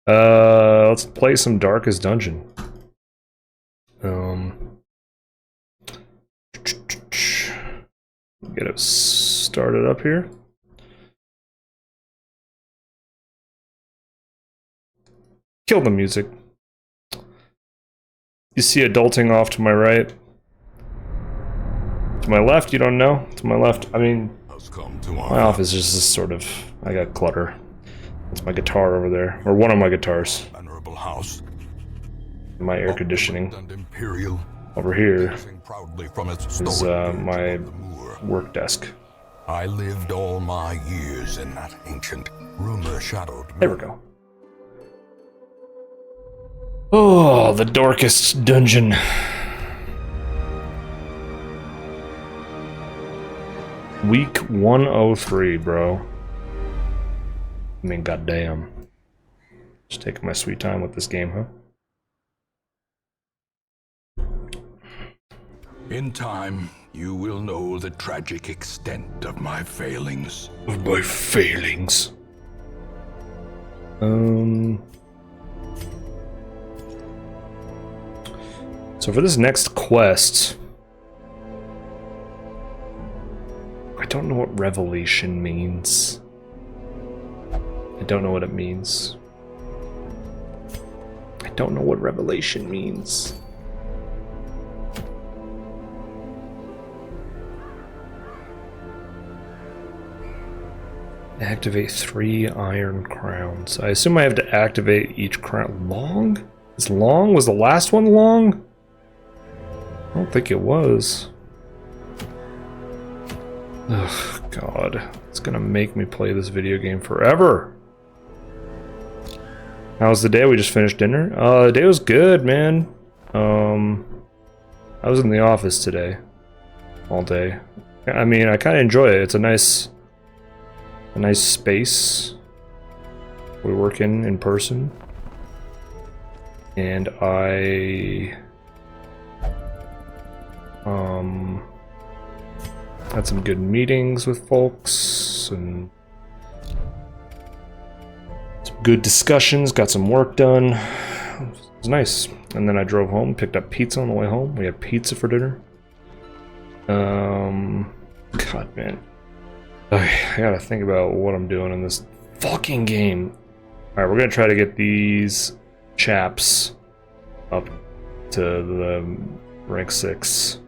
Let's play some Darkest Dungeon. Get it started up here. Kill the music. You see adulting off to my right. To my left, you don't know? To my left, I mean, my office is just sort of, I got clutter. That's my guitar over there, or one of my guitars. Venerable house. My air conditioning. Over here is my work desk. I lived all my years in that ancient, rumor-shadowed. There we go. Oh, the Darkest Dungeon. Week 103, bro. I mean, goddamn. Just taking my sweet time with this game, huh? In time, you will know the tragic extent of my failings. Of my failings. So for this next quest, I don't know what revelation means. I don't know what it means. I don't know what revelation means. Activate 3 iron crowns. I assume I have to activate each crown. Long? Is long? Was the last one long? I don't think it was. Ugh, God. It's gonna make me play this video game forever. How was the day? We just finished dinner? The day was good, man. I was in the office today. All day. I mean, I kinda enjoy it. It's a nice space we work in person, and I had some good meetings with folks and some good discussions, got some work done. It was nice. And then I drove home, picked up pizza on the way home. We had pizza for dinner. God, man. I gotta think about what I'm doing in this fucking game. Alright, we're gonna try to get these chaps up to the rank 6.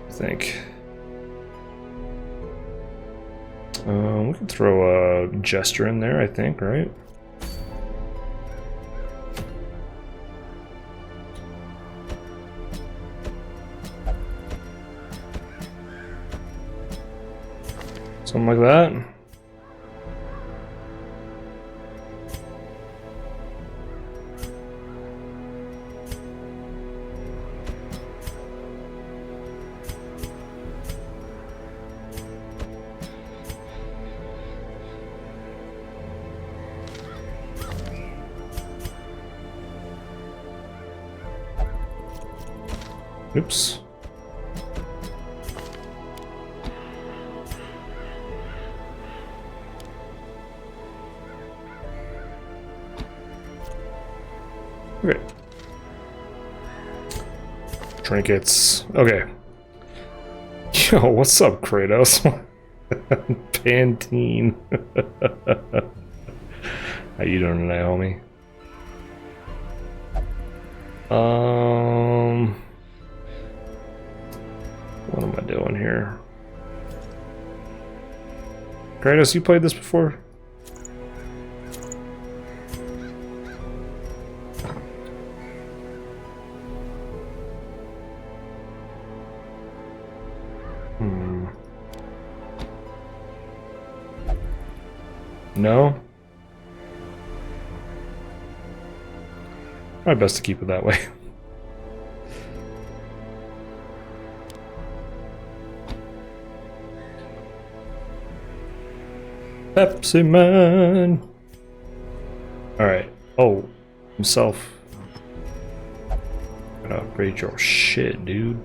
I think. We can throw a gesture in there, I think, right? Something like that. Oops. Okay. Trinkets. Okay. Yo, what's up, Kratos? Pantene. How you doing tonight, homie? What am I doing here? Kratos, you played this before? No? Probably best to keep it that way. Pepsi Man! Alright. Oh, himself. Gotta upgrade your shit, dude.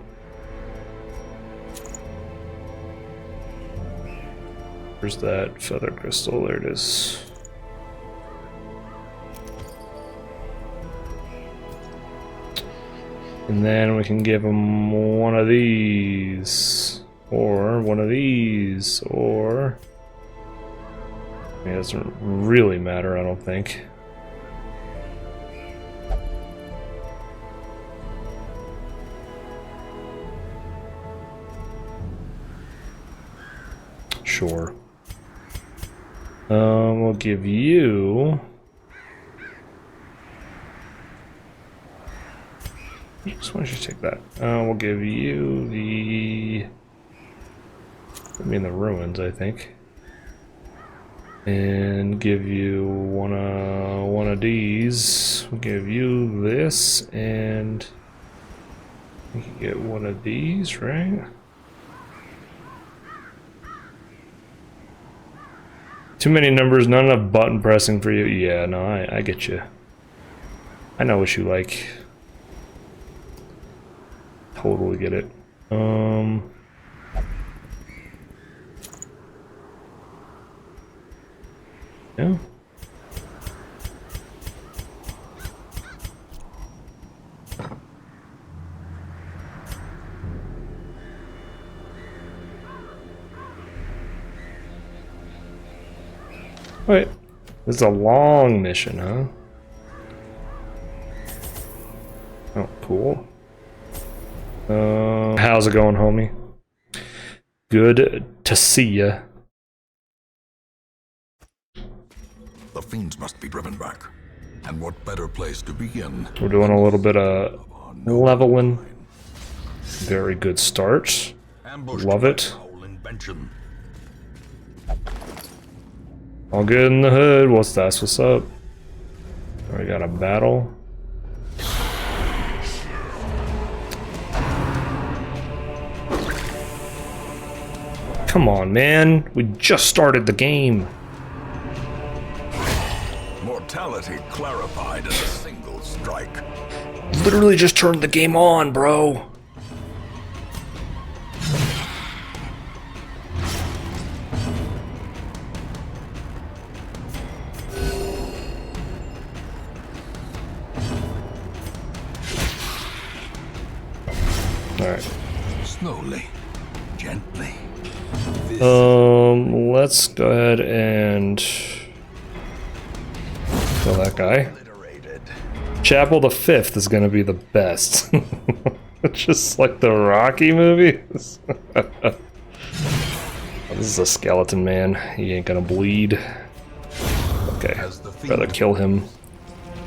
Where's that feather crystal? There it is. And then we can give him one of these, or one of these, or... It doesn't really matter, I don't think. Sure. We'll give you... Just why don't you take that? We'll give you the... the ruins, I think. And give you one of these. We'll give you this, and we can get one of these, right? Too many numbers, not enough button pressing for you. Yeah, no, I get you. I know what you like. Totally get it. Yeah. Wait, this is a long mission, huh? Oh, cool. How's it going, homie? Good to see ya. The fiends must be driven back. And what better place to begin? We're doing a little bit of leveling. Very good start. Love it. All good in the hood. What's that? What's up? We got a battle. Come on, man. We just started the game. Mortality clarified in a single strike. Literally just turned the game on, bro. Alright. Slowly, gently. Let's go ahead and kill that guy. Chapel the Fifth is gonna be the best. Just like the Rocky movies. This is a skeleton man. He ain't gonna bleed. Okay, rather kill him.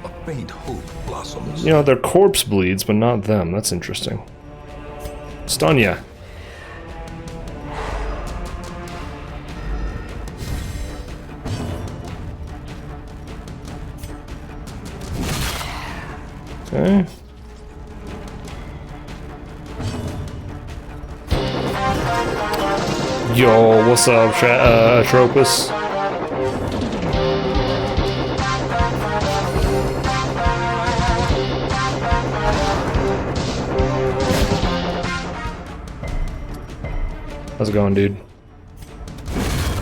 A faint hope blossoms. You know, their corpse bleeds, but not them. That's interesting. Stun ya. Okay. Yo, what's up, Atropus? How's it going, dude?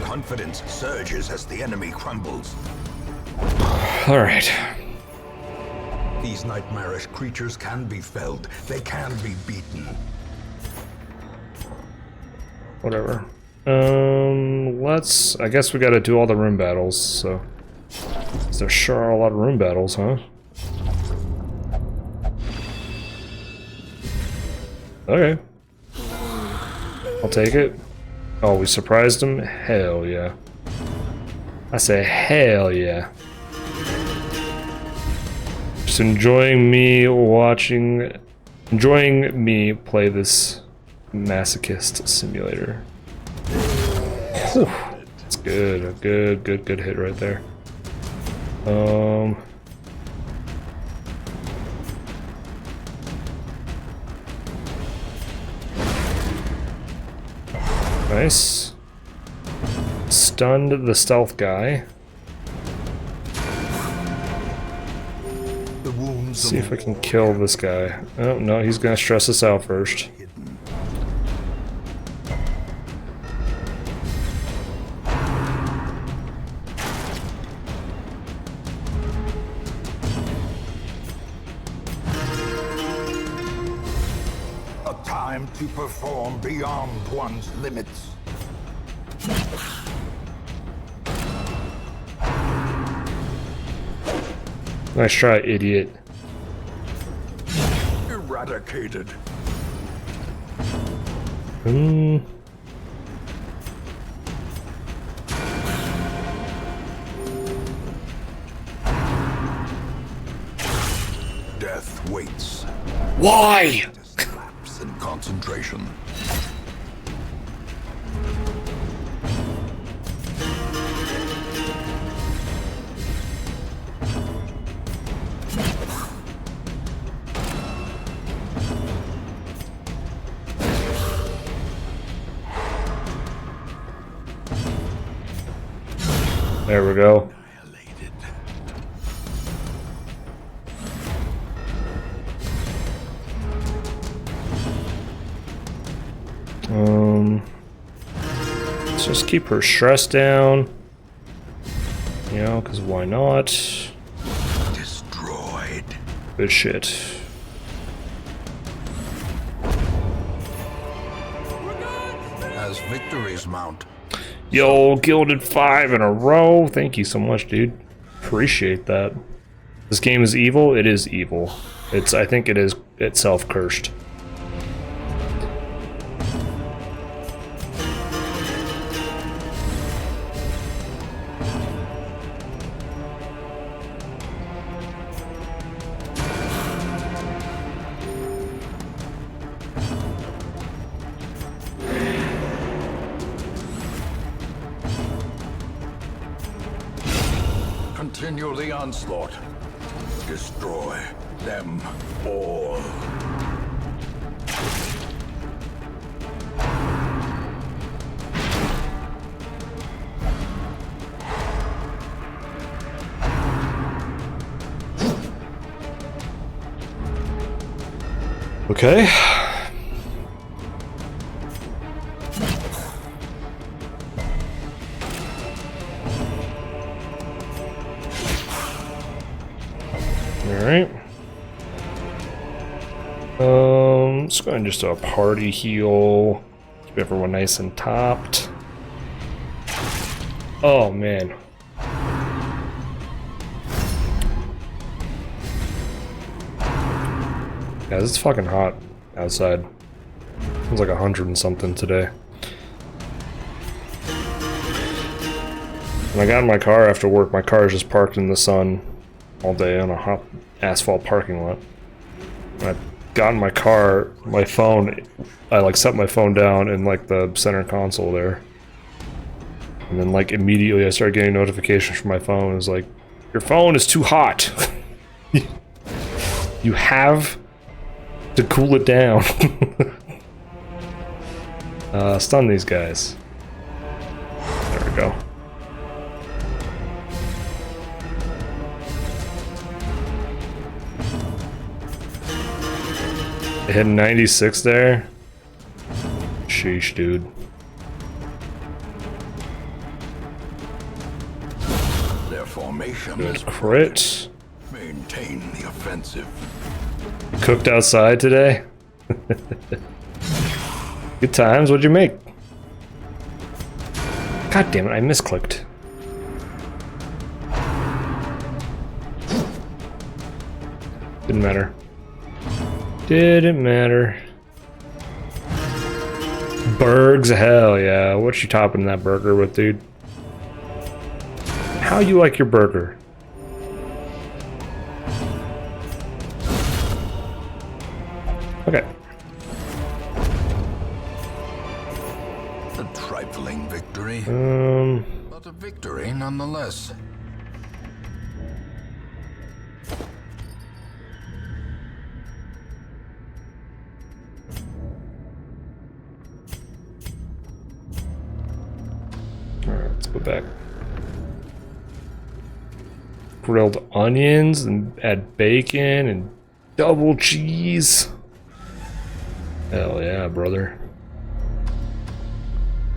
Confidence surges as the enemy crumbles. Alright. These nightmarish creatures can be felled. They can be beaten. Whatever. I guess we gotta do all the room battles, so... There sure are a lot of room battles, huh? Okay. I'll take it. Oh, we surprised him? Hell yeah. I say hell yeah. Just enjoying me play this masochist simulator. Whew. That's good. A good hit right there. Nice. Stunned the stealth guy. See if I can kill this guy. Oh, no, he's gonna stress us out first. time to perform beyond one's limits. Nice try, idiot. Eradicated. Death waits. Why? Just lapse in concentration. There we go. Annihilated. Let's just keep her stress down. You know, because why not? Destroyed. Good shit. As victories mount, Yo, Gilded 5 in a row. Thank you so much, dude. Appreciate that. This game is evil. It is evil. I think it is itself cursed. continue the onslaught. Destroy them all. Okay. Alright. Let's go ahead and just do a party heal. Keep everyone nice and topped. Oh man. Guys, it's fucking hot outside. It's like 100 and something today. When I got in my car after work, my car is just parked in the sun all day on a hot asphalt parking lot. When I got in my car, my phone, I like set my phone down in like the center console there. And then like immediately I started getting notifications from my phone. It was like, your phone is too hot. You have to cool it down. Stun these guys. There we go. They hit 96 there. Sheesh, dude. Their formation Good is crit. maintain the offensive. Cooked outside today? Good times, what'd you make? God damn it, I misclicked. Didn't matter. Didn't matter. Burgs, hell yeah. What you topping that burger with, dude? How you like your burger? Okay. A trifling victory, but a victory nonetheless. Alright, let's go back. Grilled onions and add bacon and double cheese. Hell yeah, brother.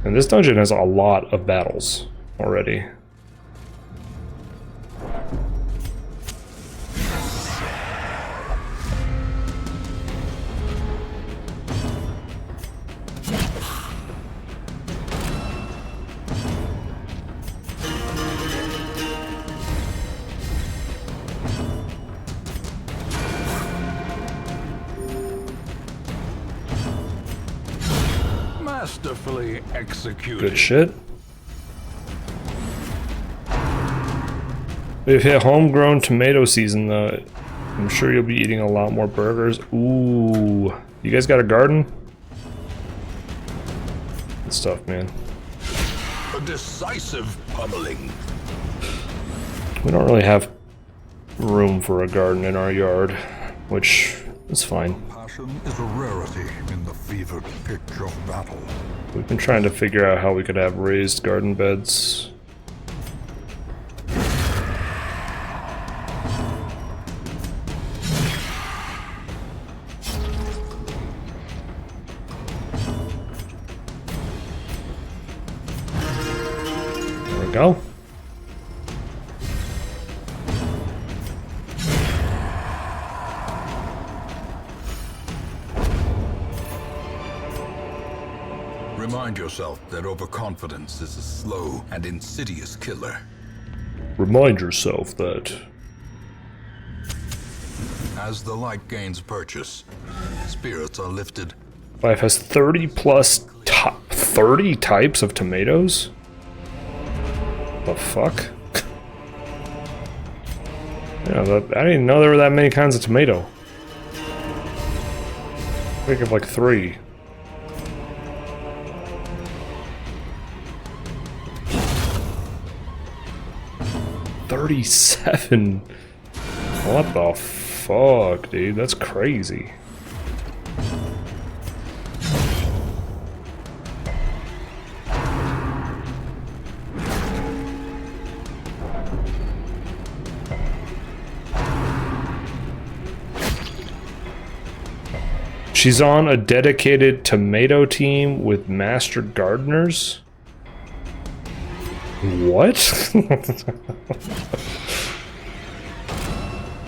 And this dungeon has a lot of battles already. Masterfully executed. Good shit. We've hit homegrown tomato season though. I'm sure you'll be eating a lot more burgers. Ooh. You guys got a garden? Good stuff, man. A decisive pummeling. We don't really have room for a garden in our yard, which is fine. Passion is a rarity in the fevered pitch of battle. We've been trying to figure out how we could have raised garden beds. There we go. Remind yourself that overconfidence is a slow and insidious killer. Remind yourself that. As the light gains purchase, spirits are lifted. Life has 30 plus 30 types of tomatoes? The fuck? Yeah, I didn't know there were that many kinds of tomato. I think of like 3. $37. What the fuck, dude? That's crazy. She's on a dedicated tomato team with master gardeners? What?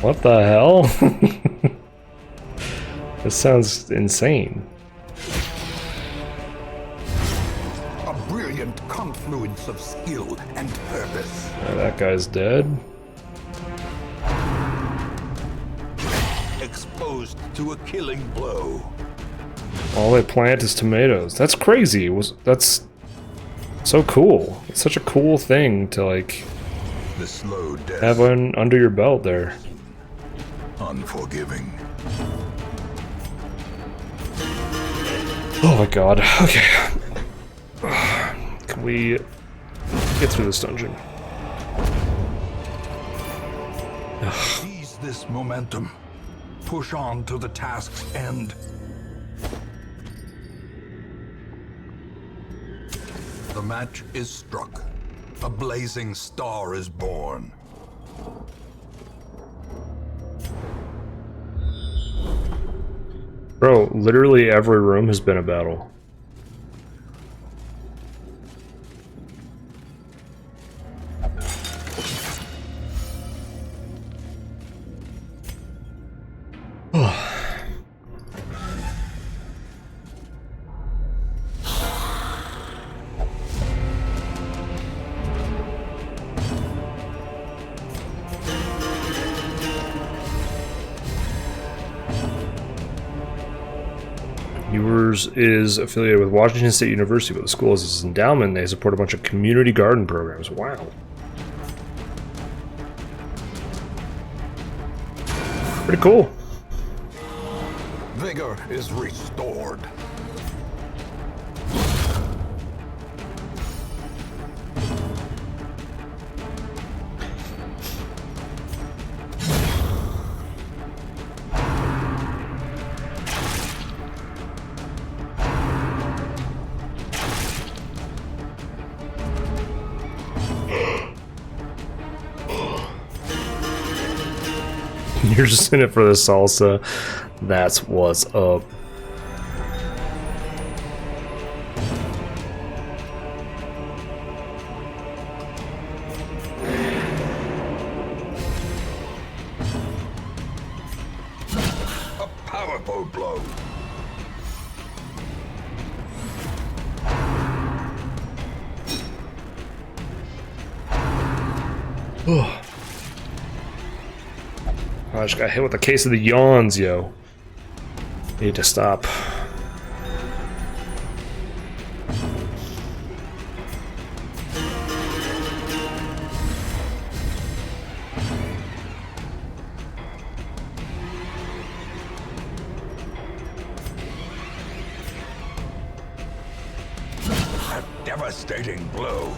What the hell? This sounds insane. A brilliant confluence of skill and purpose. That guy's dead. Exposed to a killing blow. All they plant is tomatoes. That's crazy. That's so cool. It's such a cool thing to like The slow death. have under your belt there. Unforgiving. Oh my god. Okay. Can we get through this dungeon? Seize this momentum. Push on to the task's end. The match is struck. A blazing star is born. Bro, literally every room has been a battle. Yours is affiliated with Washington State University, but the school has its endowment. They support a bunch of community garden programs. Wow. Pretty cool. Vigor is restored. You're just in it for the salsa. That's what's up. A powerful blow. I just got hit with a case of the yawns, yo. Need to stop. devastating blow.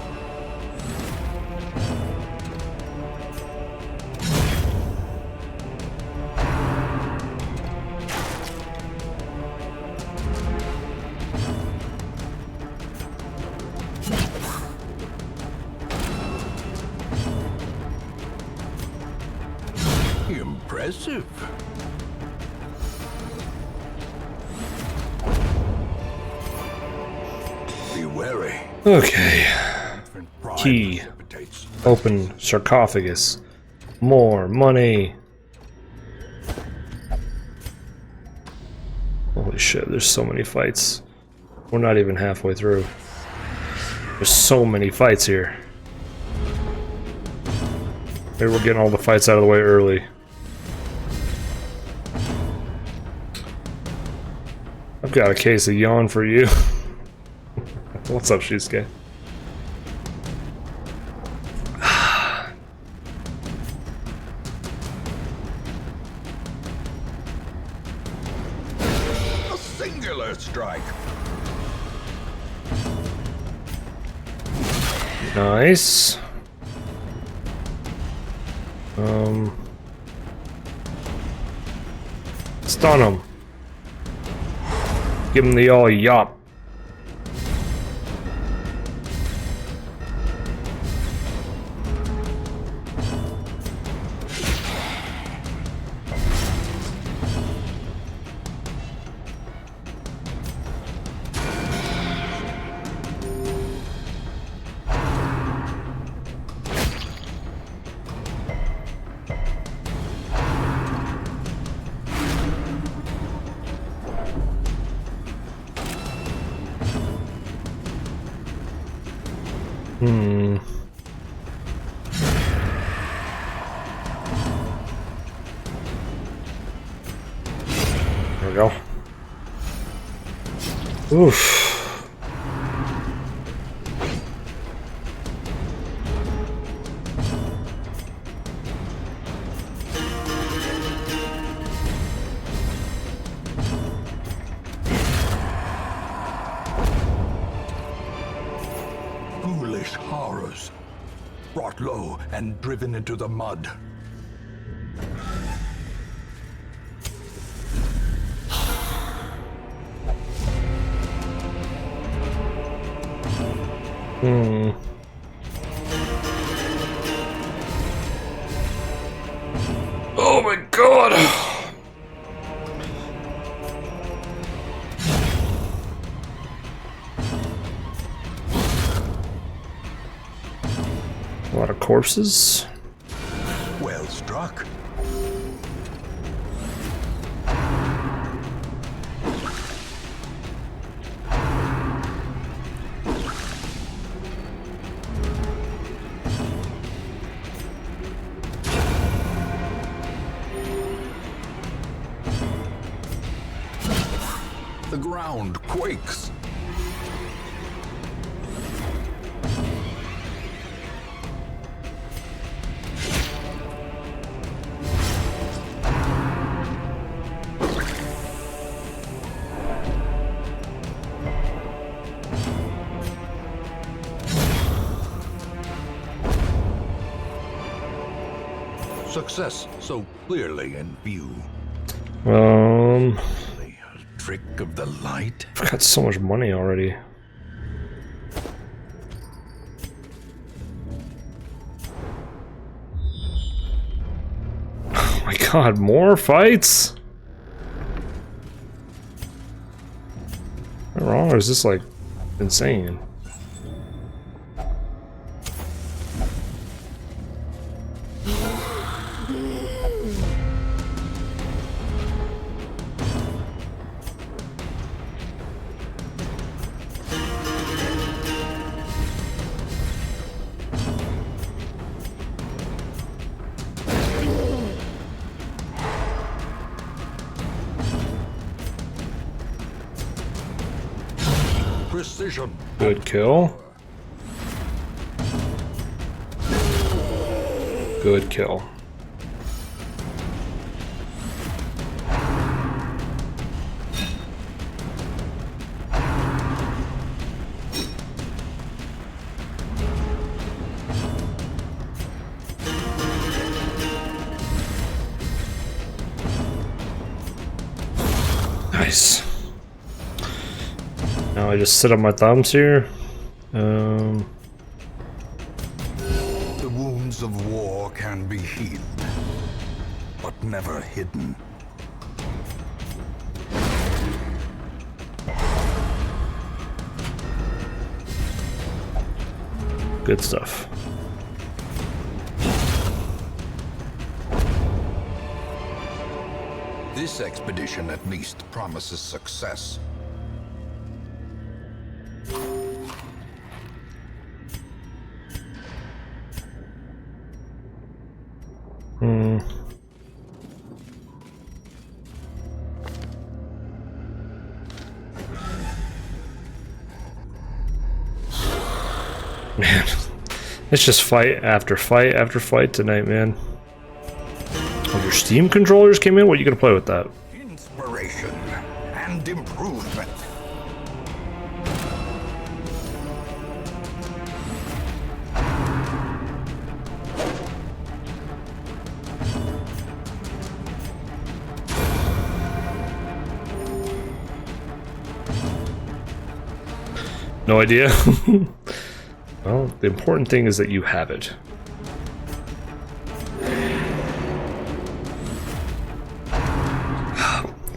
Impressive. Be wary. Okay. Pride Key. precipitates. Open sarcophagus. More money. Holy shit, there's so many fights. We're not even halfway through. There's so many fights here. Maybe we're getting all the fights out of the way early. I've got a case of yawn for you. What's up, Shusuke? A singular strike. Nice. Stun him. Give him the all yop. There we go. Oof. Foolish horrors. Brought low and driven into the mud. Oh my god! A lot of corpses. Well struck. The ground quakes. Success so clearly in view. A trick of the light. I've got so much money already. Oh my god, more fights? Am I wrong, or is this like insane? Precision. Good kill. Good kill. Nice. Now I just sit on my thumbs here. The wounds of war can be healed, but never hidden. Good stuff. This expedition at least promises success. Man, it's just fight after fight after fight tonight, man. Oh, your Steam controllers came in? What are you gonna play with that? Inspiration and improvement. No idea. Well, the important thing is that you have it.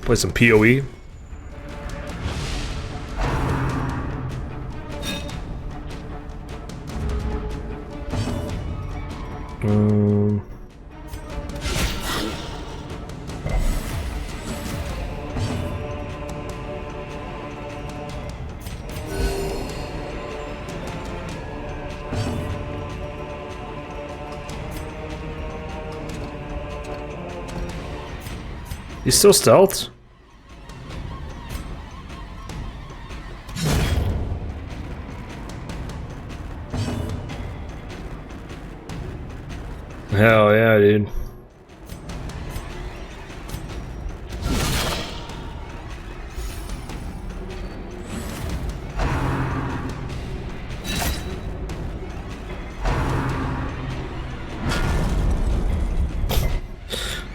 Play some PoE. He's still stealthed? Hell yeah, dude.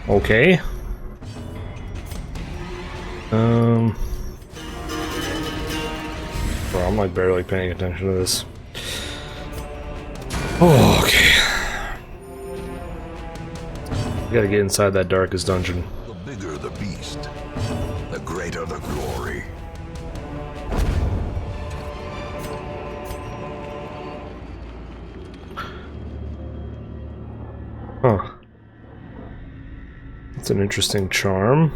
Okay. Bro, I'm like barely paying attention to this. Oh, okay. We gotta get inside that darkest dungeon. The bigger the beast, the greater the glory. Huh. That's an interesting charm.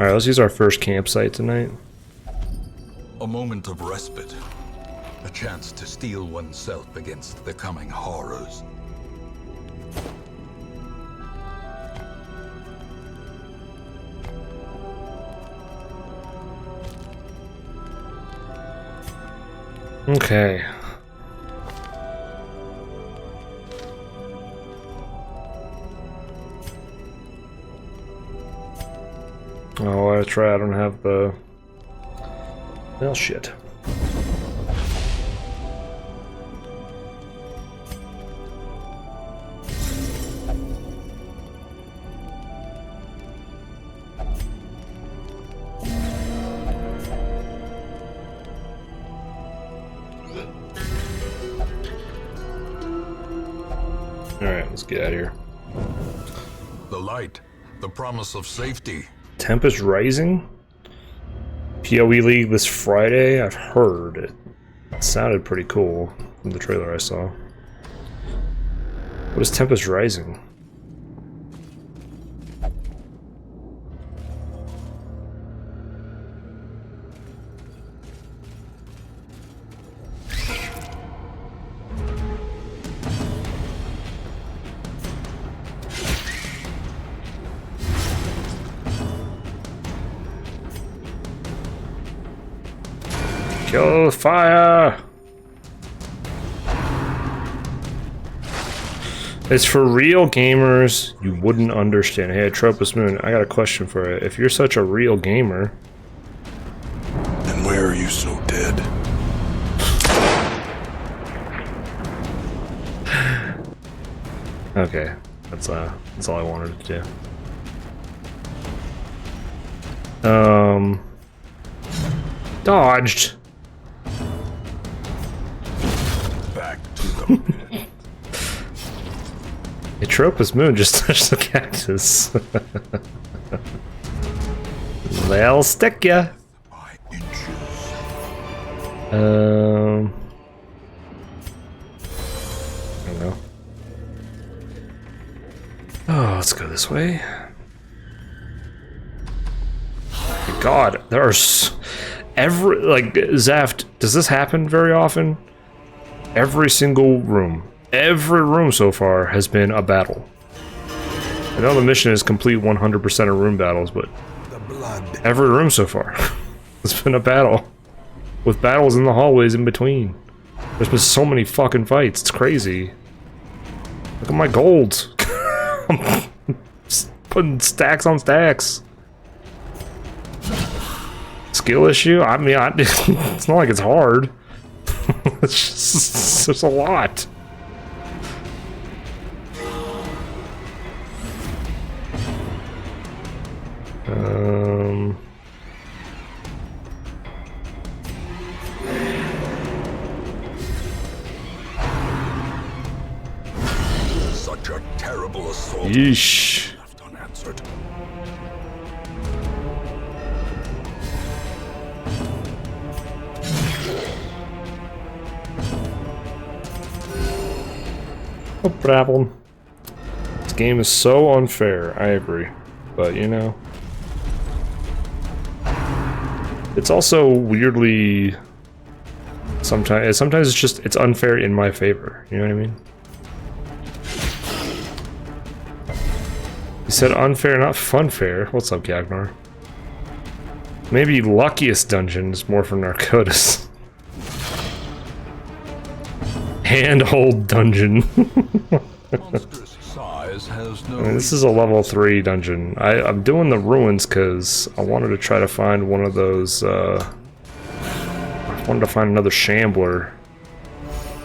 Alright, let's use our first campsite tonight. A moment of respite. A chance to steel oneself against the coming horrors. Okay. Oh, that's right, I don't have the... Well, shit. Alright, let's get out of here. The light, the promise of safety. Tempest Rising? PoE League this Friday? I've heard it. It sounded pretty cool from the trailer I saw. What is Tempest Rising? Kill the fire! It's for real gamers. You wouldn't understand. Hey, Tropus Moon, I got a question for you. If you're such a real gamer... And why are you so dead? Okay, that's all I wanted to do. Dodged. Back to the pit. Atropos Moon just touched the cactus. They'll stick ya. By inches. I don't know. Oh, let's go this way. God, there's like Zaft. Does this happen very often? Every single room, every room so far has been a battle. I know the mission is complete 100% of room battles, but The blood. every room so far has been a battle, with battles in the hallways in between. There's been so many fucking fights. It's crazy. Look at my gold. I'm putting stacks on stacks. Skill issue? I mean, it's not like it's hard. It's just, there's a lot. Such a terrible assault. Yeesh. Left unanswered. No problem. This game is so unfair, I agree. But, you know... It's also weirdly... Sometimes it's just, it's unfair in my favor, you know what I mean? You said unfair, not funfair. What's up, Gagnar? Maybe luckiest dungeon is more for Narcotis. Handhold dungeon. Monstrous size has no. I mean, this is a level 3 dungeon. I'm doing the ruins because I wanted to try to find one of those, I wanted to find another Shambler.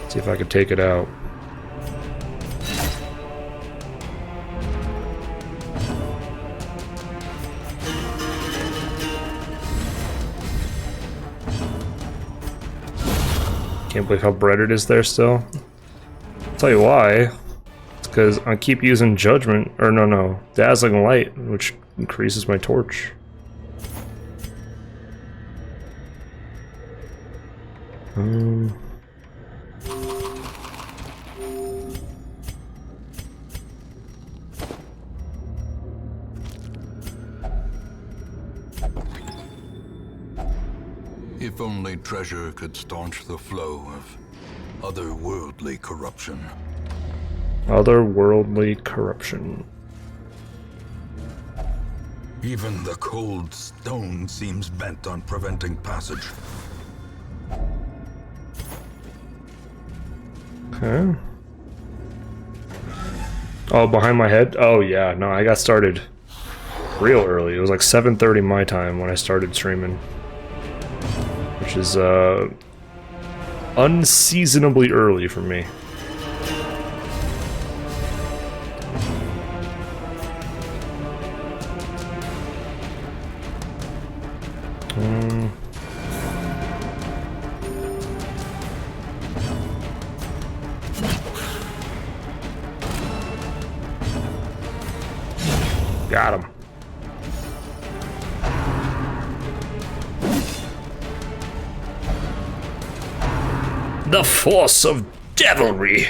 See if I could take it out. Can't believe how bright it is there still. I'll tell you why. It's because I keep using Judgment, or no, Dazzling Light, which increases my torch. If only treasure could staunch the flow of otherworldly corruption. Otherworldly corruption. Even the cold stone seems bent on preventing passage. Okay. Oh, behind my head? Oh yeah, no, I got started real early. It was like 7:30 my time when I started streaming. Which is, unseasonably early for me. Got him. The force of devilry.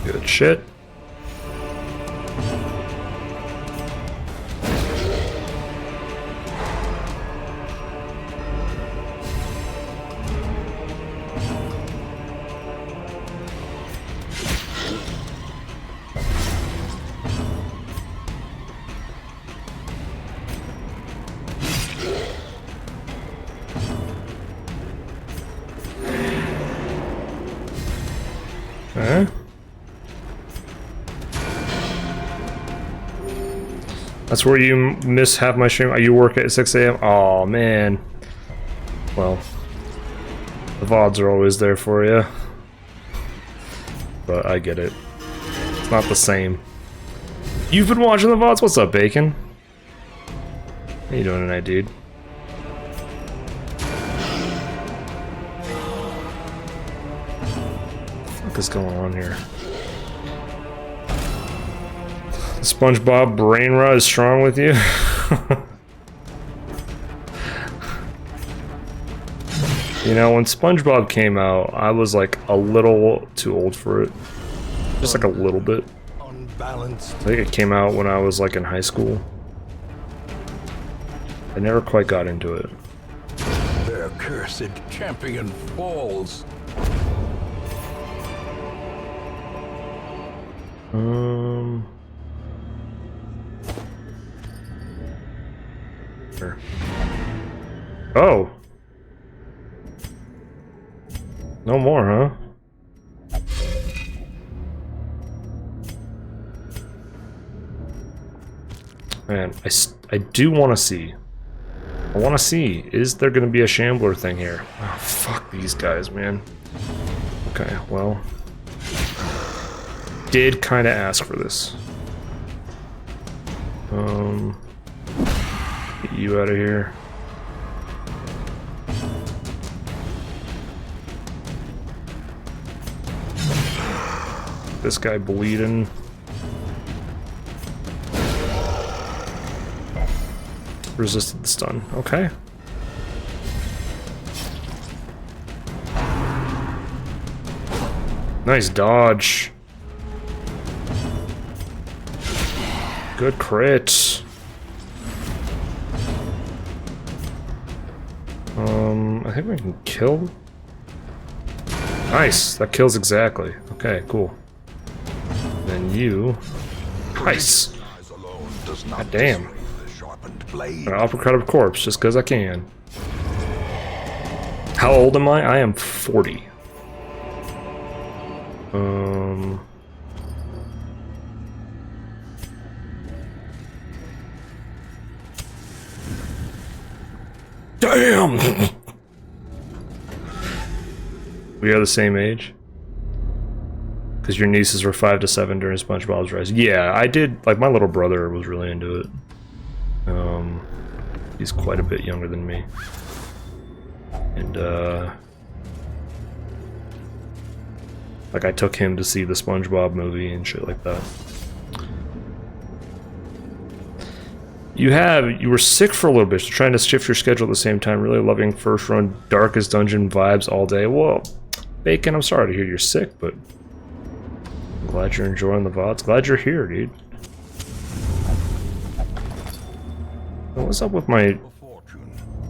Good shit. Okay. That's where you miss half my stream. You work at 6 a.m. Oh man. Well, the VODs are always there for you. But I get it. It's not the same. You've been watching the VODs? What's up, Bacon? How you doing tonight, dude? What is going on here? SpongeBob brain rot is strong with you? You know, when SpongeBob came out, I was like a little too old for it. Just like a little bit. Unbalanced. I think it came out when I was like in high school. I never quite got into it. Their cursed champion falls. Sure. Oh! No more, huh? Man, I do want to see. I want to see. Is there going to be a Shambler thing here? Oh, fuck these guys, man. Okay, well. Did kind of ask for this. Get you out of here. This guy bleeding. Resisted the stun. Okay. Nice dodge. Good crit. I think we can kill. Nice. That kills exactly. Okay, cool. Then you. Nice. God damn. An uppercut of corpse just because I can. How old am I? I am 40. Damn! We are the same age? Because your nieces were 5 to 7 during SpongeBob's rise. Yeah, I did. Like, my little brother was really into it. He's quite a bit younger than me. And, like, I took him to see the SpongeBob movie and shit like that. You were sick for a little bit, so trying to shift your schedule at the same time. Really loving first run Darkest Dungeon vibes all day. Well, Bacon, I'm sorry to hear you're sick, but I'm glad you're enjoying the VODs. Glad you're here, dude. What's up with my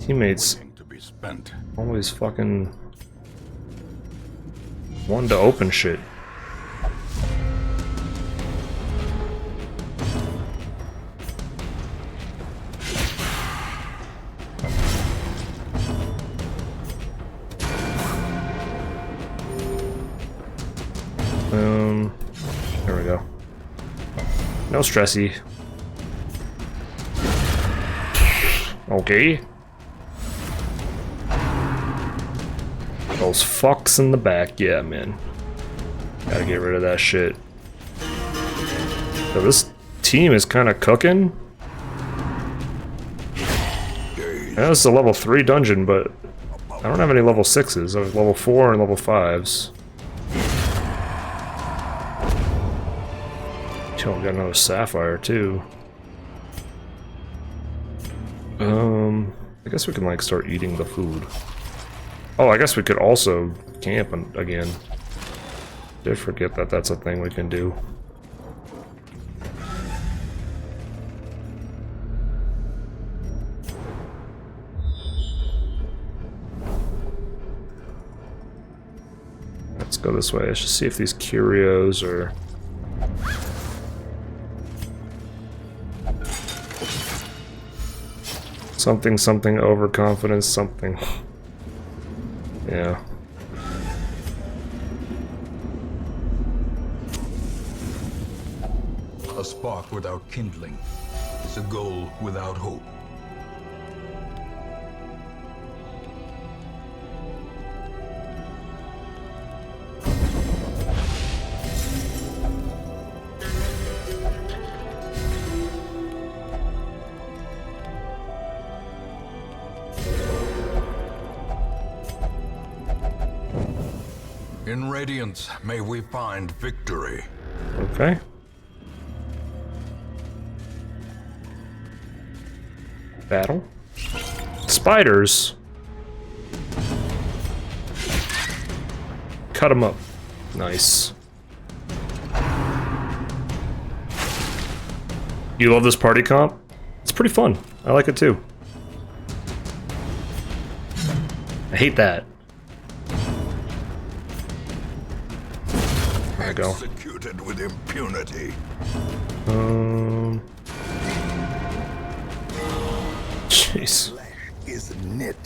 teammates? Always fucking wanting to open shit. There we go. No stressy. Okay. Those fucks in the back, yeah, man. Gotta get rid of that shit. So this team is kind of cooking. I know this is a level 3 dungeon, but I don't have any level 6s. I have level 4 and level 5s. Oh, got another sapphire too. I guess we can like start eating the food. Oh, I guess we could also camp again. Did forget that that's a thing we can do. Let's go this way. Let's just see if these curios are... Something overconfidence, something. Yeah. A spark without kindling is It's a goal without hope. In Radiance, may we find victory. Okay. Battle. Spiders. Cut them up. Nice. You love this party comp? It's pretty fun. I like it too. I hate that. There we go. Executed with impunity. Jeez. Flesh is knit.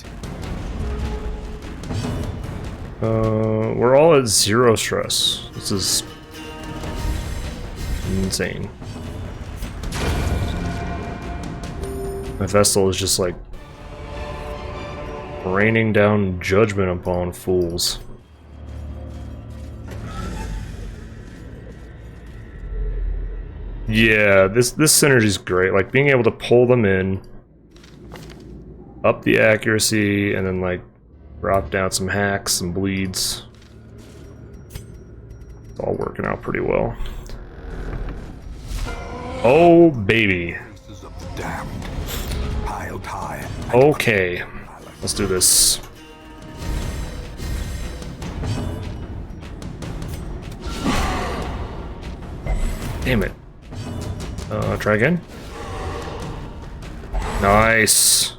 We're all at 0 stress. This is insane. My Vestal is just like raining down judgment upon fools. Yeah, this synergy's great. Like being able to pull them in, up the accuracy, and then like drop down some hacks, some bleeds. It's all working out pretty well. Oh baby. Faces of the damned, piled high. Okay, let's do this. Damn it. Try again. Nice.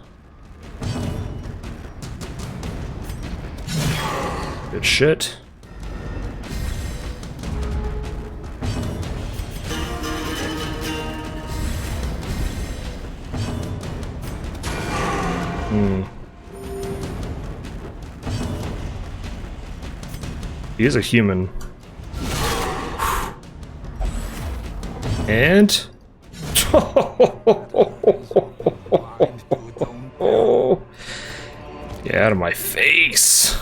Good shit. He is a human. And get out of my face.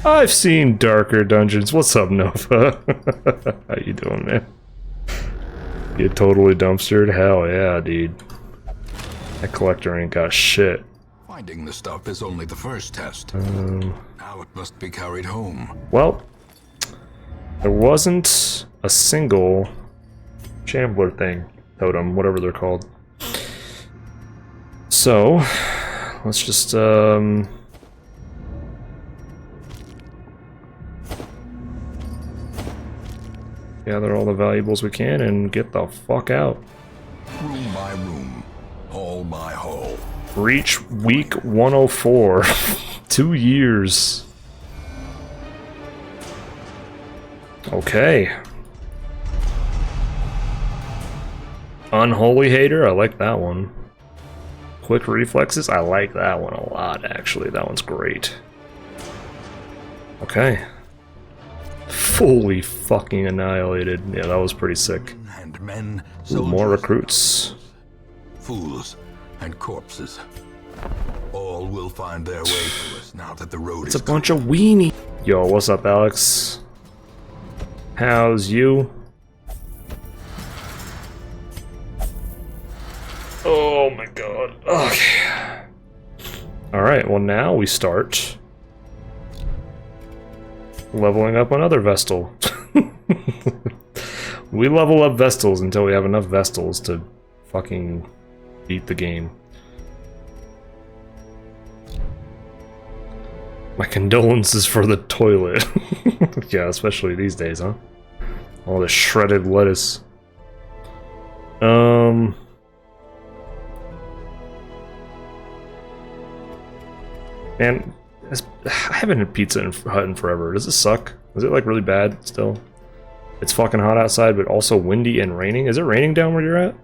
I've seen darker dungeons. What's up, Nova? How you doing, man? Get totally dumpstered? Hell yeah, dude. That collector ain't got shit. Finding the stuff is only the first test. Now it must be carried home. Well, there wasn't a single Shambler thing, totem, whatever they're called. So, let's just, gather all the valuables we can and get the fuck out. Room by room, hall by hall. Reach week 104. 2 years. Okay. Unholy Hater, I like that one. Quick Reflexes, I like that one a lot, actually. That one's great. Okay. Fully fucking annihilated. Yeah, that was pretty sick. And men, Ooh, more soldiers, recruits. fools, and corpses. All will find their way to us now that the road It's is a bunch of weenie. Yo, what's up, Alex? How's you? Oh my god. Okay. Alright, well now we start leveling up another Vestal. We level up Vestals until we have enough Vestals to fucking beat the game. My condolences for the toilet. Yeah, especially these days, huh? All the shredded lettuce. Man, I haven't had Pizza Hut in forever. Does it suck? Is it like really bad still? It's fucking hot outside, but also windy and raining. Is it raining down where you're at?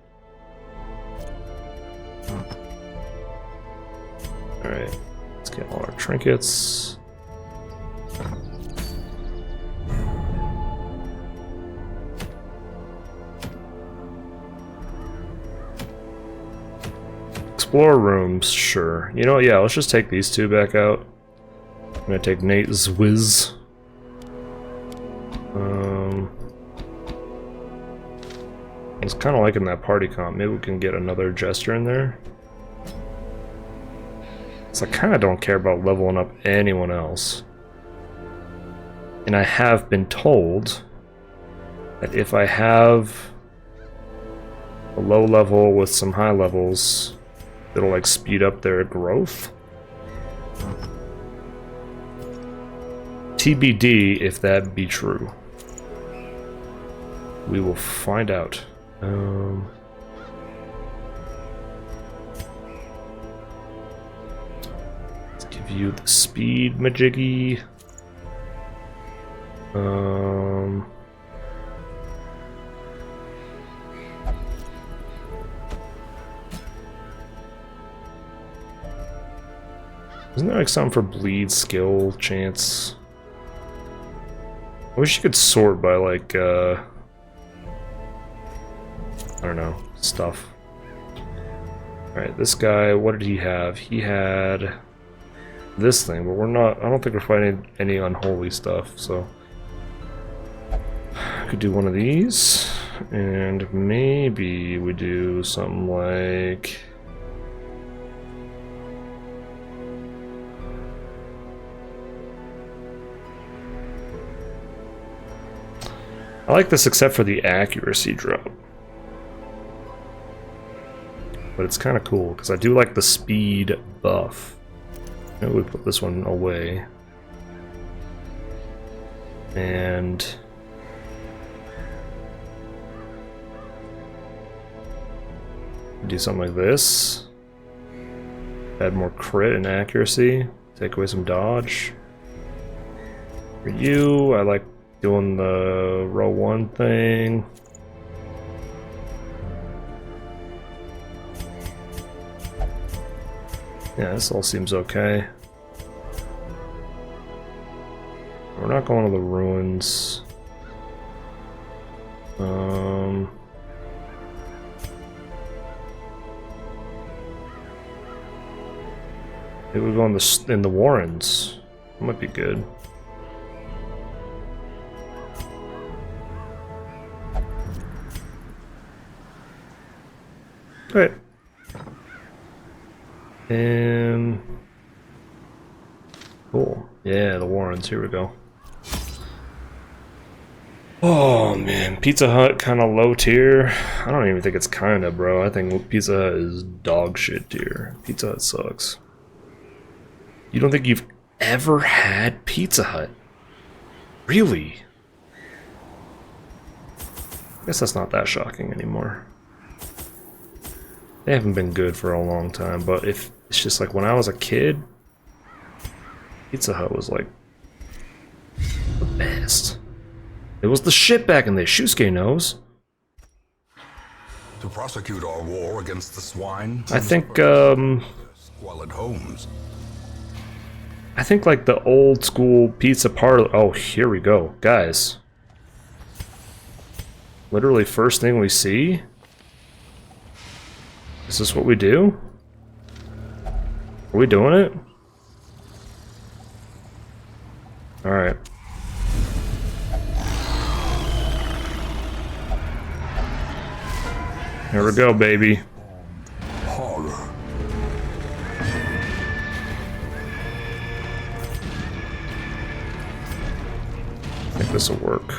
Alright, let's get all our trinkets. Explore rooms, sure. You know what, yeah, let's just take these two back out. I'm gonna take Nate Zwiz. I was kind of liking that party comp. Maybe we can get another Jester in there. So I kind of don't care about leveling up anyone else. And I have been told that if I have a low level with some high levels, it'll like speed up their growth. TBD if that be true. We will find out. Let's give you the speed, Majiggy. Isn't there like something for bleed, skill, chance? I wish you could sort by like, I don't know, stuff. Alright, this guy, what did he have? He had this thing, but we're not, I don't think we're fighting any unholy stuff, so. I could do one of these, and maybe we do something like... I like this except for the accuracy drop. But it's kind of cool, because I do like the speed buff. Maybe we put this one away. And... do something like this. Add more crit and accuracy. Take away some dodge. For you, I like doing the row 1 thing. Yeah, this all seems okay. We're not going to the ruins. Maybe we go in the Warrens. That might be good. Alright. Cool. Yeah, the Warrens. Here we go. Oh man, Pizza Hut kind of low tier. I don't even think it's kinda, bro. I think Pizza Hut is dog shit tier. Pizza Hut sucks. You don't think you've ever had Pizza Hut? Really? I guess that's not that shocking anymore. They haven't been good for a long time, but if it's just like when I was a kid, Pizza Hut was like the best. It was the shit back in the day. Shusuke knows. To prosecute our war against the swine, I think squalid homes. I think like the old school pizza parlor. Oh, here we go, guys. Literally first thing we see. Is this what we do? Are we doing it? Alright. Here we go, baby. Horror. I think this will work.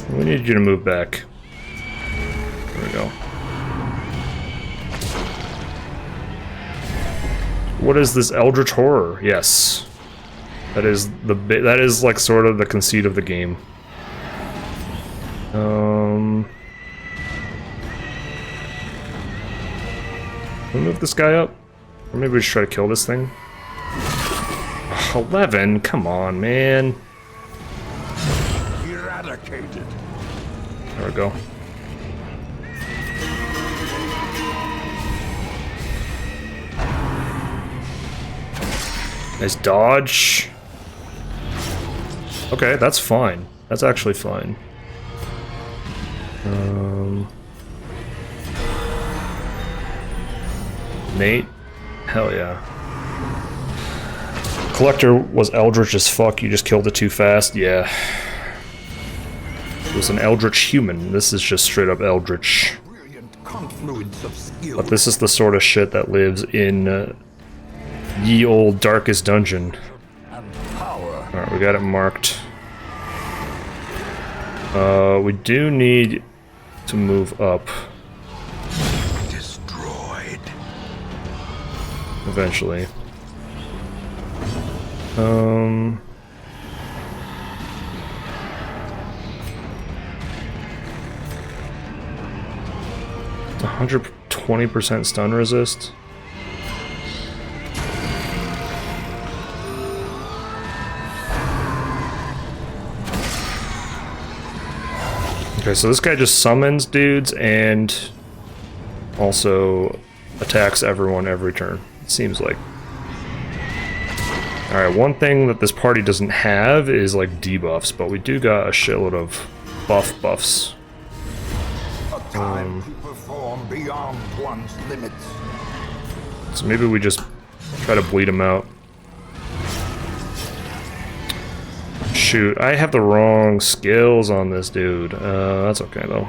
We need you to move back. There we go. What is this Eldritch Horror? Yes. That is like sort of the conceit of the game. Can we move this guy up? Or maybe we should try to kill this thing? 11? Come on, man. suffocated. There we go. Nice dodge. Okay, that's fine. That's actually fine. Nate? Hell yeah. Collector was eldritch as fuck, you just killed it too fast? Yeah. It was an eldritch human. This is just straight up eldritch. Brilliant confluence of skill. But this is the sort of shit that lives in ye old darkest dungeon. And power. Alright, we got it marked. We do need to move up Destroyed. eventually. It's 120% stun resist. Okay, so this guy just summons dudes and also attacks everyone every turn, it seems like. Alright, one thing that this party doesn't have is like debuffs, but we do got a shitload of buffs. A time to perform beyond one's limits. So maybe we just try to bleed him out. Shoot, I have the wrong skills on this dude. That's okay though.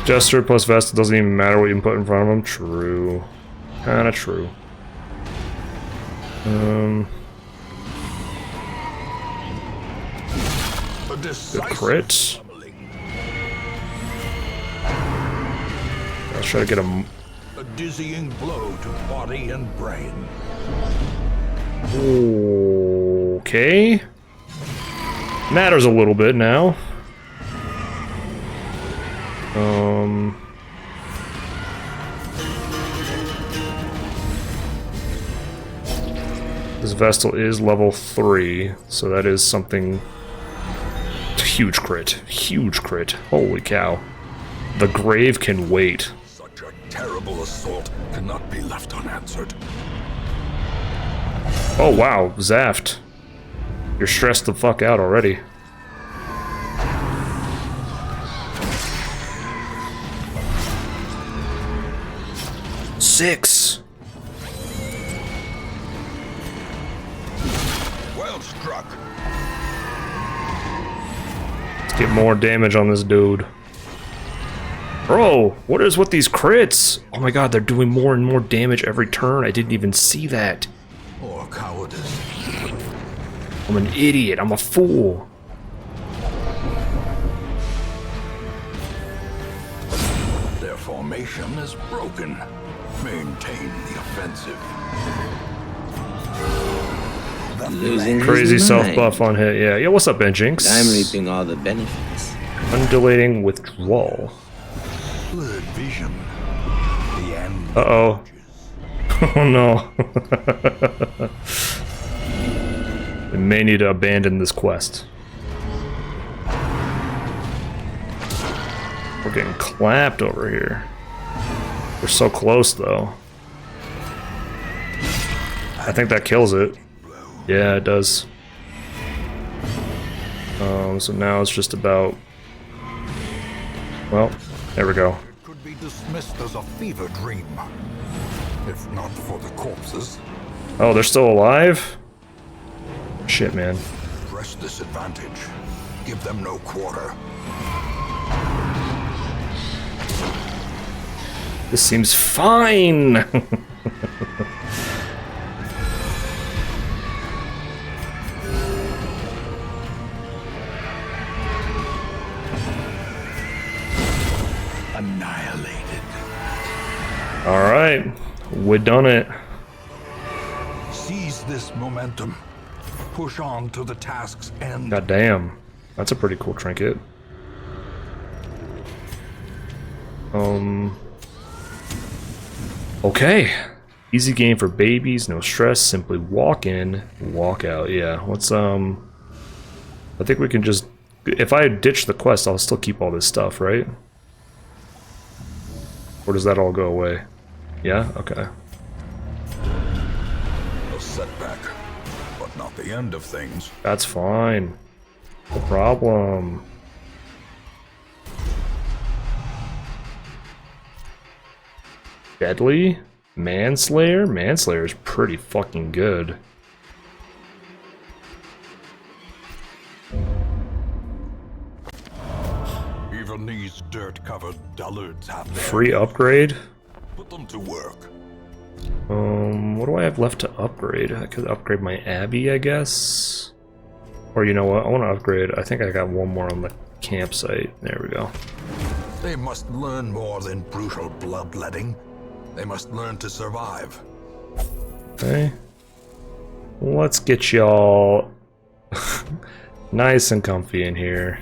Jester plus Vesta doesn't even matter what you put in front of him. True. Kinda true. Good crit. Let's try to get him. A dizzying blow to body and brain. Okay. Matters a little bit now. This Vestal is level 3, so that is something. Huge crit. Huge crit. Holy cow. The grave can wait. Such a terrible assault cannot be left unanswered. Oh wow, Zaft. You're stressed the fuck out already. Six. Well struck. Get more damage on this dude. Bro, what is with these crits? Oh my god, they're doing more and more damage every turn. I didn't even see that. Or cowardice. I'm an idiot. I'm a fool. Their formation is broken. Maintain the offensive. Losing Crazy his self mind. buff on hit. Yeah. Yeah, what's up, Ben Jinx? I'm reaping all the benefits. Undulating withdrawal. Blurred vision. The end. Uh-oh. Oh no. We may need to abandon this quest. We're getting clapped over here. We're so close though. I think that kills it. Yeah, it does. So now it's just about... Well, there we go. Could be dismissed as a fever dream. If not for the corpses. Oh, they're still alive? Shit, man. Press this advantage. Give them no quarter. This seems fine! Annihilated. Alright, we done it. Seize this momentum. Push on to the task's end. God damn. That's a pretty cool trinket. Okay. Easy game for babies, no stress, simply walk in, walk out. Yeah, let's I think we can just, if I ditch the quest, I'll still keep all this stuff, right? Or does that all go away? Yeah? Okay. A setback, but not the end of things. That's fine. No problem. Deadly? Manslayer? Manslayer is pretty fucking good. Even these dirt-covered dullards have their... Free upgrade? Put them to work. What do I have left to upgrade? I could upgrade my Abbey, I guess. Or you know what? I want to upgrade. I think I got one more on the campsite. There we go. They must learn more than brutal bloodletting. They must learn to survive. Okay. Let's get y'all nice and comfy in here.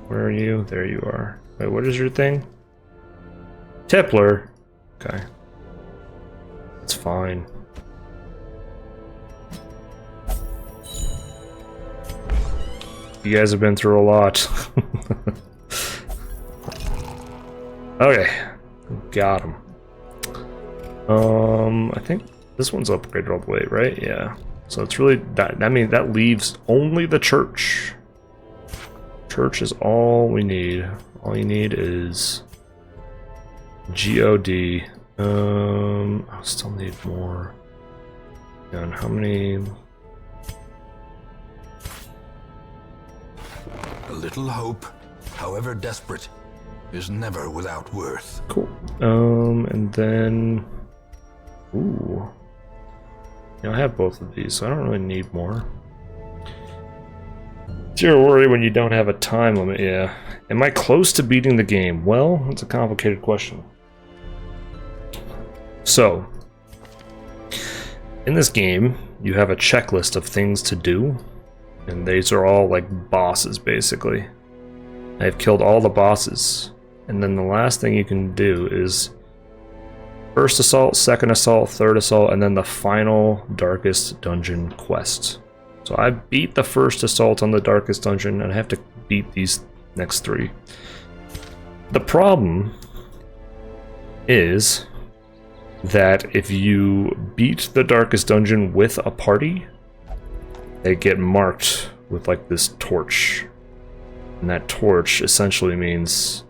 Where are you? There you are. Wait, what is your thing? Tippler. Okay. That's fine. You guys have been through a lot. Okay. Got him. I think this one's upgraded all the way, right? Yeah. So it's really that. I mean, that leaves only the church. Church is all we need. All you need is God. I still need more. And how many? A little hope, however desperate, is never without worth. Cool. And then, ooh, I have both of these, so I don't really need more. Zero worry when you don't have a time limit. Yeah. Am I close to beating the game? Well, that's a complicated question. So, in this game, you have a checklist of things to do, and these are all like bosses, basically. I have killed all the bosses, and then the last thing you can do is first assault, second assault, third assault, and then the final darkest dungeon quest. So I beat the first assault on the darkest dungeon, and I have to beat these next three. The problem is that if you beat the darkest dungeon with a party, they get marked with like this torch. And that torch essentially means,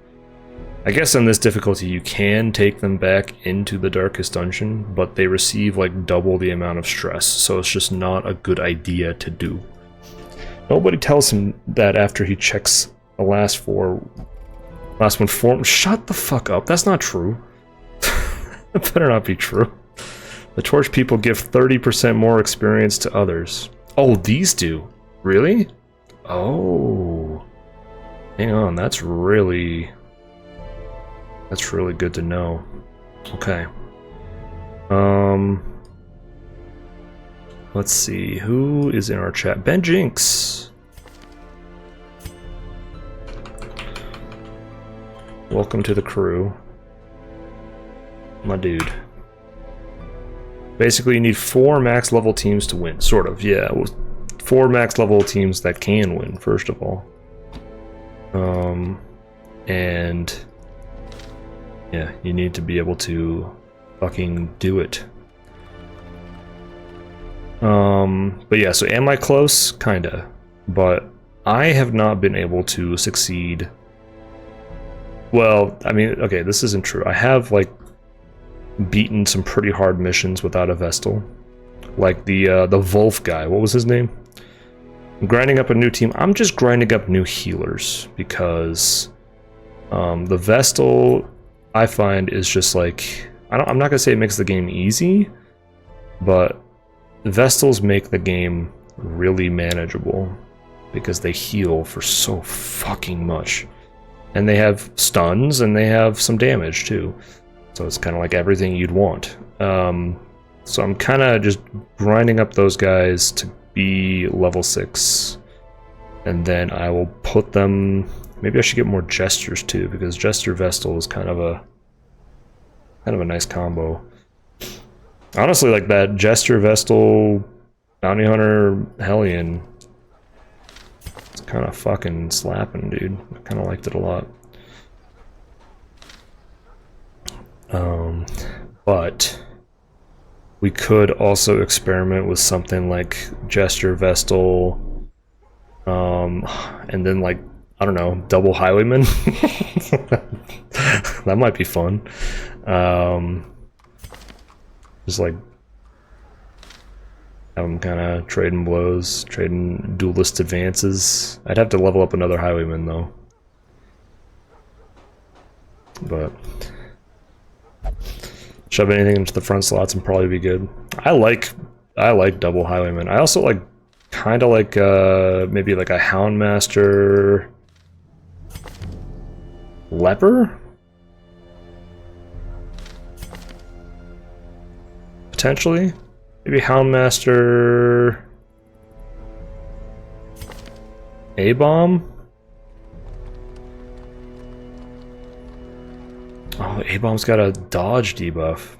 I guess in this difficulty you can take them back into the darkest dungeon, but they receive like double the amount of stress, so it's just not a good idea to do. Nobody tells him that after he checks the last one form. Shut the fuck up, that's not true. That better not be true. The torch people give 30% more experience to others. Oh, these do? Really? Oh. Hang on, that's really good to know. Okay. Let's see, who is in our chat? Ben Jinx. Welcome to the crew. My dude. Basically, you need 4 max level teams to win. Sort of, yeah. 4 max level teams that can win, first of all. And yeah, you need to be able to fucking do it. But yeah, so am I close? Kinda. But I have not been able to succeed. Well, I mean, okay, this isn't true. I have, like, beaten some pretty hard missions without a Vestal. Like the Wolf guy, what was his name? I'm grinding up a new team. I'm just grinding up new healers, because the Vestal, I find, is just like, I'm not gonna say it makes the game easy, but Vestals make the game really manageable, because they heal for so fucking much. And they have stuns, and they have some damage too. So it's kind of like everything you'd want. So I'm kind of just grinding up those guys to be level 6. And then I will put them... Maybe I should get more Jesters too, because Jester Vestal is kind of a nice combo. Honestly, like that Jester Vestal Bounty Hunter Hellion, it's kind of fucking slapping, dude. I kind of liked it a lot. But we could also experiment with something like Jester Vestal, and then like, I don't know, double Highwayman. That might be fun. Just like have them kind of trading blows, trading duelist advances. I'd have to level up another Highwayman though. But shove anything into the front slots and probably be good. I like double Highwayman. I also like kind of like maybe like a Houndmaster Leper? Potentially. Maybe Houndmaster A-Bomb? Oh, A-Bomb's got a dodge debuff.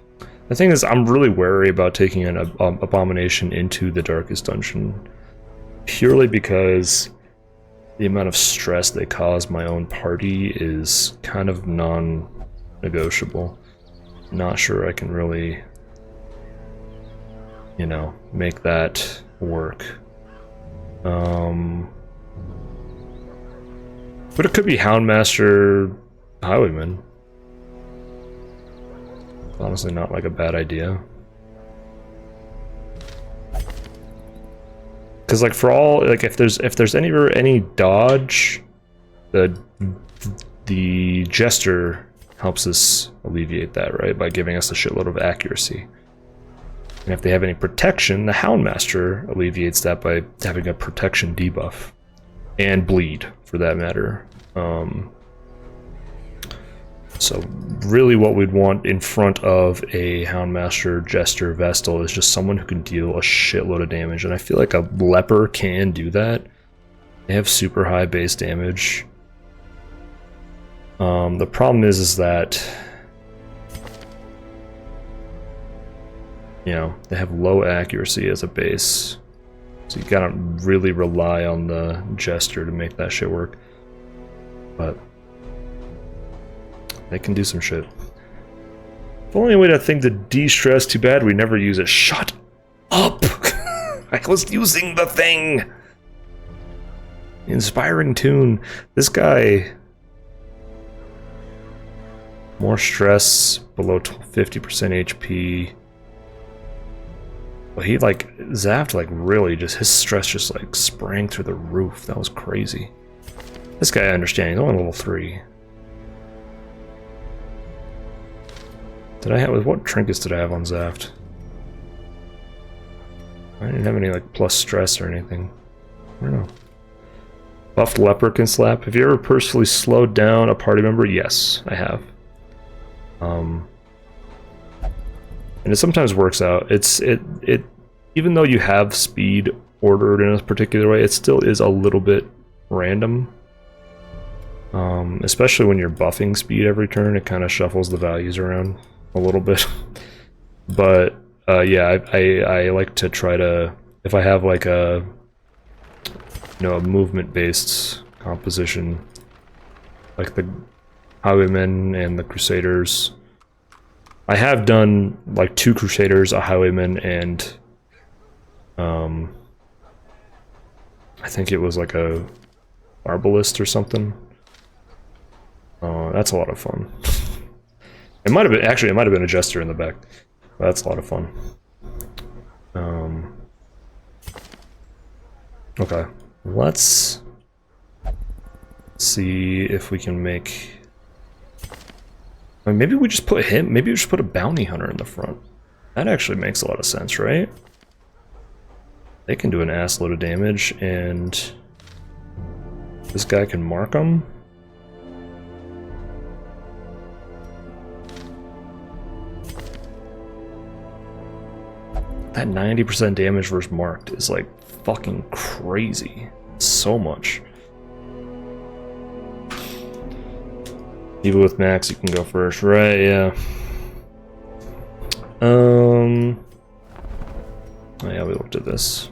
The thing is, I'm really wary about taking an Abomination into the Darkest Dungeon. Purely because the amount of stress they cause my own party is kind of non-negotiable. Not sure I can really, you know, make that work. But it could be Houndmaster Highwayman. Honestly, not like a bad idea. Because like for all, like if there's any dodge, the Jester helps us alleviate that, right? By giving us a shitload of accuracy. And if they have any protection, the Houndmaster alleviates that by having a protection debuff. And bleed, for that matter. So really what we'd want in front of a Houndmaster Jester Vestal is just someone who can deal a shitload of damage. And I feel like a Leper can do that. They have super high base damage. The problem is that, you know, they have low accuracy as a base. So you gotta really rely on the Jester to make that shit work. But they can do some shit. The only way to think to de-stress, too bad we never use it. Shut up! I was using the thing! Inspiring Tune. This guy... More stress, below 50% HP. But he like, zapped like really just, his stress just like sprang through the roof. That was crazy. This guy I understand, he's only level 3. Did I have, what trinkets did I have on Zaft? I didn't have any like plus stress or anything. I don't know. Buffed Leper can slap. Have you ever personally slowed down a party member? Yes, I have. And it sometimes works out. It even though you have speed ordered in a particular way, it still is a little bit random. Especially when you're buffing speed every turn, it kind of shuffles the values around a little bit. But yeah, I like to try to, if I have like a, you know, a movement based composition, like the Highwaymen and the Crusaders. I have done like 2 Crusaders, a Highwayman, and I think it was like a Arbalist or something. That's a lot of fun. It might have been, actually, it might have been a Jester in the back. But that's a lot of fun. Okay, let's see if we can make... I mean, maybe we just put him, maybe we just put a Bounty Hunter in the front. That actually makes a lot of sense, right? They can do an ass load of damage, and this guy can mark them. That 90% damage versus marked is like fucking crazy. It's so much. Even with Max, you can go first, right? Yeah. Oh yeah, we looked at this.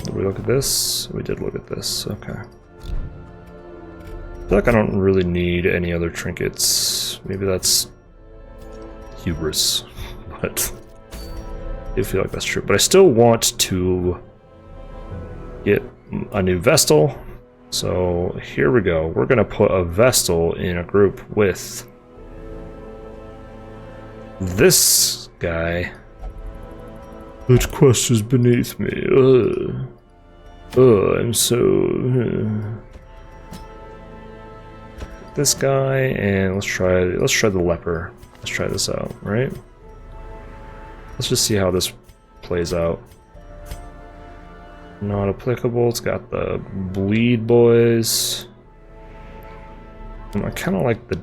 Did we look at this? We did look at this. Okay. I feel like I don't really need any other trinkets. Maybe that's hubris, but I do feel like that's true. But I still want to get a new Vestal. So here we go. We're gonna put a Vestal in a group with this guy. Which quest is beneath me? I'm so. This guy, and let's try the leper. Let's try this out, right? Let's just see how this plays out. Not applicable. It's got the bleed boys. I kind of like the,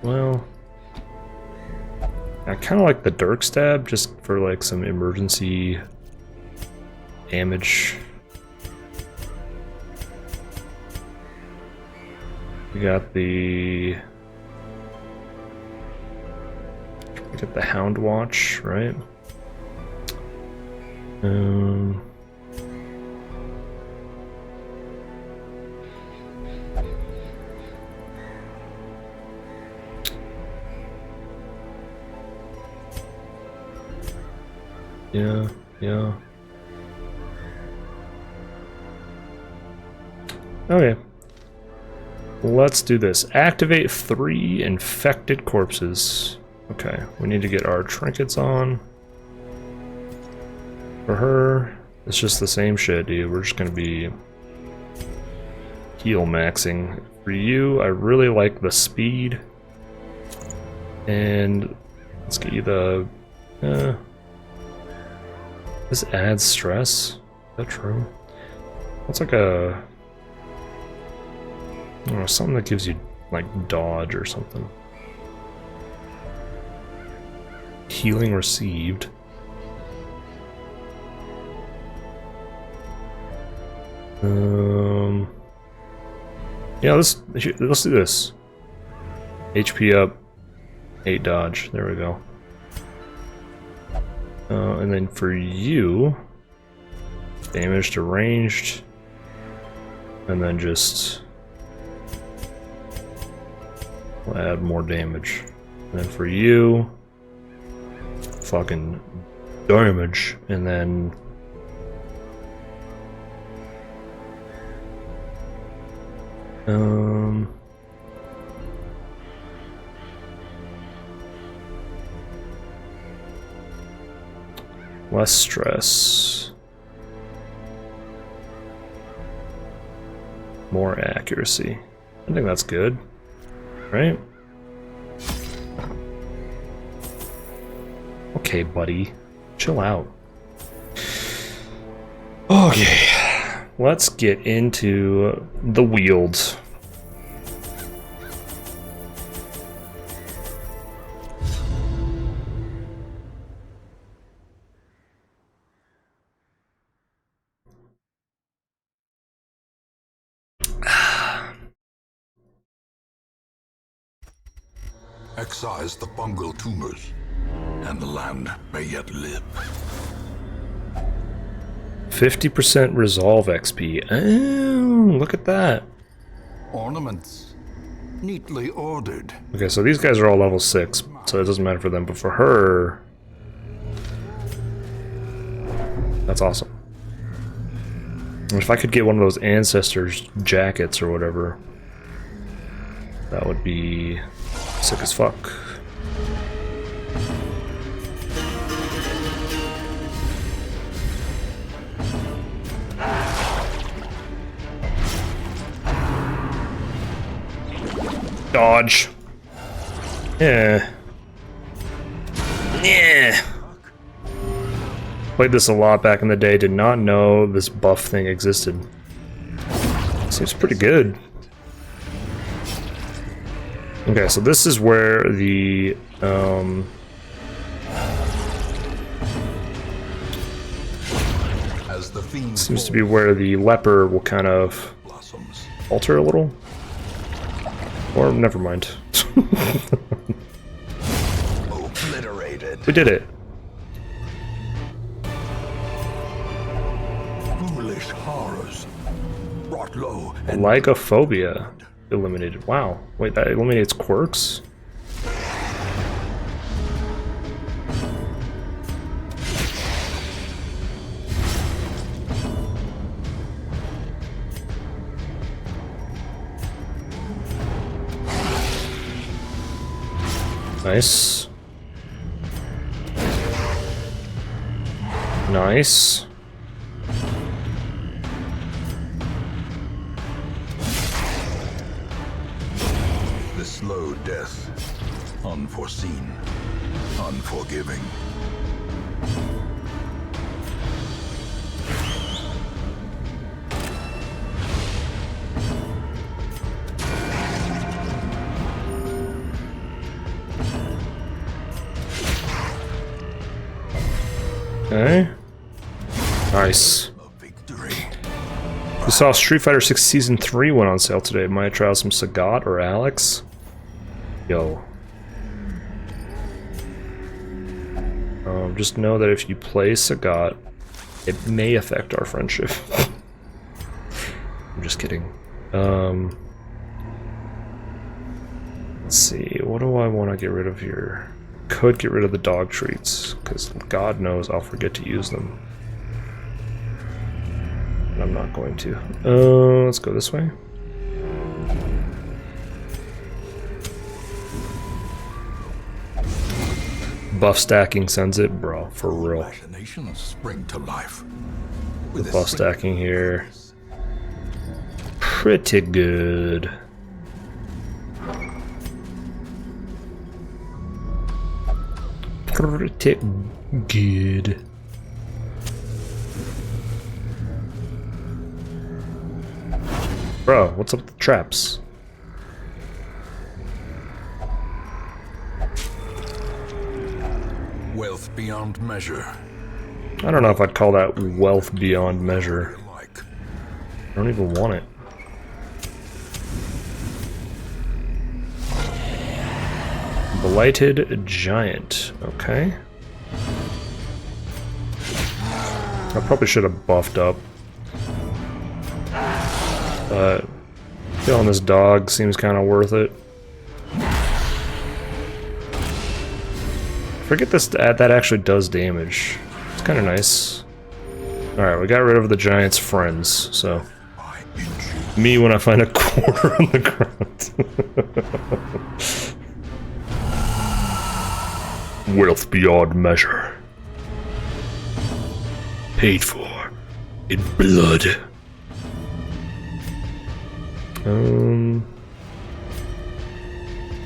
well, I kind of like the Dirk Stab just for like some emergency damage. We got the, we got the Hound Watch, right? Yeah. Okay. Let's do this. Activate 3 infected corpses. Okay, we need to get our trinkets on. For her, it's just the same shit, dude. We're just gonna be heal maxing. For you, I really like the speed. And let's get you the... this adds stress? Is that true? What's like a... I don't know, something that gives you, like, dodge or something. Healing received. Yeah, let's do this. HP up, 8 dodge. There we go. And then for you, damage to ranged, and then just we'll add more damage. And then for you, fucking damage, and then less stress, more accuracy. I think that's good, right? Okay, buddy, chill out. Okay, let's get into the wields. Excise the fungal tumors, and the land may yet live. 50% resolve XP. Oh, look at that. Ornaments, neatly ordered. Okay, so these guys are all level 6, so it doesn't matter for them, but for her... that's awesome. And if I could get one of those Ancestors jackets or whatever, that would be sick as fuck. Dodge. Yeah. Yeah. Played this a lot back in the day, did not know this buff thing existed. Seems pretty good. Okay, so this is where the As the fiend seems to be where the leper will kind of alter a little? Or never mind. Obliterated. We did it. Foolish horrors. Brought low and Lygophobia eliminated. Wow. Wait, that eliminates quirks? Nice. Nice. the slow death. Unforeseen. Unforgiving. Okay. Nice. A victory. We saw Street Fighter 6 Season 3 went on sale today. Might try out some Sagat or Alex. Yo. Just know that if you play Sagat, it may affect our friendship. I'm just kidding. Let's see, what do I want to get rid of here? Could get rid of the dog treats, because God knows I'll forget to use them. And I'm not going to. Let's go this way. Buff stacking sends it, bro, for real. Imaginations spring to life. The With a buff swift stacking here. Pretty good. Pretty good. Bro, what's up with the traps? wealth beyond measure. I don't know if I'd call that wealth beyond measure. Like I don't even want it. Blighted Giant. Okay. I probably should have buffed up. But killing this dog seems kind of worth it. Forget this, that actually does damage. It's kind of nice. Alright, we got rid of the giant's friends, so... by inches. Me when I find a quarter on the ground. Wealth beyond measure. Paid for in blood.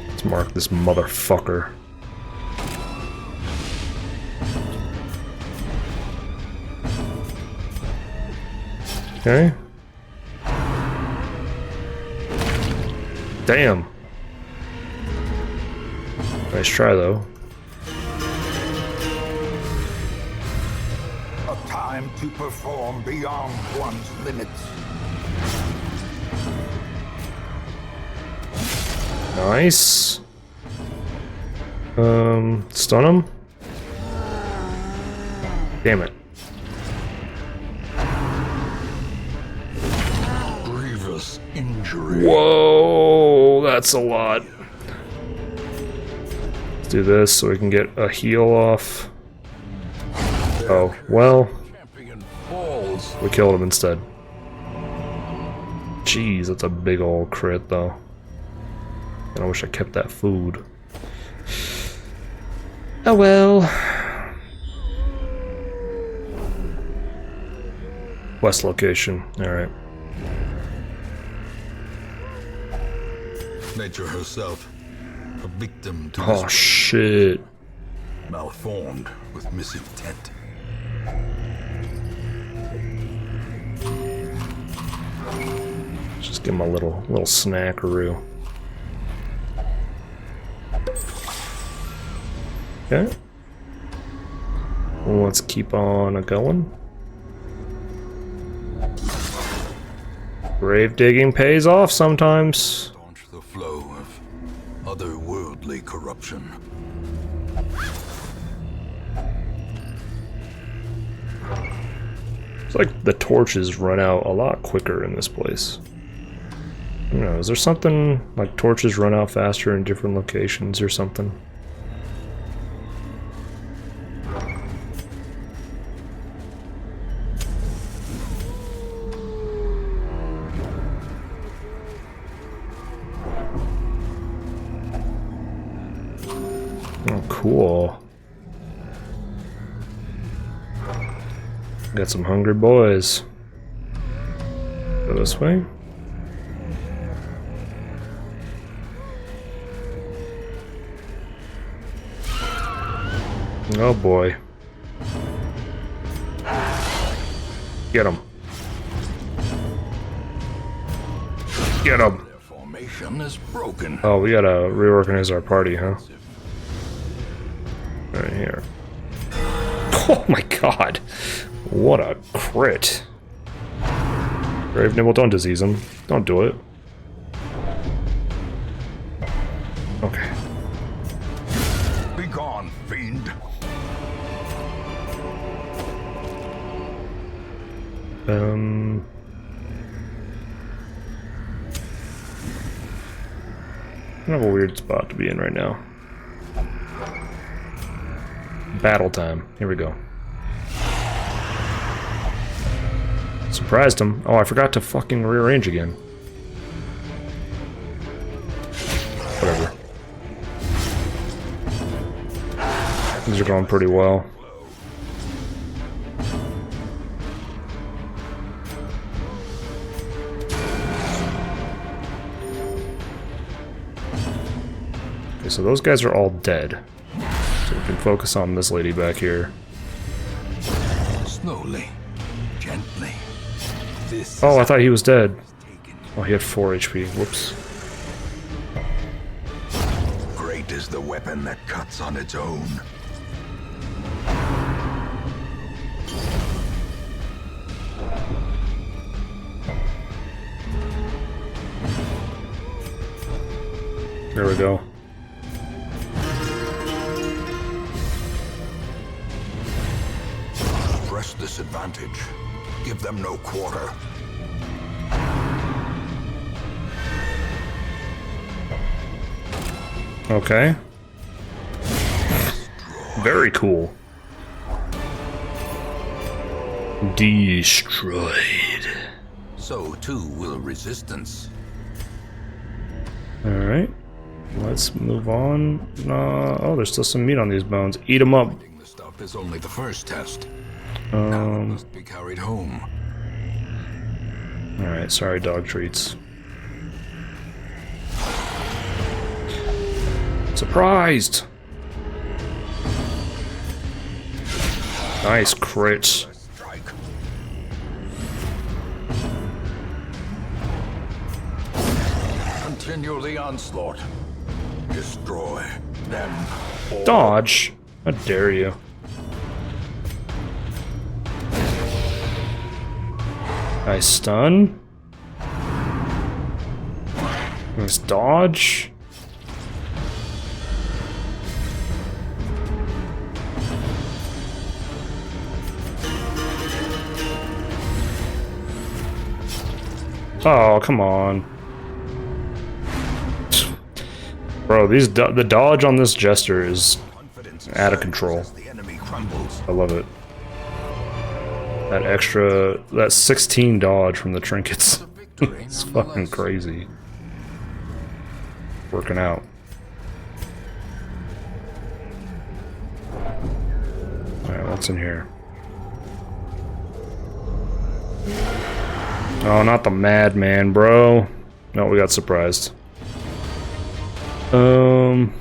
Let's mark this motherfucker. Okay. Damn. Nice try though. A time to perform beyond one's limits. Nice. Stun him? Damn it. Grievous injury. Whoa, that's a lot. Let's do this so we can get a heal off. Oh, well, Champion falls. we killed him instead. Jeez, that's a big old crit though. And I wish I kept that food. Oh well. West location, alright. Nature herself, a victim to Oh this shit. Malformed with misintent. Just give him a little snackaroo. Okay. Well, let's keep on going. Grave digging pays off sometimes. Staunch the flow of otherworldly corruption. It's like the torches run out a lot quicker in this place. I don't know, is there something like torches run out faster in different locations or something? Oh, cool. Got some hungry boys. Go this way. Oh boy. Get him. Get him. Their formation is broken. Oh, we gotta reorganize our party, huh? Right here. Oh my god. What a crit. Grave Nibble, don't disease him. Don't do it. Okay. Be gone, fiend. Kind of a weird spot to be in right now. Battle time. Here we go. Surprised him. Oh, I forgot to fucking rearrange again. Whatever. These are going pretty well. Okay, so those guys are all dead. So we can focus on this lady back here. Slowly, gently. This Oh, I thought he was dead. Oh, he had 4 HP. Whoops. Great is the weapon that cuts on its own. There we go. Press this advantage. Give them no quarter. Okay. Very cool. Destroyed. so too will resistance. Alright. Let's move on. Oh, there's still some meat on these bones. Eat them up. Finding the stuff is only the first test. Now it must be carried home. Alright, sorry, dog treats. Surprised! Nice crit. Strike. Continue the onslaught. Destroy them. Dodge? How dare you? Nice stun. Nice dodge. Oh, come on. Bro, the dodge on this Jester is out of control. The enemy crumbles. I love it. That 16 dodge from the trinkets. It's fucking crazy. Working out. Alright, what's in here? Oh, not the madman, bro. No, we got surprised. Okay.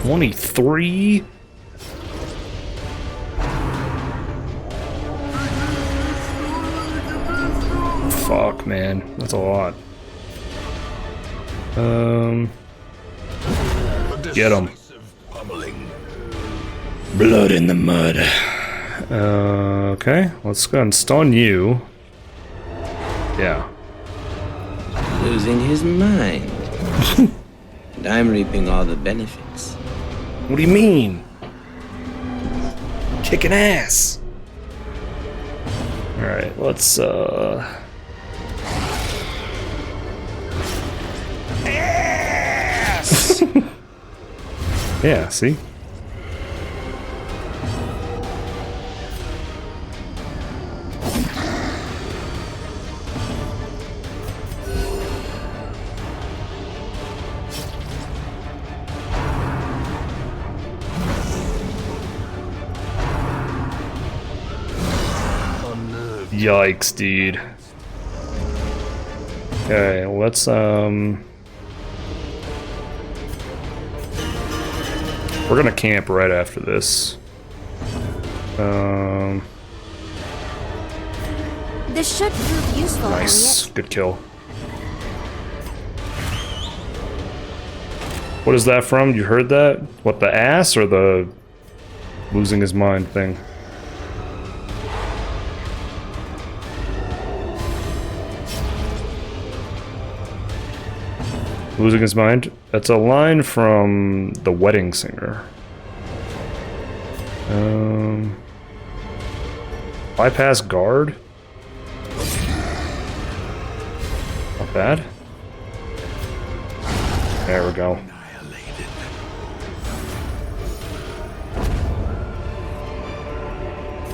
$23? Fuck. man. That's a lot. Get him. Blood in the mud. Okay, let's go and stun you. Yeah. Losing his mind. And I'm reaping all the benefits. What do you mean? Kicking ass. Alright, let's ass! Yeah, see? Yikes, dude. Okay, let's we're gonna camp right after this. This should prove useful, Nice, Elliot. good kill. What is that from? You heard that? What, the ass or the losing his mind thing? Losing his mind? That's a line from The Wedding Singer. Bypass guard? Not bad. There we go.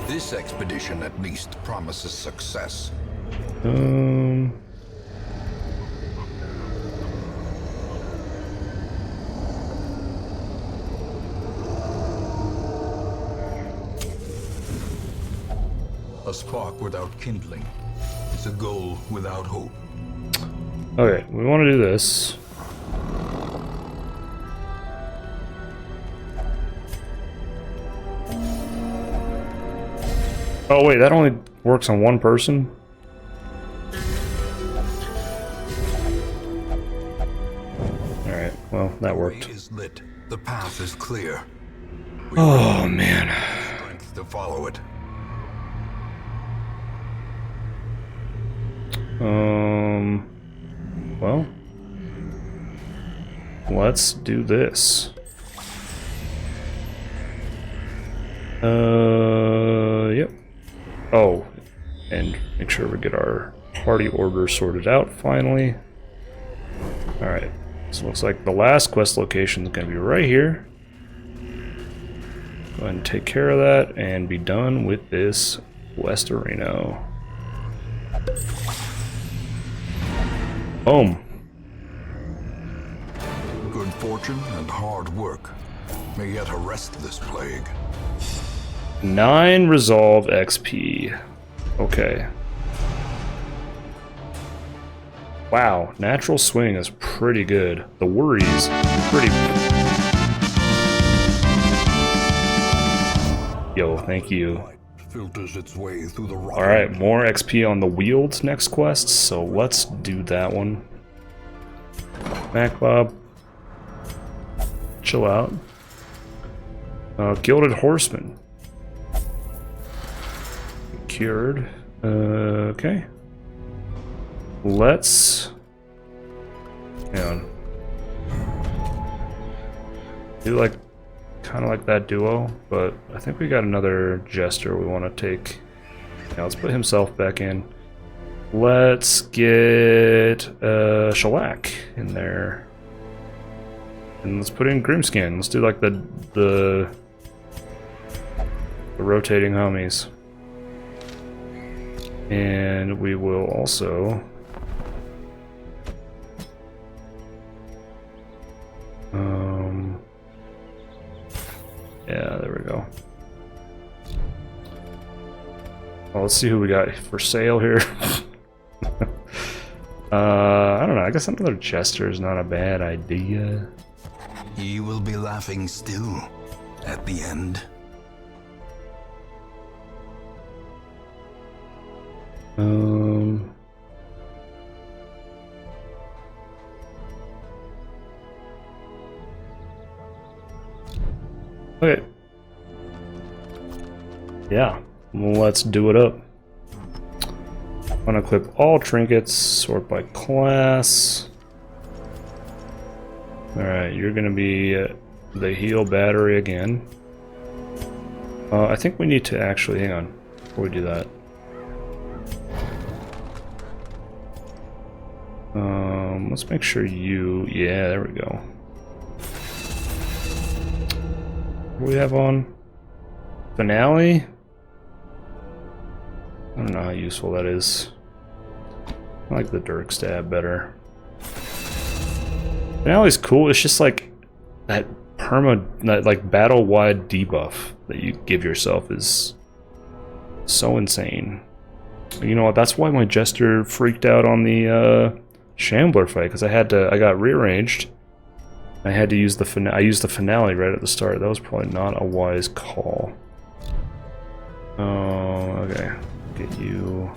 This expedition at least promises success. A spark without kindling is a goal without hope. Okay, we want to do this. Oh wait, that only works on one person? Alright, well, that worked. The way is lit. The path is clear. Oh man. Strength to follow it. Well, let's do this. Yep. Oh, and make sure we get our party order sorted out finally. Alright, so it looks like the last quest location is going to be right here. Go ahead and take care of that and be done with this Westarino. Boom. Good fortune and hard work may yet arrest this plague. 9 resolve XP. Okay. Wow, natural swing is pretty good. The worries, pretty. Yo, thank you. Light filters its way through the rock. Alright, more XP on the Wields next quest, so let's do that one. Mac Bob. Chill out. Gilded Horseman. Cured. Okay. Let's... Hang on. Do like... kind of like that duo, but I think we got another Jester we want to take. Yeah, let's put himself back in. Let's get Shellac in there. And let's put in Grimskin. Let's do like the rotating homies. And we will also yeah, there we go. Well, let's see who we got for sale here. I don't know, I guess another Jester is not a bad idea. He will be laughing still at the end. Okay. Yeah, let's do it up. Unequip all trinkets, sort by class. Alright, you're gonna be the heal battery again. I think we need to actually, hang on, before we do that. Let's make sure you, yeah, there we go. What do we have on? Finale? I don't know how useful that is. I like the Dirk stab better. Finale's cool, it's just like that that like battle-wide debuff that you give yourself is so insane. You know what, that's why my Jester freaked out on the Shambler fight, because I got rearranged. I had to use I used the Finale right at the start. That was probably not a wise call. Oh, okay. Get you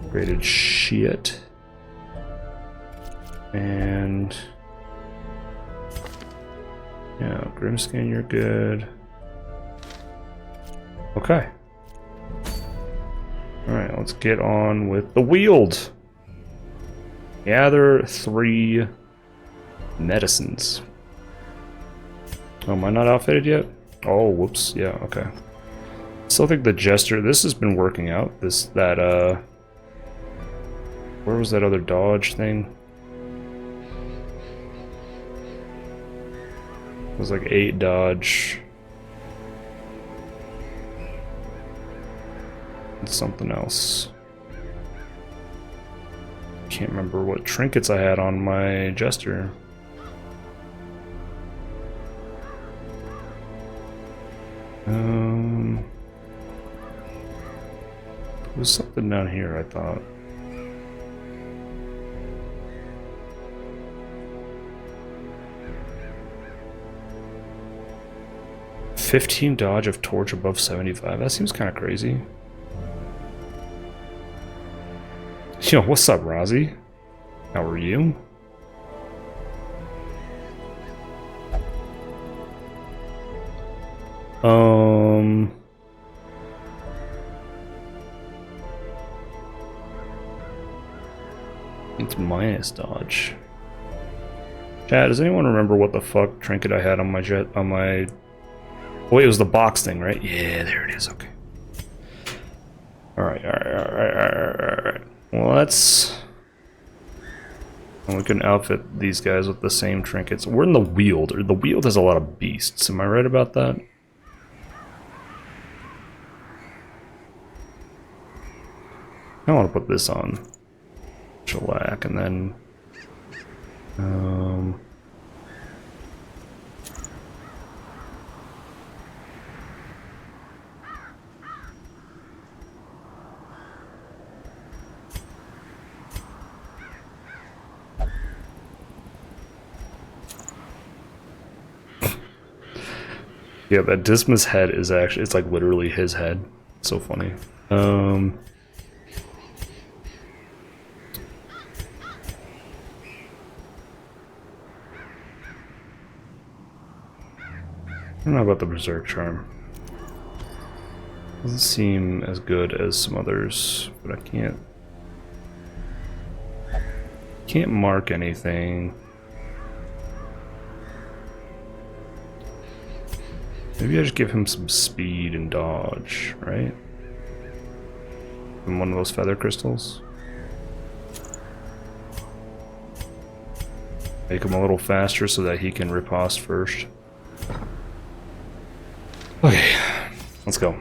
upgraded shit. And yeah, Grimskin, you're good. Okay. Alright, let's get on with the Weald. Gather 3 medicines. Oh, am I not outfitted yet? Oh, whoops. Yeah, okay. Still think the Jester, this has been working out. Where was that other dodge thing? It was like 8 dodge. And something else. Can't remember what trinkets I had on my Jester. There's something down here, I thought. $15 dodge of torch above 75. That seems kind of crazy. Yo, what's up, Rozzy? How are you? It's minus dodge. Chat, does anyone remember what the fuck trinket I had on my Oh, wait, it was the box thing, right? Yeah, there it is, okay. Alright. Well, we can outfit these guys with the same trinkets. We're in the Weald. The Weald has a lot of beasts. Am I right about that? I want to put this on. Shellac, and then... yeah, that Dismas head is actually, it's like literally his head. It's so funny. I don't know about the Berserk Charm. Doesn't seem as good as some others, but I can't mark anything. Maybe I just give him some speed and dodge, right? And one of those feather crystals. Make him a little faster so that he can riposte first. Okay, let's go.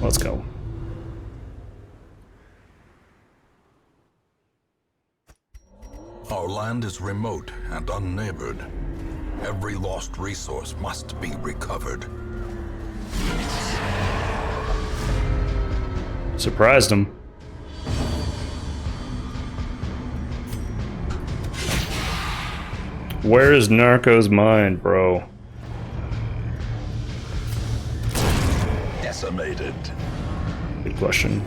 Let's go. Our land is remote and unneighbored. Every lost resource must be recovered. Surprised him. Where is Narco's mind, bro? Decimated. Good question.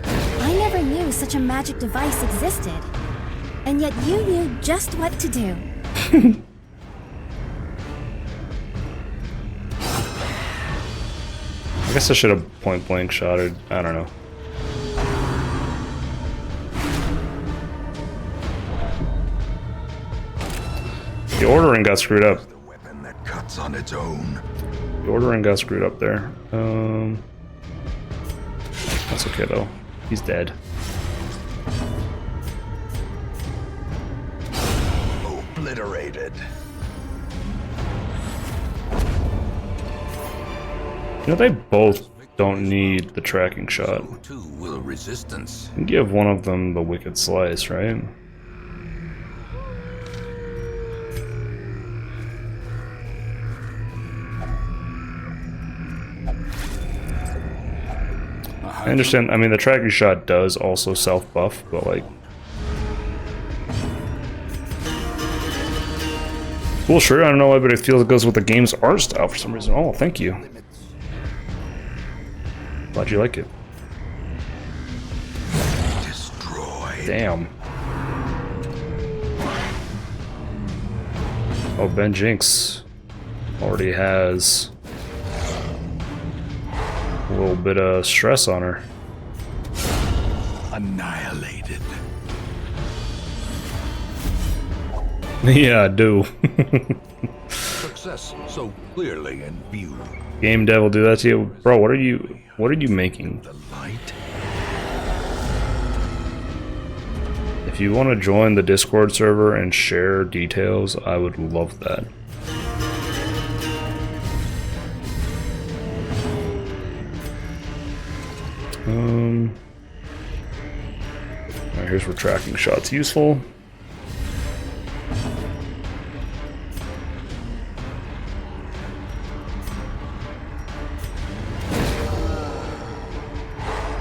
I never knew such a magic device existed. And yet you knew just what to do. I guess I should have point blank shot it. I don't know. The ordering got screwed up. The weapon that cuts on its own. The ordering got screwed up there. That's okay though. He's dead. Obliterated. You know, they both don't need the tracking shot. So too will resistance. You can give one of them the Wicked Slice, right? I understand. I mean, the tracking shot does also self-buff, but like... Cool, sure, I don't know why, but it feels it goes with the game's art style for some reason. Oh, thank you. Glad you like it. Destroyed. Damn. Oh, Ben Jinx already has a little bit of stress on her. Annihilated. Yeah, I do. Success so clearly in view. Game dev will do that to you, bro. What are you making? The light. If you want to join the Discord server and share details, I would love that. Alright, here's where tracking shots useful.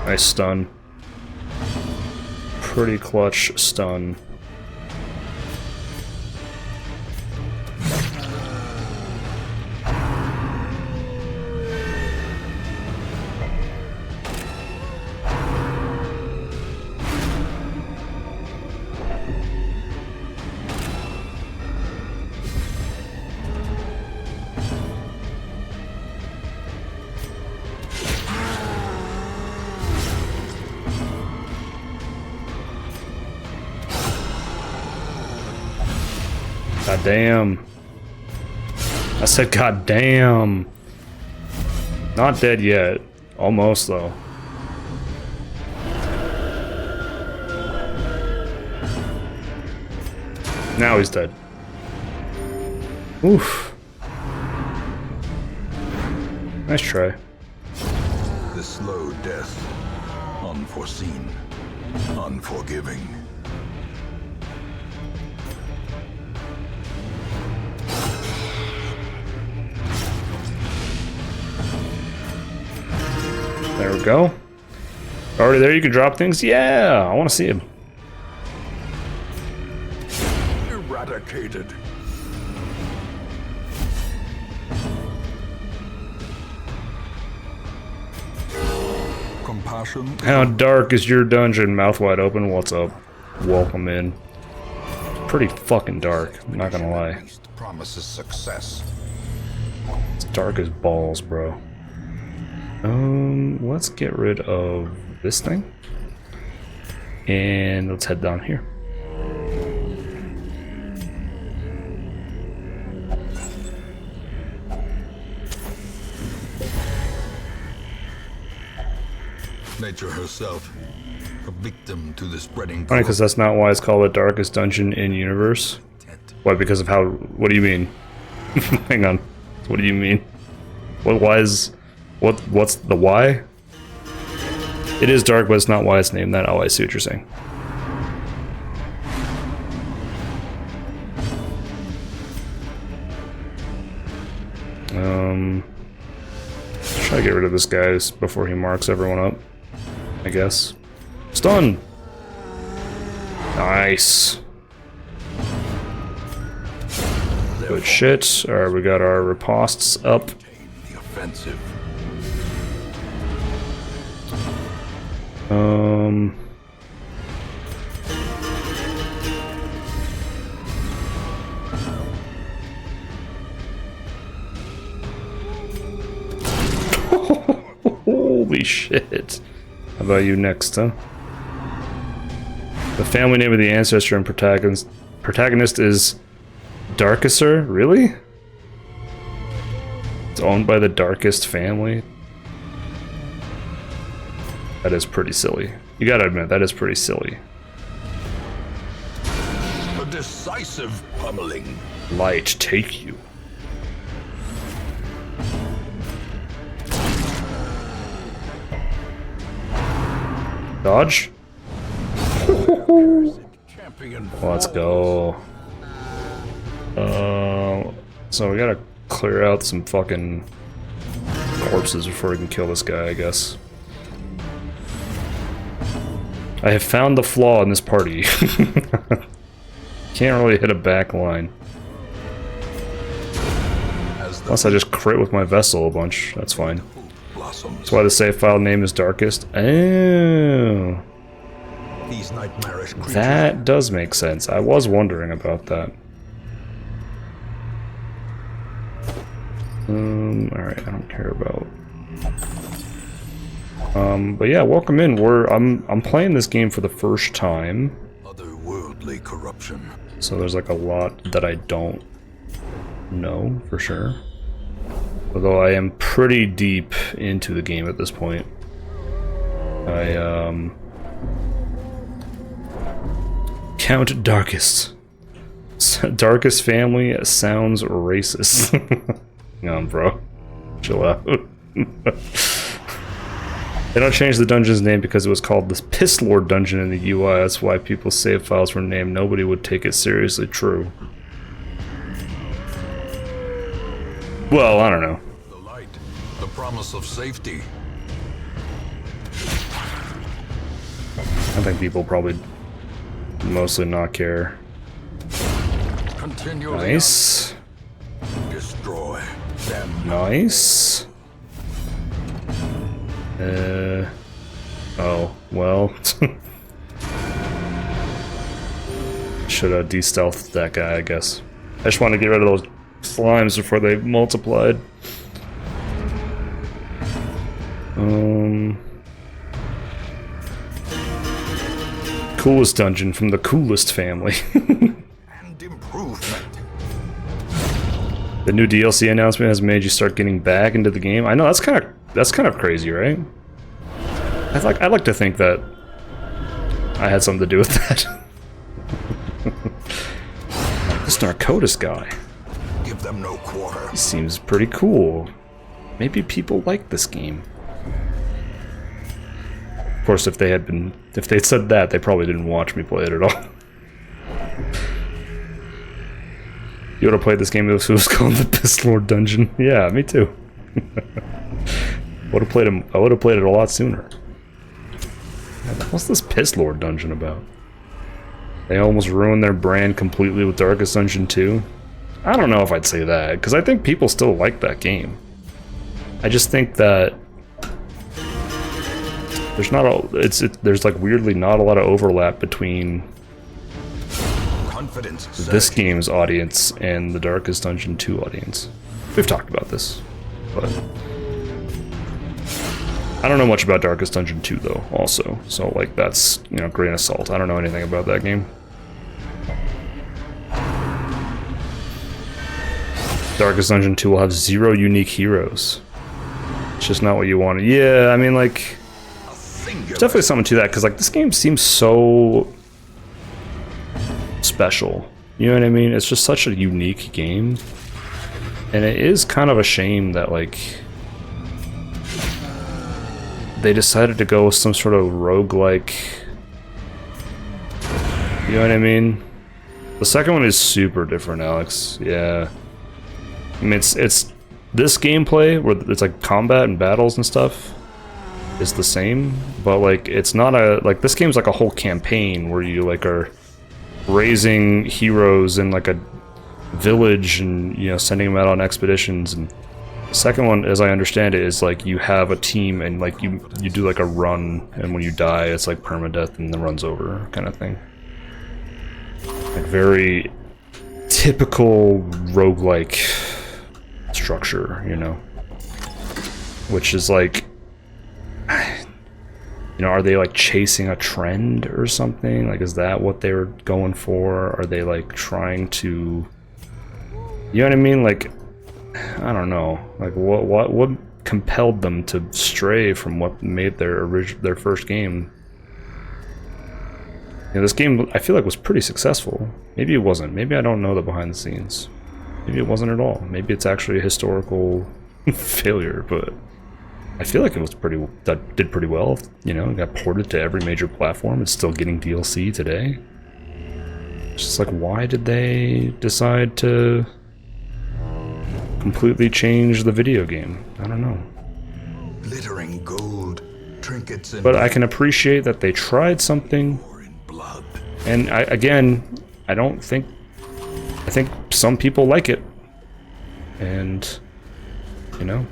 Nice stun. Pretty clutch stun. God damn. I said god damn. Not dead yet. Almost though. Now he's dead. Oof. Nice try. The slow death. Unforeseen. Unforgiving. There we go. Already there, you can drop things? Yeah, I want to see him. Eradicated. Compassion. How dark is your dungeon? Mouth wide open. What's up? Welcome in. Pretty fucking dark, I'm not gonna lie. Promises success. It's dark as balls, bro. Let's get rid of this thing. And let's head down here. Nature herself, a victim to the spreading. Funny, because that's not why it's called the darkest dungeon in universe. Why? Because of how? What do you mean? Hang on. What do you mean? What? Why is? What's the why? It is dark, but it's not why it's named that. Oh, I see what you're saying. Let's try to get rid of this guy before he marks everyone up, I guess. Stun! Nice. Good shit. Alright, we got our ripostes up. The offensive. Um. Holy shit. How about you next, huh? The family name of the ancestor and protagonist is Darkisser? Really? It's owned by the Darkest family? That is pretty silly. You gotta admit, that is pretty silly. A decisive pummeling. Light, take you. Dodge? Champion. Let's go. So we gotta clear out some fucking corpses before we can kill this guy, I guess. I have found the flaw in this party. Can't really hit a back line. Unless I just crit with my vessel a bunch, that's fine. That's why the save file name is Darkest. Oh. These nightmarish creatures. That does make sense. I was wondering about that. Alright, I don't care about... but yeah, welcome in. I'm playing this game for the first time. Otherworldly corruption. So there's like a lot that I don't know for sure. Although I am pretty deep into the game at this point. Count Darkest. Darkest family sounds racist. Hang on, bro. Chill out. They don't change the dungeon's name because it was called the Piss Lord dungeon in the UI. That's why people's save files were named. Nobody would take it seriously. True. Well, I don't know. The light. The promise of safety. I think people probably mostly not care. Continue. Nice. Destroy them. Nice. Oh, well. Should have de-stealthed that guy, I guess. I just want to get rid of those slimes before they multiplied. Coolest dungeon from the coolest family. And improvement. The new DLC announcement has made you start getting back into the game. I know that's kind of crazy, right? I'd like to think that I had something to do with that. This Narcotis guy. Give them no quarter. He seems pretty cool. Maybe people like this game. Of course, if they'd said that, they probably didn't watch me play it at all. You would have played this game if it was called the Piss Lord Dungeon. Yeah, me too. I would have played it a lot sooner. What's this Piss Lord Dungeon about? They almost ruined their brand completely with Darkest Dungeon 2. I don't know if I'd say that, because I think people still like that game. I just think that there's like weirdly not a lot of overlap between this game's audience and the Darkest Dungeon 2 audience. We've talked about this, but I don't know much about Darkest Dungeon 2 though, also. So like that's, you know, grain of salt. I don't know anything about that game. Darkest Dungeon 2 will have 0 unique heroes. It's just not what you wanted. Yeah, I mean, like, there's definitely something to that, because like this game seems so special. You know what I mean? It's just such a unique game. And it is kind of a shame that like they decided to go with some sort of roguelike. You know what I mean? The second one is super different, Alex. Yeah. I mean, it's this gameplay where it's like combat and battles and stuff is the same, but like it's not like this game's like a whole campaign where you like are raising heroes in like a village and, you know, sending them out on expeditions, and Second one, as I understand it, is like you have a team and like you do like a run, and when you die, it's like permadeath and the run's over kind of thing. Like very typical roguelike structure, you know, which is like, you know, are they like chasing a trend or something? Like, is that what they were going for? Are they like trying to, you know what I mean? Like, I don't know. Like, what compelled them to stray from what made their first game? You know, this game I feel like was pretty successful. Maybe it wasn't. Maybe I don't know the behind the scenes. Maybe it wasn't at all. Maybe it's actually a historical failure, but I feel like it was that did pretty well. You know, it got ported to every major platform. It's still getting DLC today. It's just like, why did they decide to completely change the video game? I don't know. Glittering gold, trinkets and But I can appreciate that they tried something. in blood. And I think some people like it. And, you know,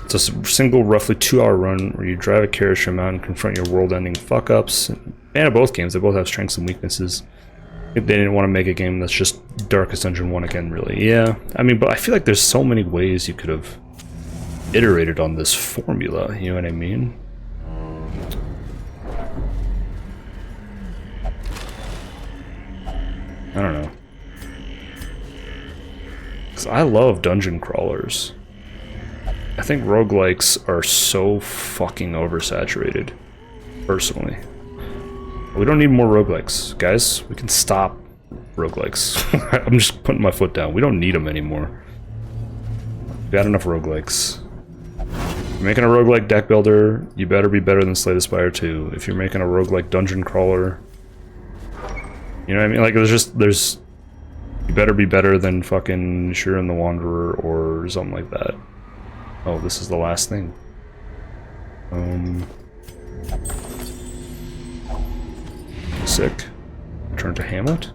it's a single, roughly 2-hour run where you drive a carriage to a mountain, confront your world-ending fuck-ups. And both games, they both have strengths and weaknesses. They didn't want to make a game that's just Darkest Dungeon 1 again, really. Yeah, I mean, but I feel like there's so many ways you could have iterated on this formula, you know what I mean? I don't know. Because I love dungeon crawlers. I think roguelikes are so fucking oversaturated, personally. We don't need more roguelikes, guys. We can stop roguelikes. I'm just putting my foot down. We don't need them anymore. We've got enough roguelikes. If you're making a roguelike deck builder, you better be better than Slay the Spire 2. If you're making a roguelike dungeon crawler, you know what I mean? Like, there's you better be better than fucking Shiren the Wanderer or something like that. Oh, this is the last thing. Sick. Return to Hamlet.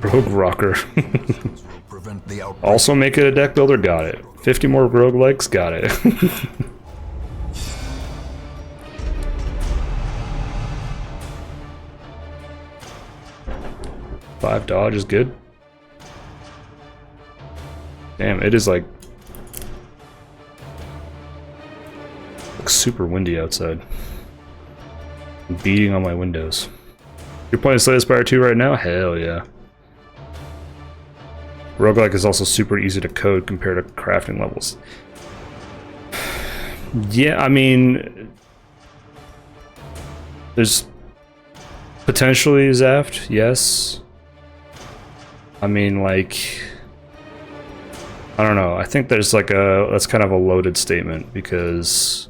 Rogue Rocker. Prevent the outbreak. Also make it a deck builder? Got it. 50 more roguelikes? Got it. 5 dodge is good. Damn, it is like super windy outside. I'm beating on my windows. You're playing Slay the Spire 2 right now? Hell yeah. Roguelike is also super easy to code compared to crafting levels. Yeah, I mean, there's potentially Zaft, yes. I mean, like, I don't know. I think there's like that's kind of a loaded statement because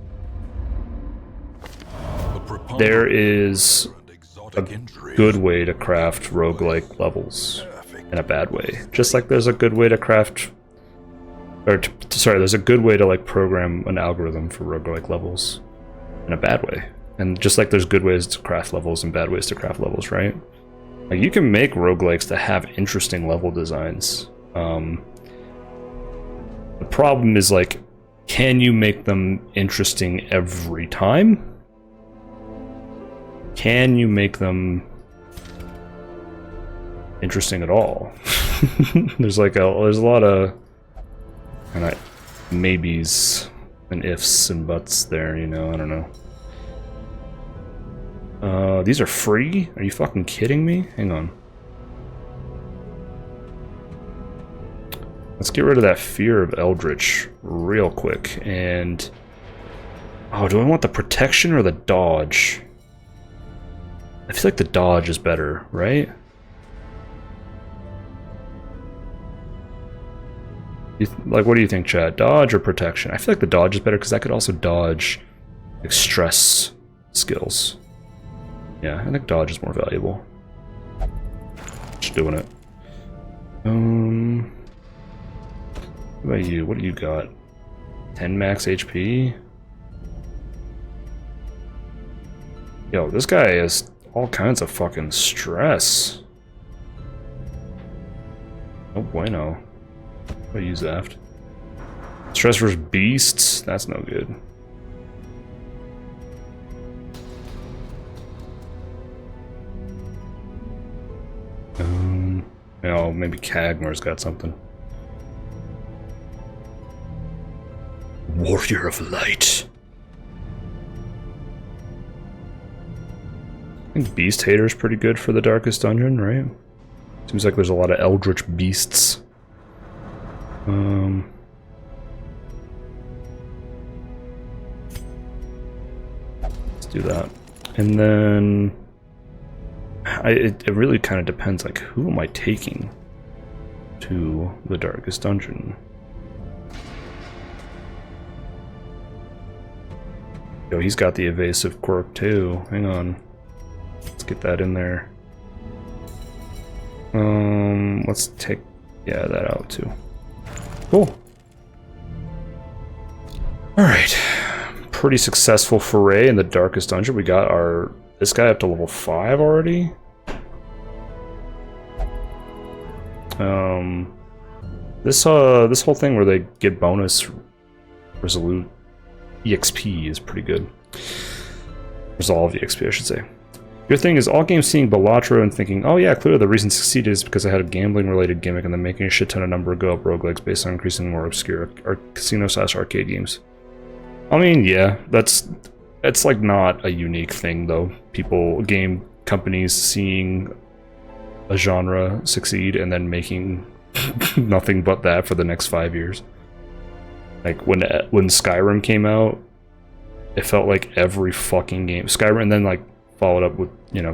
there is a good way to craft roguelike levels in a bad way. Just like there's a good way to craft, or there's a good way to like program an algorithm for roguelike levels in a bad way. And just like there's good ways to craft levels and bad ways to craft levels, right? Like you can make roguelikes to have interesting level designs. The problem is like, can you make them interesting every time? Can you make them interesting at all? There's a lot of kind of maybes and ifs and buts there, you know. I don't know. These are free? Are you fucking kidding me? Hang on. Let's get rid of that fear of Eldritch real quick. And oh, do I want the protection or the dodge? I feel like the dodge is better, right? Like, what do you think, chat? Dodge or protection? I feel like the dodge is better because I could also dodge like stress skills. Yeah, I think dodge is more valuable. Just doing it. What about you? What do you got? 10 max HP? Yo, this guy has all kinds of fucking stress. Oh bueno. I'll use that. Stress versus beasts? That's no good. Oh, maybe Kagmar's got something. Warrior of Light. I think Beast Hater's pretty good for the Darkest Dungeon, right? Seems like there's a lot of eldritch beasts. Let's do that. And then it really kind of depends, like, who am I taking to the Darkest Dungeon? Yo, he's got the evasive quirk too. Hang on. Let's get that in there. Let's take, yeah, that out too. Cool. Alright. Pretty successful foray in the Darkest Dungeon. We got this guy up to level 5 already. This whole thing where they get bonus resolute EXP is pretty good. Resolve EXP, I should say. Your thing is all games seeing Balatro and thinking, oh yeah, clearly the reason succeeded is because I had a gambling-related gimmick and then making a shit ton of number of go-up roguelikes based on increasingly more obscure casino/arcade games. I mean, yeah, that's like not a unique thing though. Game companies seeing a genre succeed and then making nothing but that for the next 5 years. Like when Skyrim came out, it felt like every fucking game Skyrim, and then like followed up with, you know,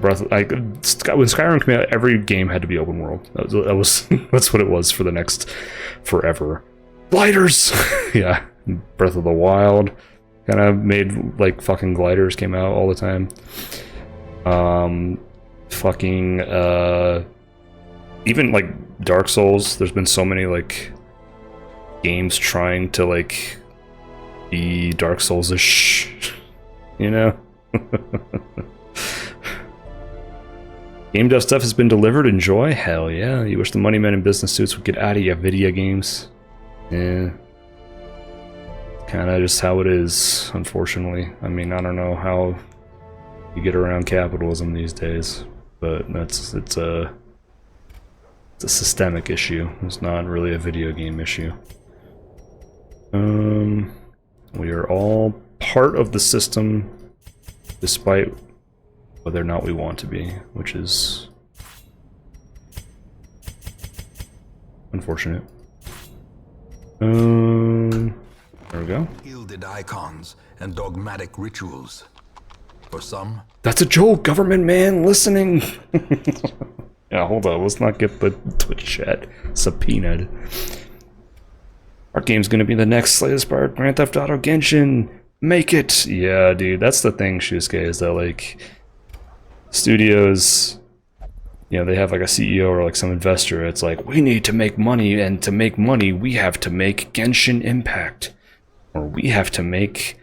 when Skyrim came out, every game had to be open world. That was that's what it was for the next forever. Gliders, yeah. Breath of the Wild kind of made like fucking gliders came out all the time. Even like Dark Souls. There's been so many like games trying to like be Dark Souls-ish, you know. Game dev stuff has been delivered. Enjoy. Hell yeah. You wish the money men in business suits would get out of your video games. Yeah. Kind of just how it is, unfortunately. I mean, I don't know how you get around capitalism these days, but it's a systemic issue. It's not really a video game issue. We are all part of the system, despite whether or not we want to be, which is unfortunate. There we go. Gilded icons and dogmatic rituals. For some, that's a joke, government man listening. Yeah, hold on. Let's not get the Twitch chat subpoenaed. Our game's gonna be the next Slay-inspired Grand Theft Auto Genshin. Make it! Yeah, dude, that's the thing, Shusuke, is that, like, studios, you know, they have, like, a CEO or, like, some investor. It's like, we need to make money, and to make money, we have to make Genshin Impact. Or we have to make,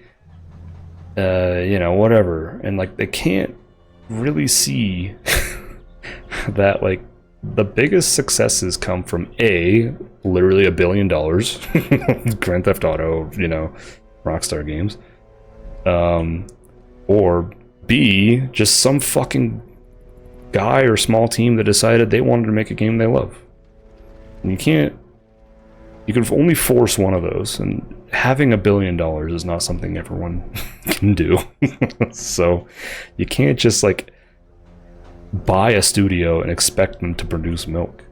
you know, whatever. And, like, they can't really see that, like, the biggest successes come from A, literally $1 billion, Grand Theft Auto, you know, Rockstar Games, or B, just some fucking guy or small team that decided they wanted to make a game they love. And you can only force one of those, and having $1 billion is not something everyone can do. So you can't just like buy a studio and expect them to produce milk.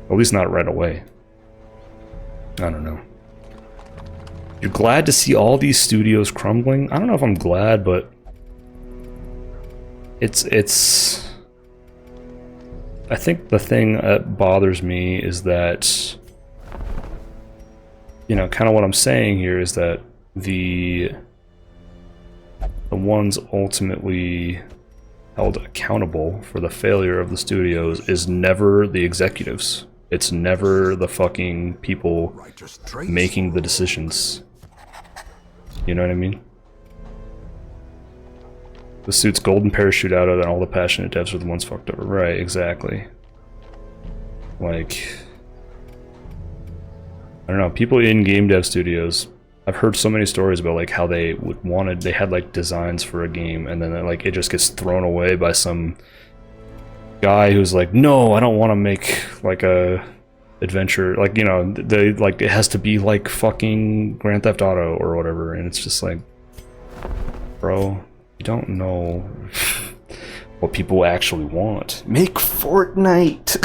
At least not right away. I don't know. You're glad to see all these studios crumbling? I don't know if I'm glad, but it's I think the thing that bothers me is that, you know, kind of what I'm saying here is that the ones ultimately held accountable for the failure of the studios is never the executives. It's never the fucking people making the decisions. You know what I mean? The suit's golden parachute out of, and all the passionate devs are the ones fucked over. Right, exactly. Like, I don't know, people in game dev studios, I've heard so many stories about like how they had like designs for a game and then like it just gets thrown away by some guy who's like, no, I don't want to make like a adventure, like, you know, they like it has to be like fucking Grand Theft Auto or whatever, and it's just like, bro, you don't know what people actually want. Make Fortnite.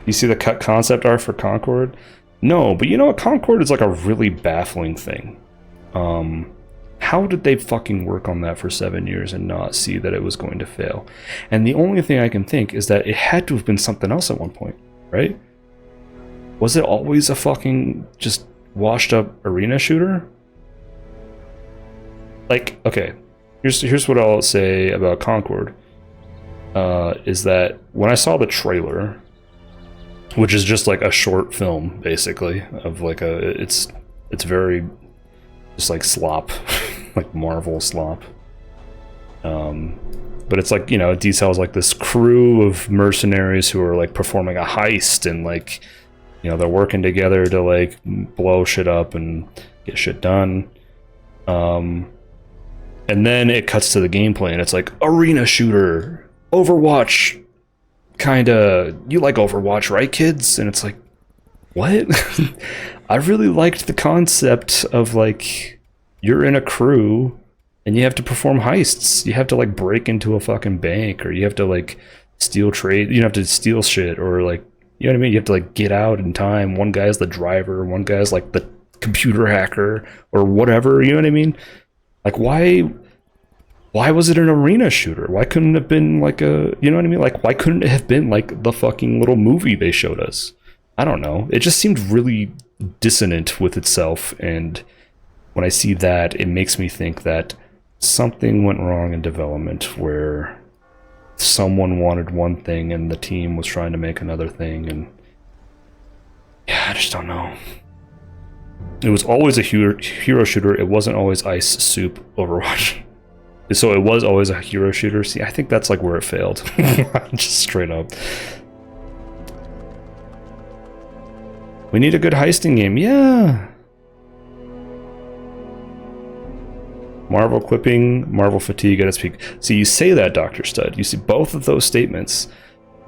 You see the concept art for Concord? No, but you know what? Concord is like a really baffling thing. How did they fucking work on that for 7 years and not see that it was going to fail? And the only thing I can think is that it had to have been something else at one point, right? Was it always a fucking just washed up arena shooter? Like, okay, here's what I'll say about Concord. Is that when I saw the trailer, which is just like a short film basically of like it's very just like slop, like Marvel slop. But it's like, you know, it details like this crew of mercenaries who are like performing a heist and like, you know, they're working together to like blow shit up and get shit done. And then it cuts to the gameplay and it's like arena shooter, Overwatch. Kinda, you like Overwatch, right, kids? And it's like, what? I really liked the concept of like, you're in a crew and you have to perform heists. You have to like break into a fucking bank, or you have to like steal trade. You have to steal shit, or like, you know what I mean? You have to like get out in time. One guy's the driver, one guy's like the computer hacker, or whatever. You know what I mean? Like, why was it an arena shooter? Why couldn't it have been like a, you know what I mean? Like, why couldn't it have been like the fucking little movie they showed us? I don't know. It just seemed really dissonant with itself, and when I see that, it makes me think that something went wrong in development where someone wanted one thing and the team was trying to make another thing, and yeah, I just don't know. It was always a hero shooter. It wasn't always Ice Soup Overwatch. So it was always a hero shooter. See, I think that's like where it failed. Just straight up. We need a good heisting game. Yeah. Marvel quipping, Marvel fatigue at its peak. See, you say that, Dr. Stud. You see both of those statements.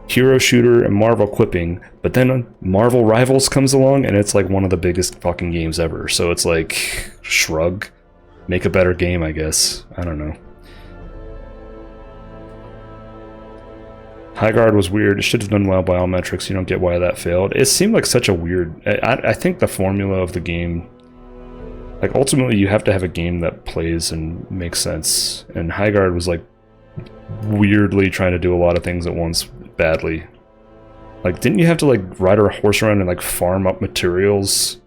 Hero shooter and Marvel quipping, but then Marvel Rivals comes along and it's like one of the biggest fucking games ever. So it's like, shrug. Make a better game, I guess. I don't know. High Guard was weird. It should have done well by all metrics. You don't get why that failed. It seemed like such a weird... I think the formula of the game... Like, ultimately, you have to have a game that plays and makes sense. And High Guard was, like, weirdly trying to do a lot of things at once badly. Like, didn't you have to, like, ride a horse around and, like, farm up materials?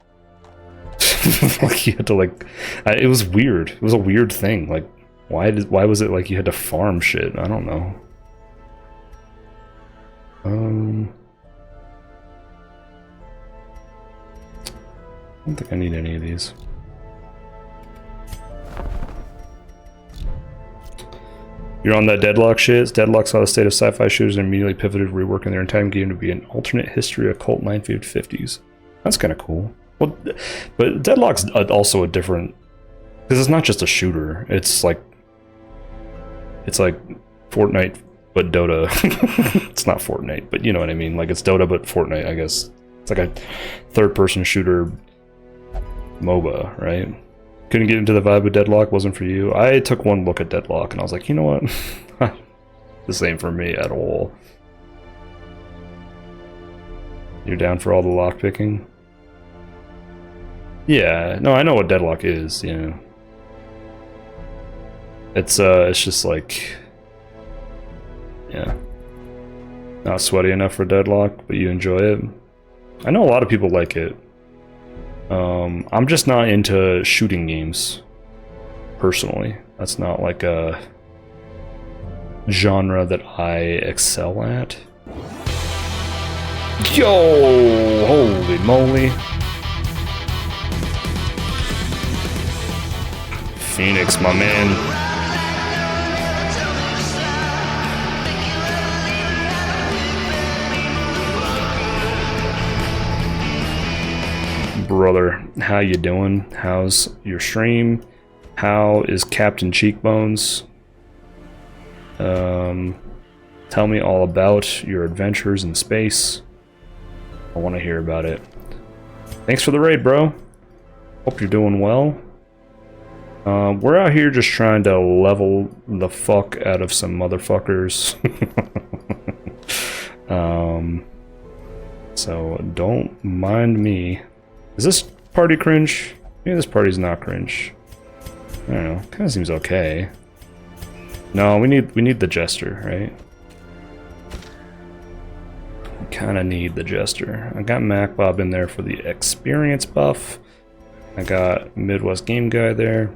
Like, you had to, like... it was weird. It was a weird thing. Like, why was it, like, you had to farm shit? I don't know. I don't think I need any of these. You're on that Deadlock shit. Deadlock saw the state of sci-fi shooters and immediately pivoted, reworking their entire game to be an alternate history occult 950s. That's kind of cool. Well, but Deadlock's also a different, because it's not just a shooter. It's like Fortnite but Dota. It's not Fortnite, but you know what I mean. Like, it's Dota but Fortnite, I guess. It's like a third-person shooter MOBA, right? Couldn't get into the vibe of Deadlock, wasn't for you. I took one look at Deadlock and I was like, you know what? This ain't for me at all. You're down for all the lockpicking? Yeah, no, I know what Deadlock is, you know. It's just like... Yeah. Not sweaty enough for Deadlock, but you enjoy it. I know a lot of people like it. I'm just not into shooting games, personally. That's not like a genre that I excel at. Yo! Holy moly. Phoenix, my man. brother? How you doing? How's your stream? How is Captain Cheekbones? Tell me all about your adventures in space. I want to hear about it. Thanks for the raid, bro. Hope you're doing well. We're out here just trying to level the fuck out of some motherfuckers. So don't mind me. Is this party cringe? Maybe this party's not cringe. I don't know. Kind of seems okay. No, we need the jester, right? We kind of need the jester. I got MacBob in there for the experience buff. I got Midwest Game Guy there.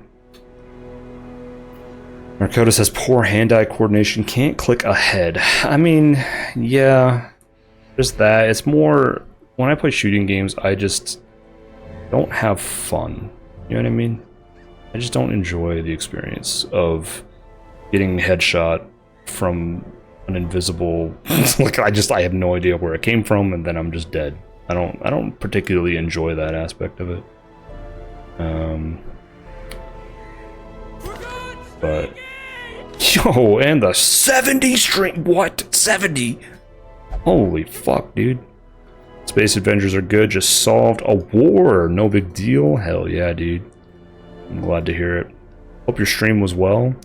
Narcoda says poor hand-eye coordination, can't click ahead. I mean, yeah, just that. It's more, when I play shooting games, I just don't have fun. You know what I mean? I just don't enjoy the experience of getting headshot from an invisible, like I have no idea where it came from, and then I'm just dead. I don't particularly enjoy that aspect of it. But yo, and the 70 stream. What? 70? Holy fuck, dude. Space adventures are good. Just solved a war. No big deal. Hell yeah, dude. I'm glad to hear it. Hope your stream was well.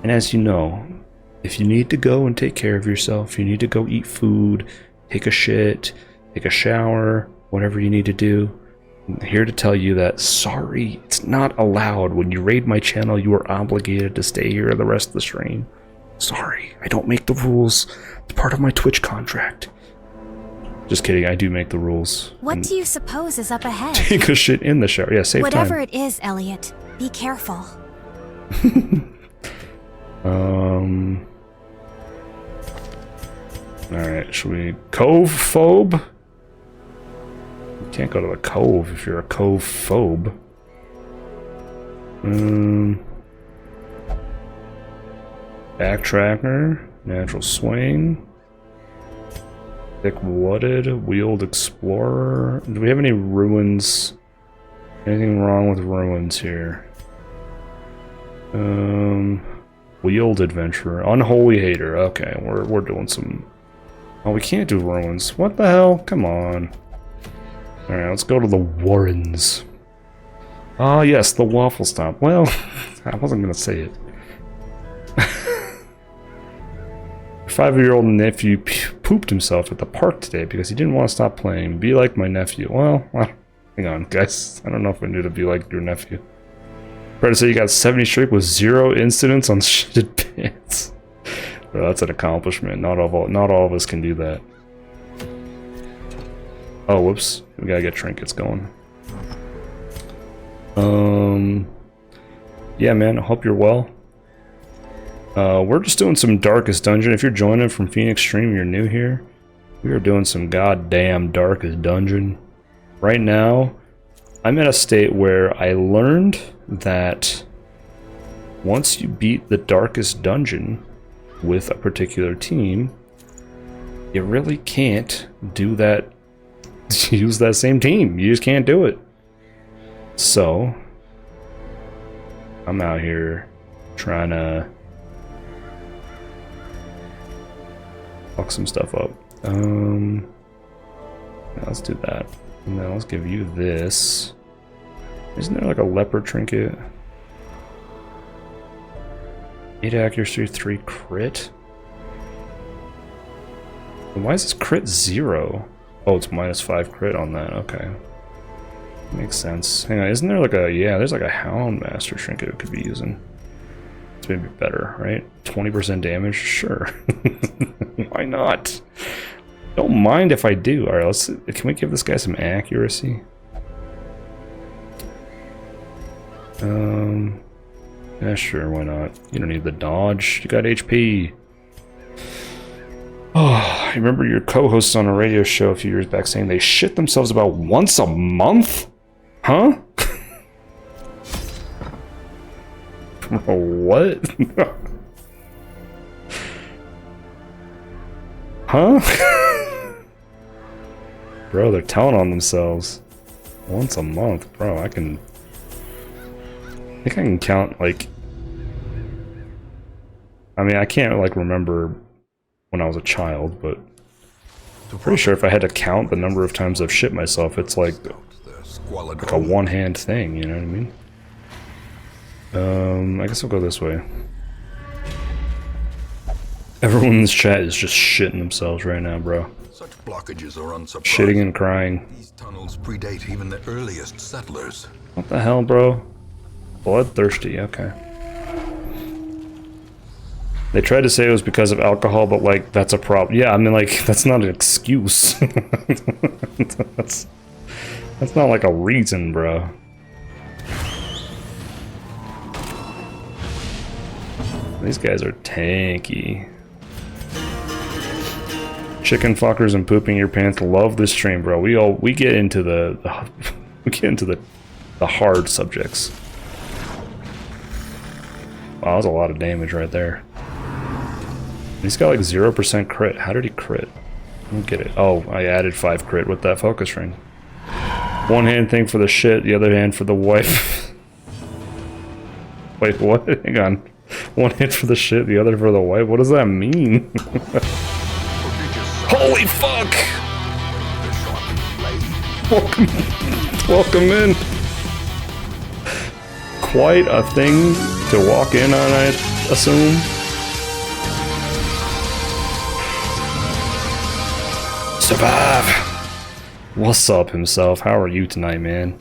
And as you know, if you need to go and take care of yourself, you need to go eat food, take a shit, take a shower, whatever you need to do, I'm here to tell you that, sorry, it's not allowed. When you raid my channel, you are obligated to stay here the rest of the stream. Sorry, I don't make the rules. It's part of my Twitch contract. Just kidding, I do make the rules. What do you suppose is up ahead? Take a shit in the shower. Yeah, save Whatever time. it is, Elliot, be careful. Alright, should we... Cove phobe? You can't go to the cove if you're a cove phobe. Backtracker, natural swing, thick-wooded, wheeled explorer. Do we have any ruins? Anything wrong with ruins here? Wheeled adventurer, unholy hater. Okay, we're doing some. Oh, we can't do ruins. What the hell? Come on. All right, let's go to the Warrens. Ah, yes, the waffle stop. Well, I wasn't gonna say it. 5-year-old nephew pooped himself at the park today because he didn't want to stop playing. Be like my nephew. Well, hang on, guys. I don't know if I knew to be like your nephew. Try to say you got 70 streak with 0 incidents on shitted pants. Well, that's an accomplishment. Not all of us can do that. Oh, whoops. We gotta get trinkets going. Yeah, man. I hope you're well. We're just doing some Darkest Dungeon. If you're joining from Phoenix Stream, you're new here. We are doing some goddamn Darkest Dungeon. Right now, I'm in a state where I learned that once you beat the Darkest Dungeon with a particular team, you really can't do that, use that same team. You just can't do it. So, I'm out here trying to fuck some stuff up. Yeah, let's do that. And then let's give you this. Isn't there like a leopard trinket? 8 accuracy, 3 crit? Why is this crit 0? Oh, it's -5 crit on that. Okay. Makes sense. Hang on, isn't there like a... Yeah, there's like a Houndmaster trinket we could be using. It's maybe better, right? 20% damage? Sure. Why not? Don't mind if I do. Alright, let's... Can we give this guy some accuracy? Yeah, sure, why not? You don't need the dodge. You got HP. Oh, I remember your co-hosts on a radio show a few years back saying they shit themselves about once a month? Huh? What? Huh? Bro, they're telling on themselves. Once a month, bro. I think I can count, like... I mean, I can't, like, remember when I was a child, but... I'm pretty sure if I had to count the number of times I've shit myself, it's like a one-hand thing, you know what I mean? I guess I'll go this way. Everyone in this chat is just shitting themselves right now, bro. Such blockages are unsurprising. Shitting and crying. These tunnels predate even the earliest settlers. What the hell, bro? Bloodthirsty, okay. They tried to say it was because of alcohol, but, like, that's a problem. Yeah, I mean, like, that's not an excuse. that's not, like, a reason, bro. These guys are tanky. Chicken fuckers and pooping your pants. Love this stream, bro. We get into the hard subjects. Wow, that was a lot of damage right there. He's got like 0% crit. How did he crit? I don't get it. Oh, I added 5 crit with that focus ring. One hand thing for the shit, the other hand for the wife. Wait, what? Hang on. One hand for the shit, the other for the wife? What does that mean? Holy fuck! Welcome in. Quite a thing to walk in on, I assume. Survive! What's up, himself? How are you tonight, man?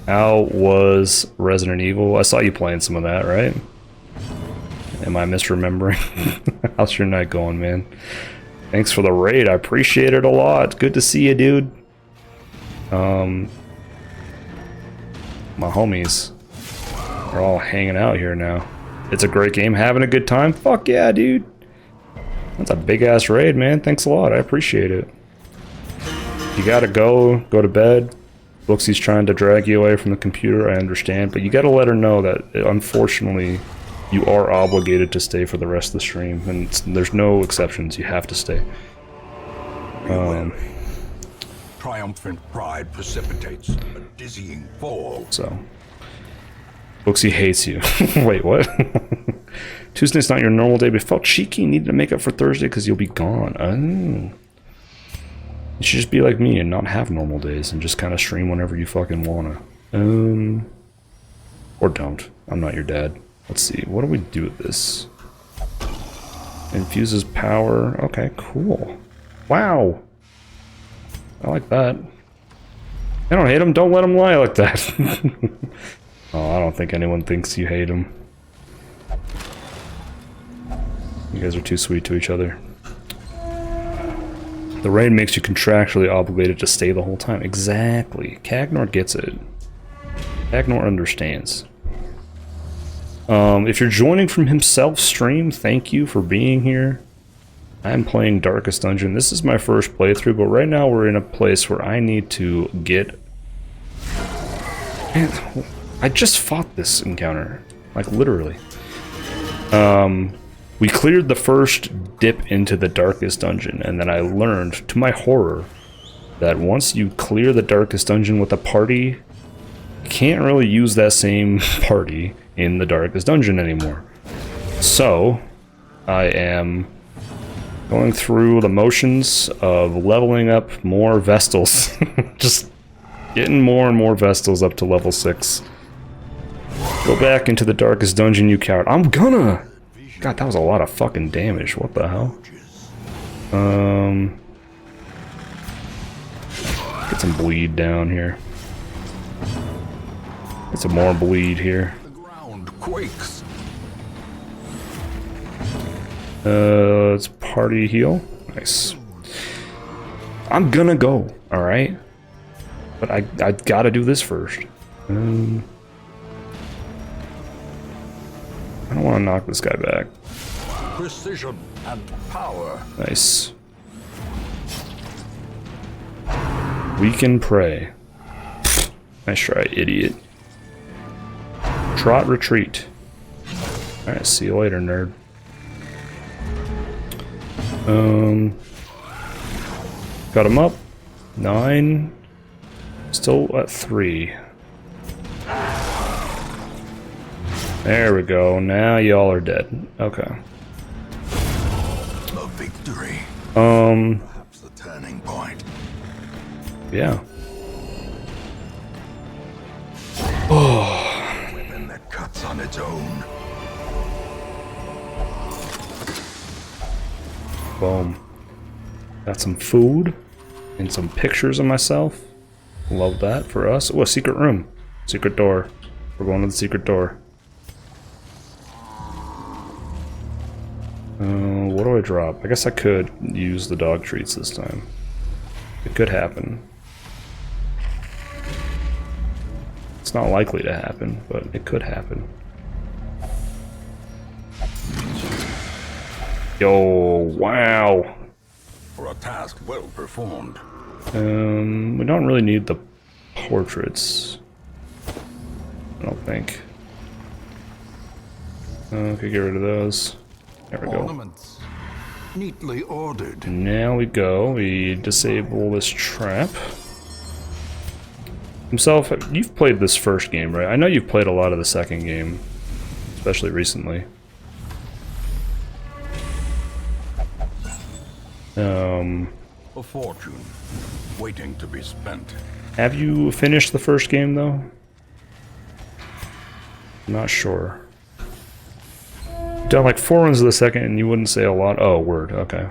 How was Resident Evil? I saw you playing some of that, right? Am I misremembering? How's your night going, man? Thanks for the raid. I appreciate it a lot. Good to see you, dude. My homies are all hanging out here now. It's a great game. Having a good time? Fuck yeah, dude. That's a big-ass raid, man. Thanks a lot. I appreciate it. You gotta go to bed. Booksy's trying to drag you away from the computer, I understand, but you gotta let her know that, unfortunately, you are obligated to stay for the rest of the stream, and there's no exceptions, you have to stay. Triumphant pride precipitates a dizzying fall. So, Booksy hates you. Wait, what? Tuesday's not your normal day, but it felt cheeky. You needed to make up for Thursday because you'll be gone. Oh. You should just be like me and not have normal days and just kind of stream whenever you fucking wanna. Or don't. I'm not your dad. Let's see. What do we do with this? Infuses power. Okay, cool. Wow. I like that. I don't hate him. Don't let him lie like that. Oh, I don't think anyone thinks you hate him. You guys are too sweet to each other. The raid makes you contractually obligated to stay the whole time. Exactly. Cagnor gets it. Cagnor understands. If you're joining from himself stream, thank you for being here. I'm playing Darkest Dungeon. This is my first playthrough, but right now we're in a place where I need to get... Man, I just fought this encounter. Like, literally. We cleared the first dip into the Darkest Dungeon, and then I learned, to my horror, that once you clear the Darkest Dungeon with a party, you can't really use that same party in the Darkest Dungeon anymore. So, I am going through the motions of leveling up more Vestals. Just getting more and more Vestals up to level 6. Go back into the Darkest Dungeon, you coward. I'm gonna! God, that was a lot of fucking damage. What the hell? Get some bleed down here. Get some more bleed here. The ground quakes. Let's party heal. Nice. I'm gonna go, alright? But I gotta do this first. I don't want to knock this guy back. Precision and power. Nice. Weaken prey. Nice try, idiot. Trot retreat. Alright, see you later, nerd. Got him up. 9. Still at 3. There we go. Now y'all are dead. Okay. A victory. Um. Perhaps the turning point. Yeah. Weapon that cuts on its own. Boom. Got some food and some pictures of myself. Love that for us. Oh, a secret room. Secret door. We're going to the secret door. What do I drop? I guess I could use the dog treats this time. It could happen. It's not likely to happen, but it could happen. Yo, wow. For a task well performed. We don't really need the portraits. I don't think. Okay, get rid of those. There we go. Ornaments. Neatly ordered. Now we go. We disable this trap. Himself, you've played this first game, right? I know you've played a lot of the second game, especially recently. A fortune waiting to be spent. Have you finished the first game though? I'm not sure. Done like 4 runs of the second and you wouldn't say a lot. Oh, word, okay.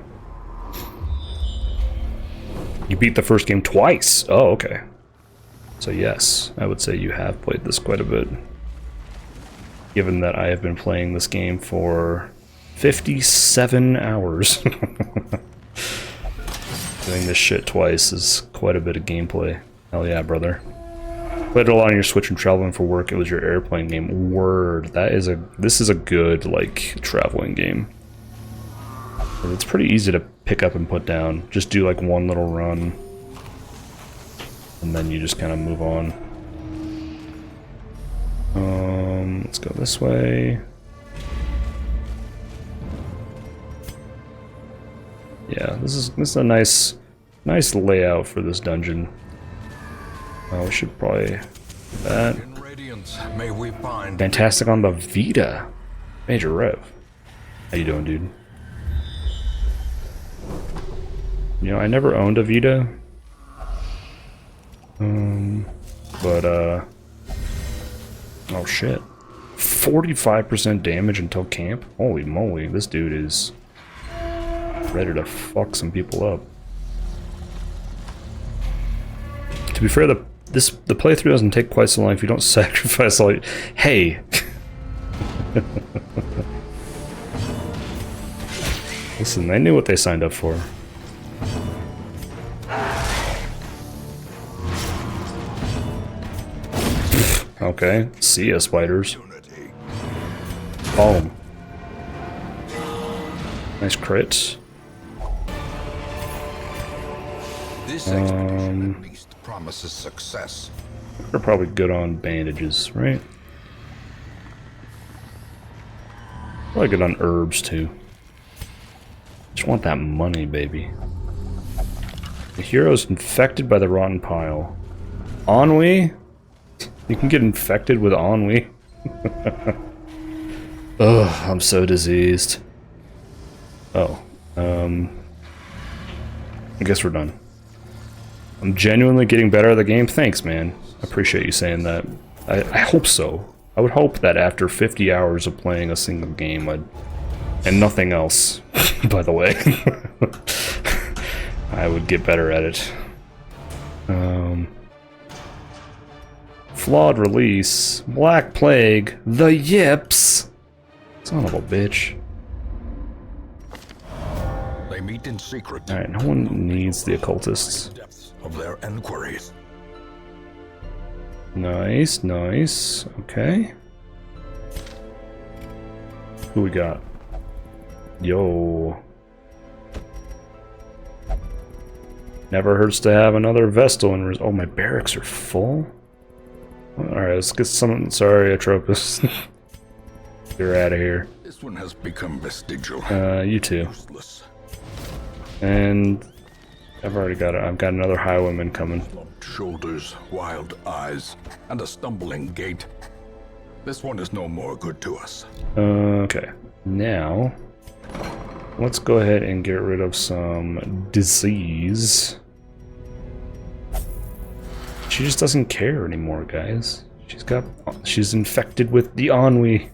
You beat the first game twice. Oh, okay. So yes, I would say you have played this quite a bit. Given that I have been playing this game for 57 hours. Doing this shit twice is quite a bit of gameplay. Hell yeah, brother. Played it a lot on your Switch and traveling for work. It was your airplane game. Word. This is a good, like, traveling game. It's pretty easy to pick up and put down. Just do, like, one little run. And then you just kind of move on. Let's go this way. Yeah, this is a nice layout for this dungeon. We should probably do that. In Radiance, may we find Fantastic on the Vita. Major Rev. How you doing, dude? You know, I never owned a Vita. Oh shit. 45% damage until camp? Holy moly, this dude is ready to fuck some people up. To be fair, the playthrough doesn't take quite so long if you don't sacrifice all your... Hey! Listen, they knew what they signed up for. Okay, see ya, spiders. unity. Boom. Nice crit. This expedition at least promises success. They're probably good on bandages, right? Probably good on herbs, too. Just want that money, baby. The hero's infected by the rotten pile. Ennui? You can get infected with ennui. Ugh, I'm so diseased. Oh, I guess we're done. I'm genuinely getting better at the game. Thanks, man. I appreciate you saying that. I hope so. I would hope that after 50 hours of playing a single game, and nothing else, by the way, I would get better at it. Flawed release. Black Plague. The Yips. Son of a bitch. They meet in secret. Alright, no one needs the occultists. Depths of their enquiries. Nice, nice. Okay. Who we got? Yo. Never hurts to have another Vestal in oh, my barracks are full? Alright, let's get some. Sorry, Atropos. You're out of here. This one has become vestigial. You too. Useless. And I've already got it. I've got another highwayman coming. Slumped shoulders, wild eyes, and a stumbling gait. This one is no more good to us. Okay, now let's go ahead and get rid of some disease. She just doesn't care anymore, guys. She's infected with the ennui.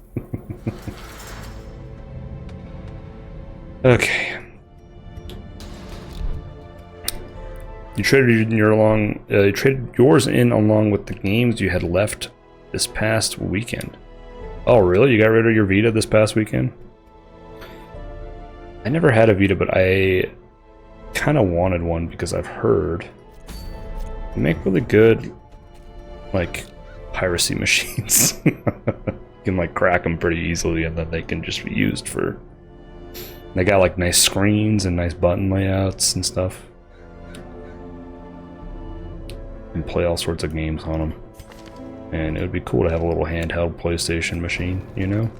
Okay. You traded yours in along with the games you had left this past weekend. Oh, really? You got rid of your Vita this past weekend? I never had a Vita, but I kind of wanted one because I've heard they make really good, like, piracy machines. You can, like, crack them pretty easily, and then they can just be used for... They got, like, nice screens and nice button layouts and stuff. And play all sorts of games on them. And it would be cool to have a little handheld PlayStation machine, you know?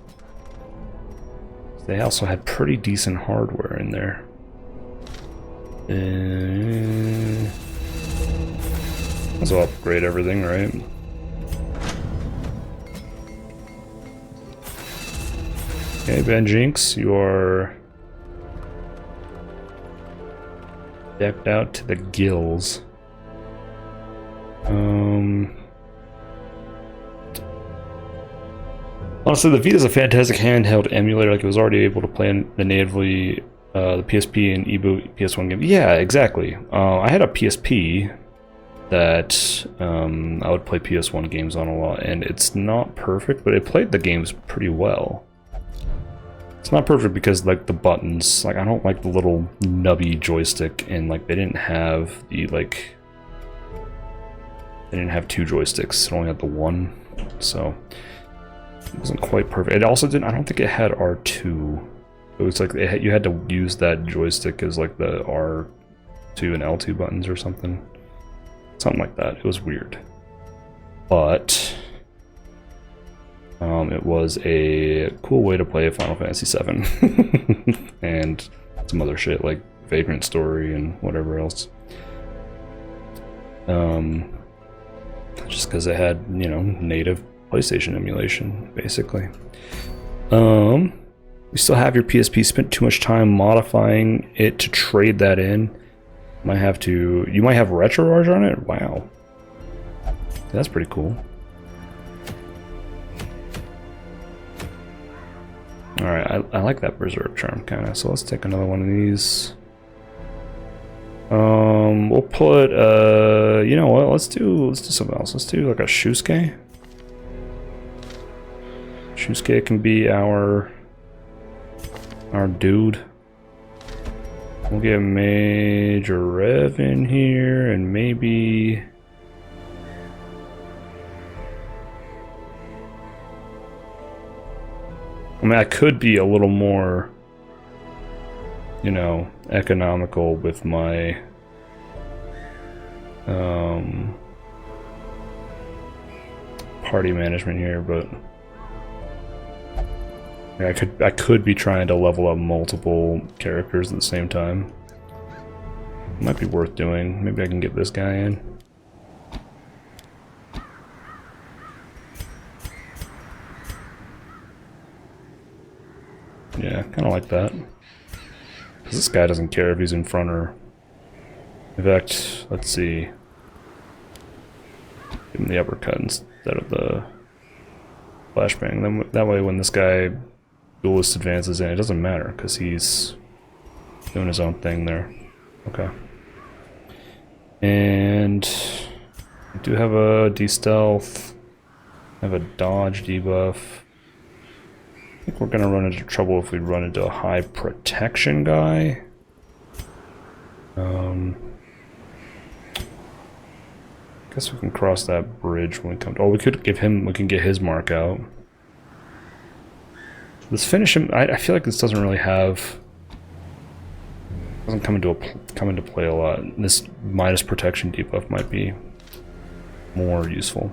They also had pretty decent hardware in there. Let's upgrade everything, right? Okay, Ben Jinx, you are decked out to the gills. Honestly, the Vita's a fantastic handheld emulator. Like, it was already able to play in the natively the PSP and eBoot PS1 game. Yeah, exactly. I had a PSP that I would play PS1 games on a lot, and it's not perfect, but it played the games pretty well. It's not perfect because, like, the buttons, like, I don't like the little nubby joystick, and, like, they didn't have the, like, they didn't have two joysticks, it only had the one, so it wasn't quite perfect. It also didn't, I don't think it had R2. It was like, you had to use that joystick as, like, the R2 and L2 buttons or something. Something like that. It was weird. But it was a cool way to play Final Fantasy VII. And some other shit like Vagrant Story and whatever else. Just because it had, you know, native PlayStation emulation, basically. You still have your PSP. Spent too much time modifying it to trade that in. Might have to. You might have RetroArch on it? Wow. That's pretty cool. Alright, I like that Berserk Charm kind of, so let's take another one of these. We'll put, you know what, let's do something else. Let's do like a Shusuke. Shusuke can be our dude. We'll get Major Rev in here, and maybe... I mean, I could be a little more, you know, economical with my party management here, but yeah, I could be trying to level up multiple characters at the same time. Might be worth doing. Maybe I can get this guy in. Yeah, kind of like that. Because this guy doesn't care if he's in front or... In fact, let's see. Give him the uppercut instead of the flashbang. Then that way when this guy duelist advances in, it doesn't matter because he's doing his own thing there. Okay. And I do have a de-stealth. I have a dodge debuff. I think we're gonna run into trouble if we run into a high protection guy. Guess we can cross that bridge when we come to, oh, we could give him, we can get his mark out. Let's finish him. I feel like this doesn't really have, doesn't come into play a lot. This Midas protection debuff might be more useful.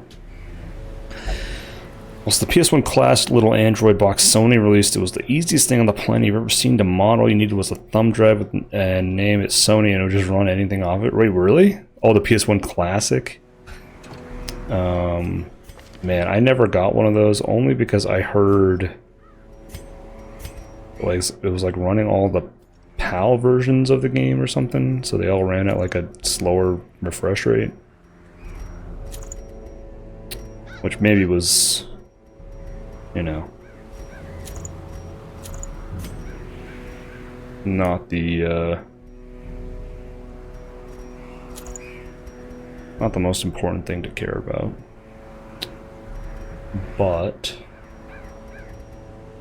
It's the PS1 class little Android box Sony released. It was the easiest thing on the planet you've ever seen to model. You needed was a thumb drive and name it Sony, and it would just run anything off it. Wait, really? Oh, the PS1 Classic? Man, I never got one of those, only because I heard like it was like running all the PAL versions of the game or something, so they all ran at like a slower refresh rate. Which maybe was, you know, not the most important thing to care about. But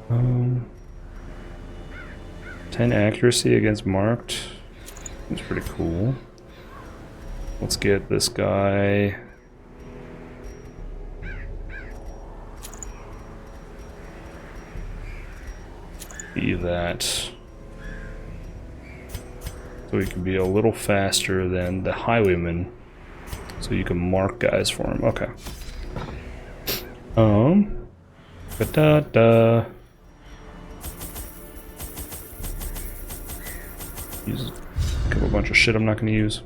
10 accuracy against marked. That's pretty cool. Let's get this guy. Be that. So he can be a little faster than the highwayman. So you can mark guys for him. Okay. Da-da-da. Use a bunch of shit I'm not going to use.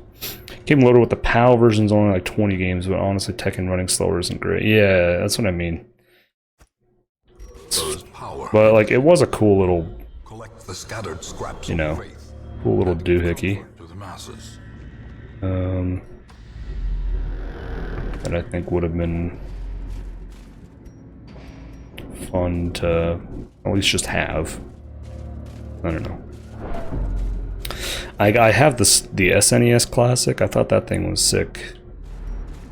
Came loaded with the PAL version's only like 20 games, but honestly Tekken running slower isn't great. Yeah, that's what I mean. But like, it was a cool little, Collect the scattered scraps you know, of faith cool little doohickey. to the masses. That I think would have been fun to at least just have. I don't know. I have the SNES Classic. I thought that thing was sick.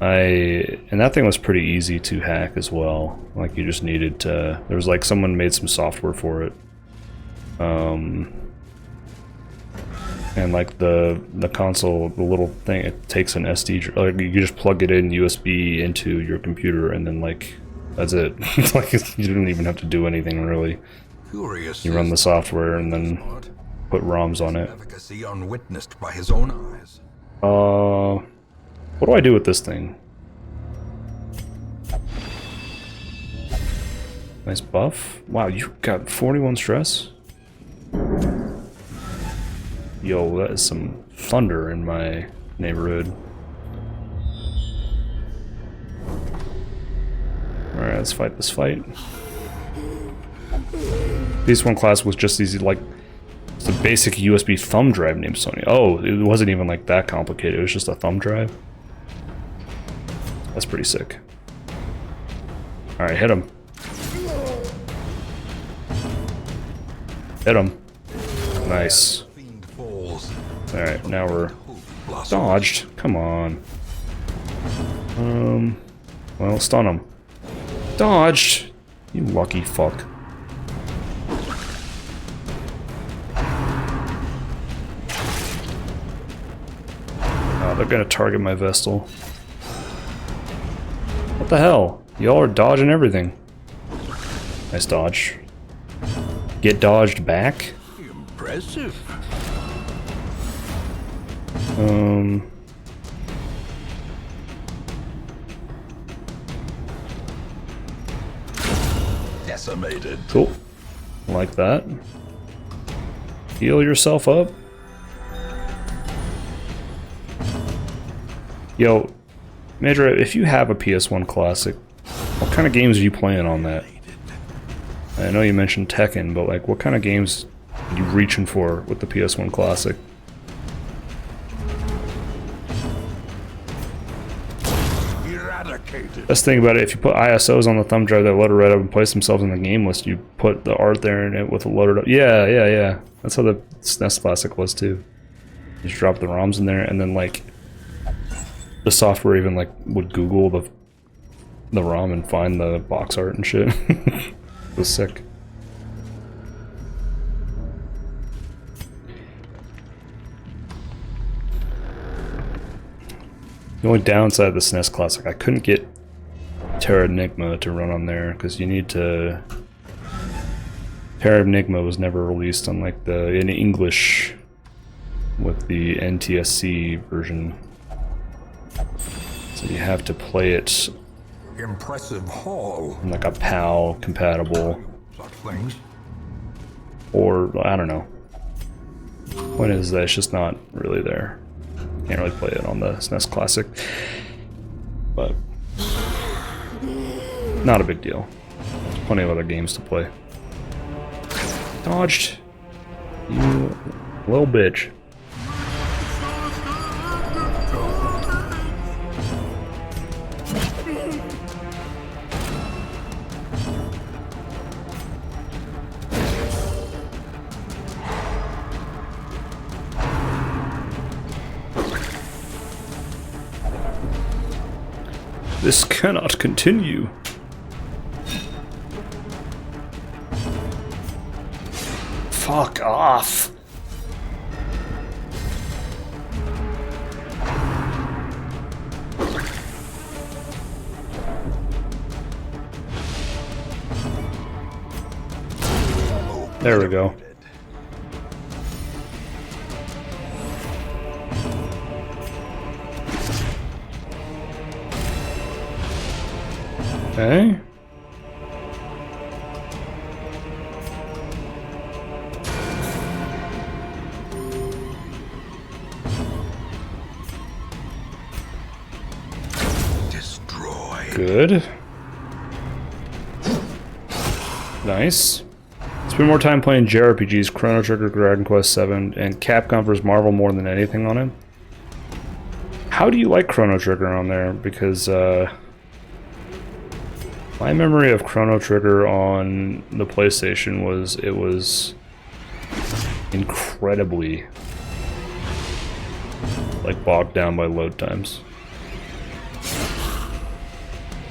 And that thing was pretty easy to hack as well. Like, you just needed to, there was like someone made some software for it. And like the console, the little thing, it takes an SD, like you just plug it in USB into your computer, and then like that's it. Like, you didn't even have to do anything really. Curious You run the is software and then Lord, put ROMs on it. efficacy unwitnessed by his own eyes. What do I do with this thing? Nice buff. Wow, you got 41 stress? Yo, that is some thunder in my neighborhood. Alright, let's fight this fight. PS1 class was just easy, like, it's a basic USB thumb drive named Sony. Oh, it wasn't even like that complicated, it was just a thumb drive. That's pretty sick. Alright, hit him. Hit him. Nice. Fiend falls. Alright, now we're Blossom. dodged. Come on. Well, stun him. Dodged! You lucky fuck. Oh, they're gonna target my Vestal. What the hell? Y'all are dodging everything. Nice dodge. Get dodged back? Impressive. Decimated. Cool. Like that. Heal yourself up. Yo, Major, if you have a PS1 Classic, what kind of games are you playing on that? I know you mentioned Tekken, but like, what kind of games are you reaching for with the PS1 Classic? Eradicated. Best thing about it, if you put ISOs on the thumb drive that load it right up and place themselves in the game list, you put the art there in it with it loaded up. Yeah. That's how the SNES Classic was too. You just drop the ROMs in there, and then like the software even like would Google the ROM and find the box art and shit. It was sick. The only downside of the SNES Classic, I couldn't get Terra Enigma to run on there because you need to. Terra Enigma was never released on like in English with the NTSC version, so you have to play it Impressive haul. and like a PAL compatible, Such things. or I don't know. Point is that it's just not really there. Can't really play it on the SNES Classic, but not a big deal. Plenty of other games to play. Dodged, you little bitch. This cannot continue. Fuck off. There we go. Okay. Destroy. Good. Nice. Spend more time playing JRPGs, Chrono Trigger, Dragon Quest VII, and Capcom vs. Marvel more than anything on it. How do you like Chrono Trigger on there? Because, my memory of Chrono Trigger on the PlayStation was it was incredibly like bogged down by load times.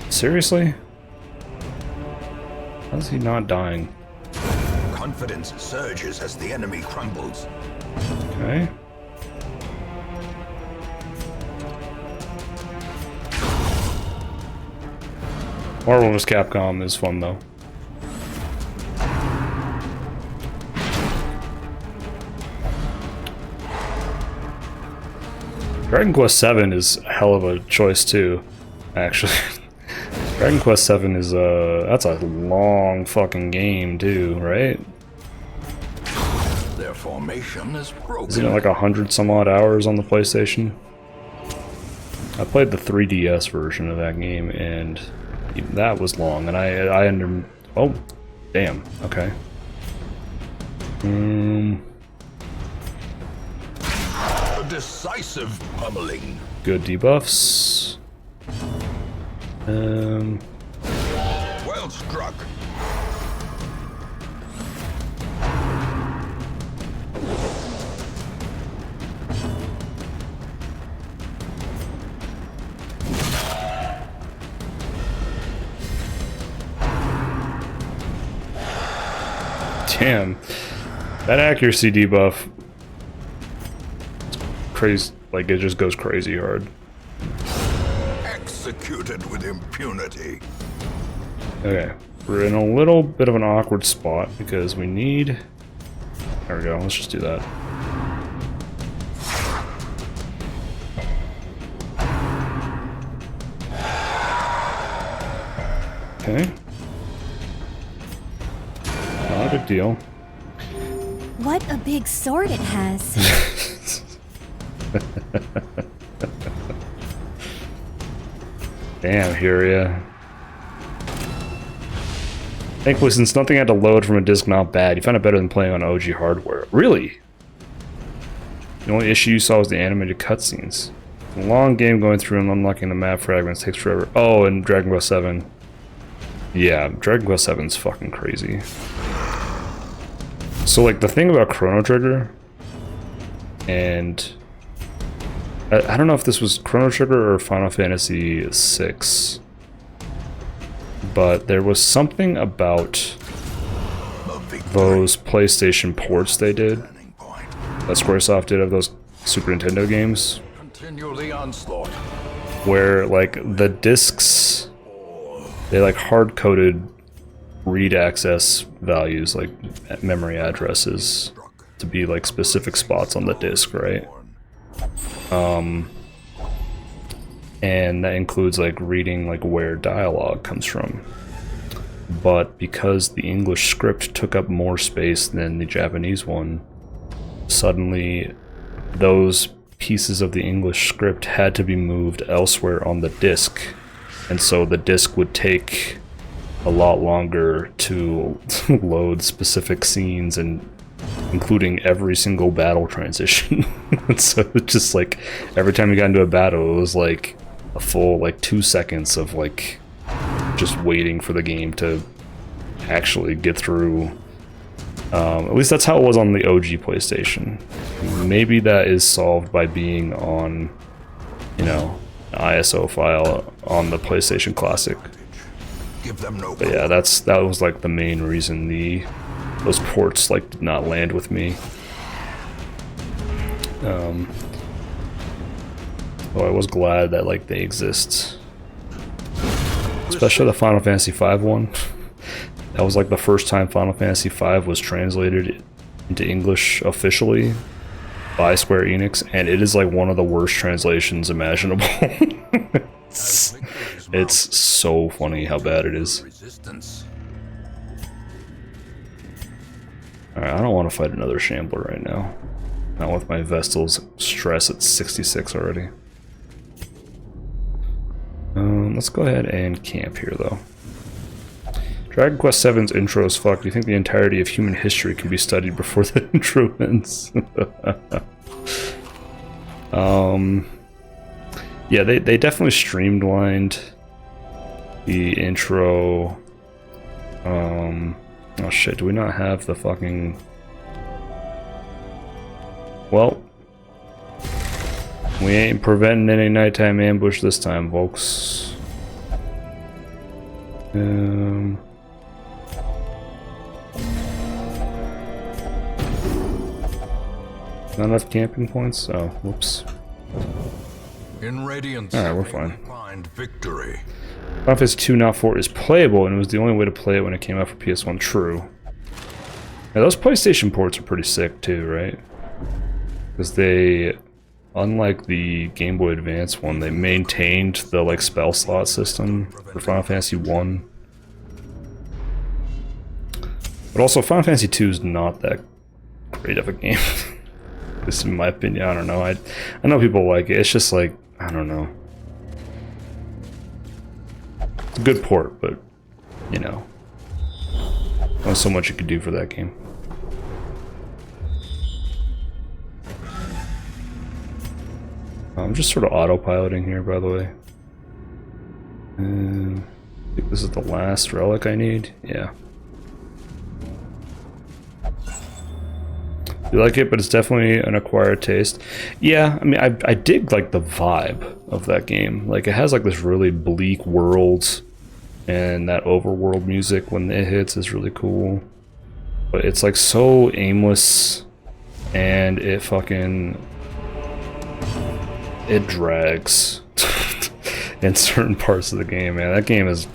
Seriously? How's he not dying? Confidence surges as the enemy crumbles. Okay. Marvel vs. Capcom is fun though. Dragon Quest VII is a hell of a choice too, actually. Dragon Quest VII is that's a long fucking game too, right? Their formation is broken. Isn't it like 100 some odd hours on the PlayStation? I played the 3DS version of that game and that was long, and I under. Oh, damn. Okay. A decisive pummeling. Good debuffs. Well struck. Damn. That accuracy debuff. Crazy. Like, it just goes crazy hard. Executed with impunity. Okay. We're in a little bit of an awkward spot because we need. There we go. Let's just do that. Okay. Not a big deal. What a big sword it has. Damn, Huria. Thankfully, since nothing had to load from a disc, not bad. You found it better than playing on OG hardware. Really? The only issue you saw was the animated cutscenes. A long game going through and unlocking the map fragments takes forever. Oh, and Dragon Quest VII. Yeah, Dragon Quest VII is fucking crazy. So, like, the thing about Chrono Trigger, and I don't know if this was Chrono Trigger or Final Fantasy VI, but there was something about those PlayStation ports they did, that Squaresoft did of those Super Nintendo games, Continue the onslaught. where, like, the discs, they, like, hard-coded read access values, like memory addresses, to be, like, specific spots on the disc, right? and that includes like reading like where dialogue comes from. But because the English script took up more space than the Japanese one, suddenly those pieces of the English script had to be moved elsewhere on the disc, and so the disc would take a lot longer to load specific scenes, and including every single battle transition. So it's just like every time you got into a battle, it was like a full like 2 seconds of like just waiting for the game to actually get through. At least that's how it was on the OG PlayStation. Maybe that is solved by being on, you know, ISO file on the PlayStation Classic. Give them no But yeah, that was like the main reason those ports like did not land with me. Oh, I was glad that like they exist, especially the Final Fantasy V one. That was like the first time Final Fantasy V was translated into English officially by Square Enix, and it is like one of the worst translations imaginable. It's so funny how bad it is. resistance. Alright, I don't want to fight another Shambler right now. Not with my Vestal's stress at 66 already. Let's go ahead and camp here though. Dragon Quest VII's intro is fucked. Do you think the entirety of human history can be studied before the intro ends? Yeah, they definitely streamlined the intro. Oh shit, do we not have the fucking... Well, we ain't preventing any nighttime ambush this time, folks. Not enough camping points? Oh, whoops. In Radiance, Alright, we're fine. find victory. Final Fantasy 2 Not 4 is playable, and it was the only way to play it when it came out for PS1. True. Yeah, those PlayStation ports are pretty sick too, right? Because they, unlike the Game Boy Advance one, they maintained the like spell slot system for Final Fantasy 1. But also, Final Fantasy 2 is not that great of a game. At least in my opinion. I don't know. I know people like it. It's just like, I don't know. It's a good port, but, you know, not so much you could do for that game. I'm just sort of autopiloting here, by the way. I think this is the last relic I need. Yeah. You like it, but it's definitely an acquired taste. Yeah, I mean, I dig like the vibe of that game. Like, it has like this really bleak world, and that overworld music when it hits is really cool. But it's like so aimless, and it drags in certain parts of the game, man. That game is,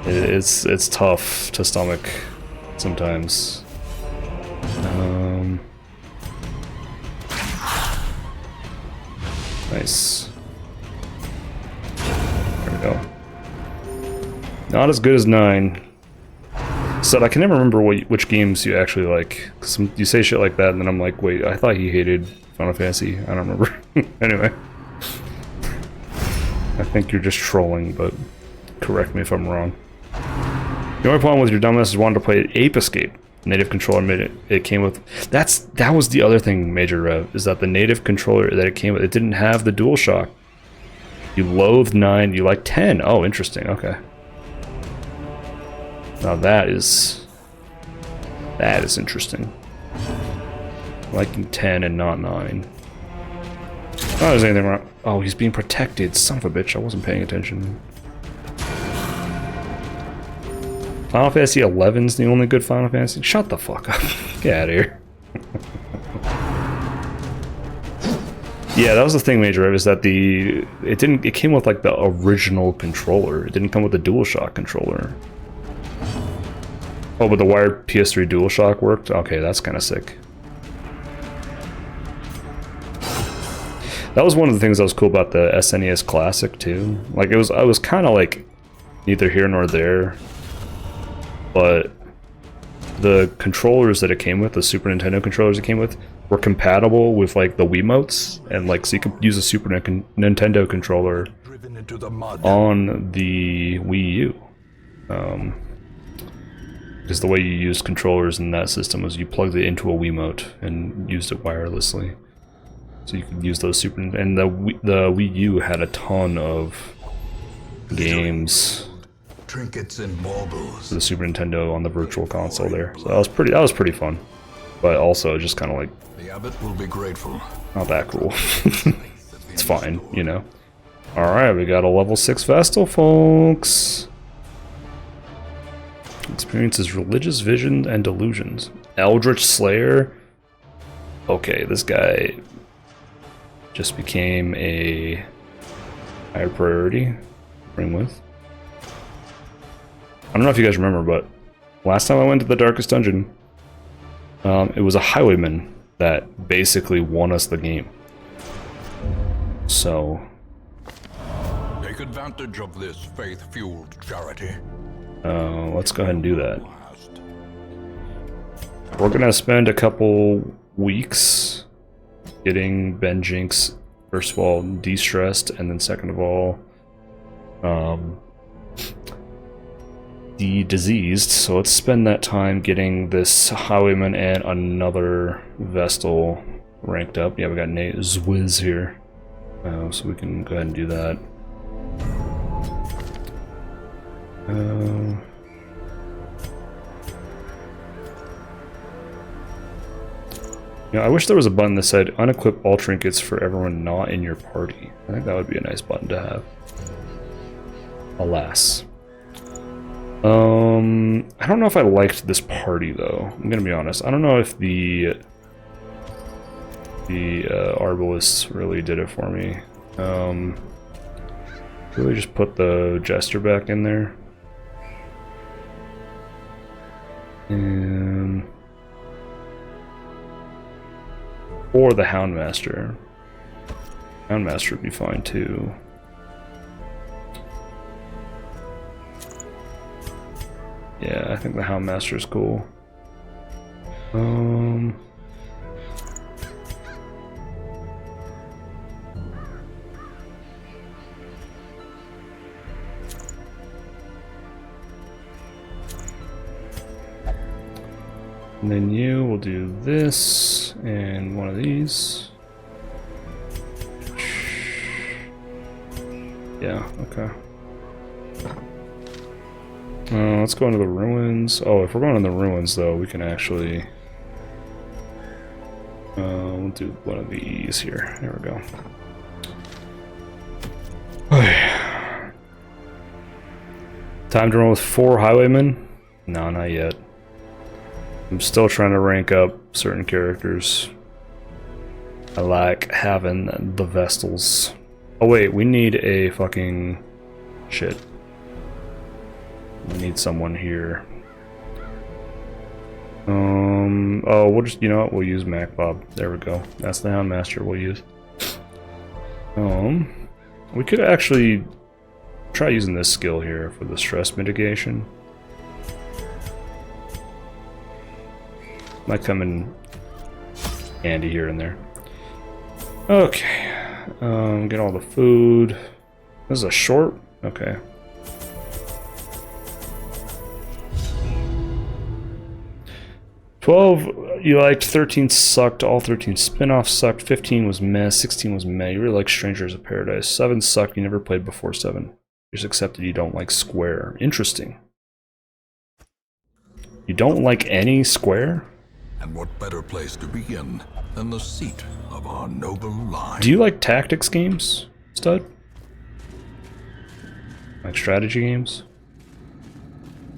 it's tough to stomach sometimes. Nice. There we go. Not as good as 9. So I can never remember which games you actually like. 'Cause you say shit like that, and then I'm like, wait, I thought he hated Final Fantasy. I don't remember. Anyway. I think you're just trolling, but correct me if I'm wrong. The only problem with your dumbass is wanting to play Ape Escape. Native controller made it came with. That was the other thing, Major Rev, is that the native controller that it came with, it didn't have the DualShock. You loathed 9, you like 10. Oh, interesting. Okay. Now that is interesting. Liking 10 and not 9. Oh, there's anything wrong. Oh, he's being protected. Son of a bitch, I wasn't paying attention. Final Fantasy 11's the only good Final Fantasy? Shut the fuck up. Get out of here. Yeah, that was the thing, Major Rev, is that it came with like the original controller. It didn't come with the DualShock controller. Oh, but the wired PS3 DualShock worked? Okay, that's kind of sick. That was one of the things that was cool about the SNES Classic too. Like I was kind of like neither here nor there, but the controllers that it came with, the Super Nintendo controllers it came with, were compatible with like the Wiimotes, and like so you could use a Super Nintendo controller Driven into the mud. on the Wii U. Because the way you used controllers in that system was you plugged it into a Wiimote and used it wirelessly. So you could use those and the Wii U had a ton of games Trinkets and baubles. for the Super Nintendo on the Virtual Console there. So that was pretty fun. But also just kind of like The abbot will be grateful. not that cool. It's fine, you know. Alright, we got a level 6 Vestal, folks. Experiences religious vision and delusions. Eldritch Slayer. Okay, this guy just became a higher priority to bring with. I don't know if you guys remember, but last time I went to the Darkest Dungeon, it was a highwayman that basically won us the game. So Take advantage of this faith-fueled charity. let's go ahead and do that. We're gonna spend a couple weeks getting Ben Jinx, first of all, de-stressed, and then second of all, de-diseased. So let's spend that time getting this Highwayman and another Vestal ranked up. Yeah, we got Nate Zwiz here. So we can go ahead and do that. You know, I wish there was a button that said unequip all trinkets for everyone not in your party. I think that would be a nice button to have. Alas. I don't know if I liked this party though. I'm gonna be honest. I don't know if the Arbalists really did it for me. Really just put the Jester back in there. And or the Houndmaster. Houndmaster would be fine too. Yeah, I think the Houndmaster is cool. And then you will do this and one of these. Yeah, okay. Let's go into the ruins. Oh, if we're going in the ruins though, we can actually we'll do one of these here. There we go. Time to run with 4 highwaymen? No, not yet. I'm still trying to rank up certain characters. I like having the Vestals. Oh wait, we need a fucking shit. We need someone here. Oh, we'll just, you know what, we'll use MacBob. There we go. That's the Houndmaster we'll use. We could actually try using this skill here for the stress mitigation. Might come in handy here and there. Okay. Get all the food. This is a short? Okay. $12 you liked, 13 sucked, all 13 spin-offs sucked, 15 was meh, 16 was meh, you really like Strangers of Paradise, 7 sucked, you never played before 7. You just accepted you don't like Square. Interesting. You don't like any Square? And what better place to begin than the seat of our noble line? Do you like tactics games, Stud? Like strategy games?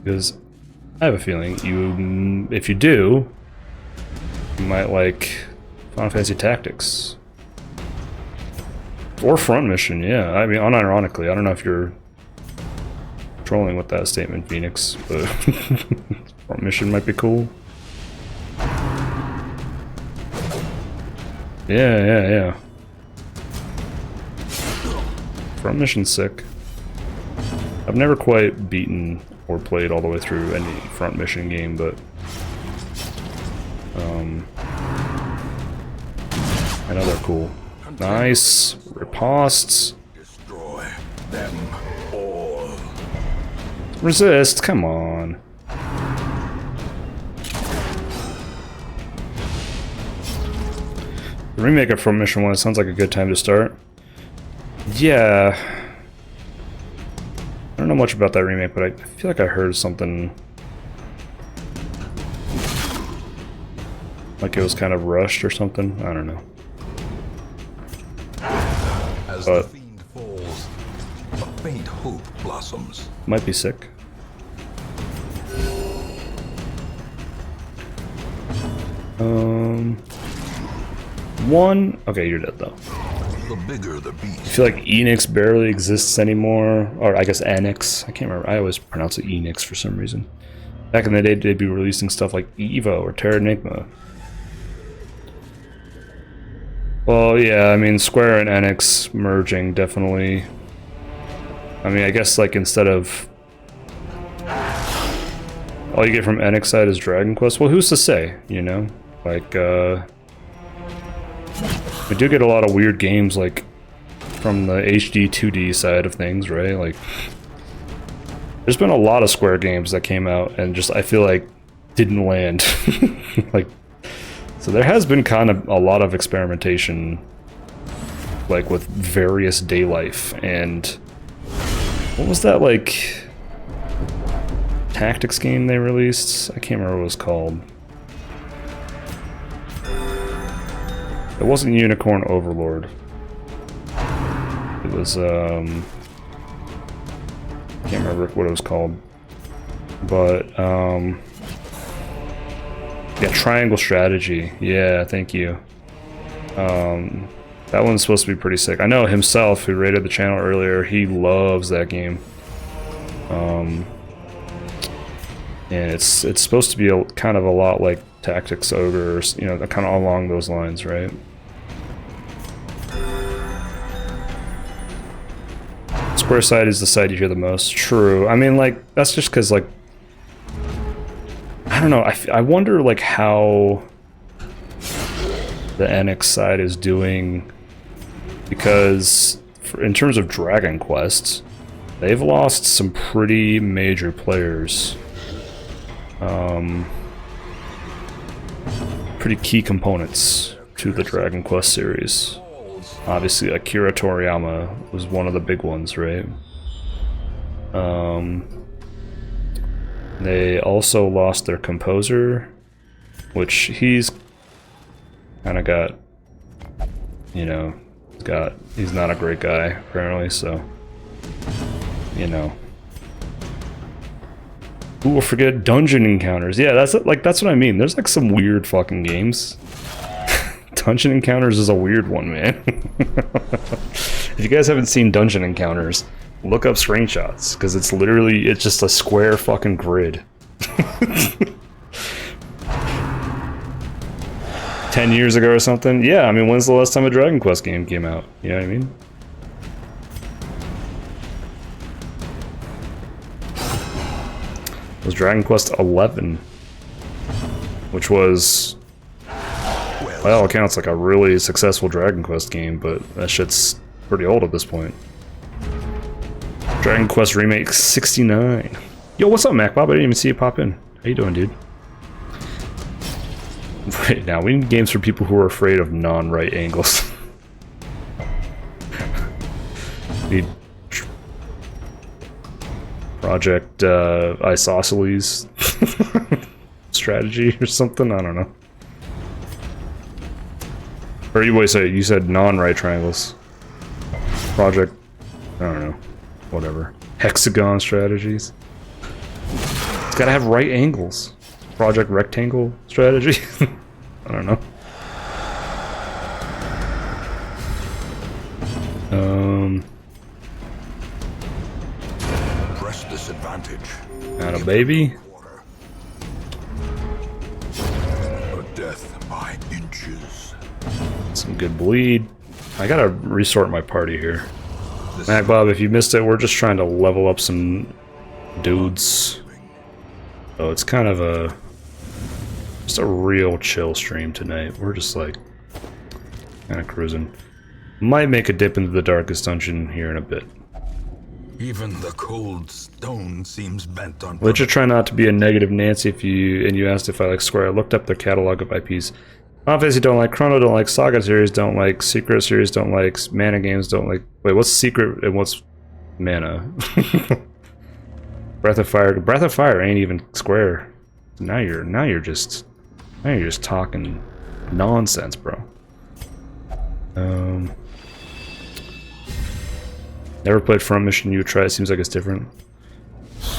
Because I have a feeling you, if you do, you might like Final Fantasy Tactics. Or Front Mission, yeah. I mean, unironically, I don't know if you're trolling with that statement, Phoenix, but Front Mission might be cool. Yeah. Front mission's sick. I've never quite beaten or played all the way through any front mission game, but I know they're cool. Nice. Riposts. Destroy them all. Resist, come on. The remake of Front Mission 1 sounds like a good time to start. Yeah. I don't know much about that remake, but I feel like I heard something like it was kind of rushed or something. I don't know. As But- the fiend falls, a faint hope blossoms. Might be sick. One. Okay, you're dead though. The bigger the I beast, feel like Enix barely exists anymore, or I guess Enix. I can't remember. I always pronounce it Enix for some reason. Back in the day, they'd be releasing stuff like Evo or Terranigma. Well, yeah, I mean, Square and Enix merging definitely. I mean, I guess like instead of all you get from Enix side is Dragon Quest. Well, who's to say? You know, like we do get a lot of weird games like from the HD 2D side of things, right? Like there's been a lot of Square games that came out and just I feel like didn't land. Like so there has been kind of a lot of experimentation like with various day life and what was that like tactics game they released? I can't remember what it was called. It wasn't Unicorn Overlord. It was, can't remember what it was called. But, yeah, Triangle Strategy. Yeah, thank you. That one's supposed to be pretty sick. I know himself, who rated the channel earlier, he loves that game. And it's supposed to be a, kind of a lot like Tactics Ogre, you know, kind of along those lines, right? Square side is the side you hear the most. True. I mean, like, that's just because, like, I don't know. I wonder, like, how the Enix side is doing, because in terms of Dragon Quest, they've lost some pretty major players. Pretty key components to the Dragon Quest series. Obviously, Akira Toriyama was one of the big ones, right? They also lost their composer, which he's kind of got, you know, he's not a great guy, apparently, so, you know. Who will forget Dungeon Encounters? Yeah, that's what I mean. There's like some weird fucking games. Dungeon Encounters is a weird one, man. If you guys haven't seen Dungeon Encounters, look up screenshots, because it's just a square fucking grid. 10 years ago or something? Yeah, I mean, when's the last time a Dragon Quest game came out? You know what I mean? It was Dragon Quest 11, which was, by all accounts, like a really successful Dragon Quest game, but that shit's pretty old at this point. Dragon Quest Remake 69. Yo, what's up, MacBob? I didn't even see you pop in. How you doing, dude? Right now, we need games for people who are afraid of non-right angles. Need Project Isosceles strategy or something. I don't know. Or you said non-right triangles. Project, I don't know, whatever. Hexagon strategies. It's gotta have right angles. Project Rectangle strategy. I don't know. Press this advantage. And a baby. A death by inches. Some good bleed. I gotta resort my party here. this Mac Bob, if you missed it, we're just trying to level up some dudes. So it's kind of just a real chill stream tonight. We're just like kind of cruising. Might make a dip into the darkest dungeon here in a bit. even the cold stone seems bent on Let's just try not to be a negative Nancy if you asked if I like Square. I looked up their catalog of IPs. Final Fantasy don't like, Chrono don't like, Saga series don't like, Secret series don't like, Mana games don't like. Wait, what's Secret and what's Mana? Breath of Fire ain't even Square. Now you're just talking nonsense, bro. Never played Front Mission. You would try. It seems like it's different.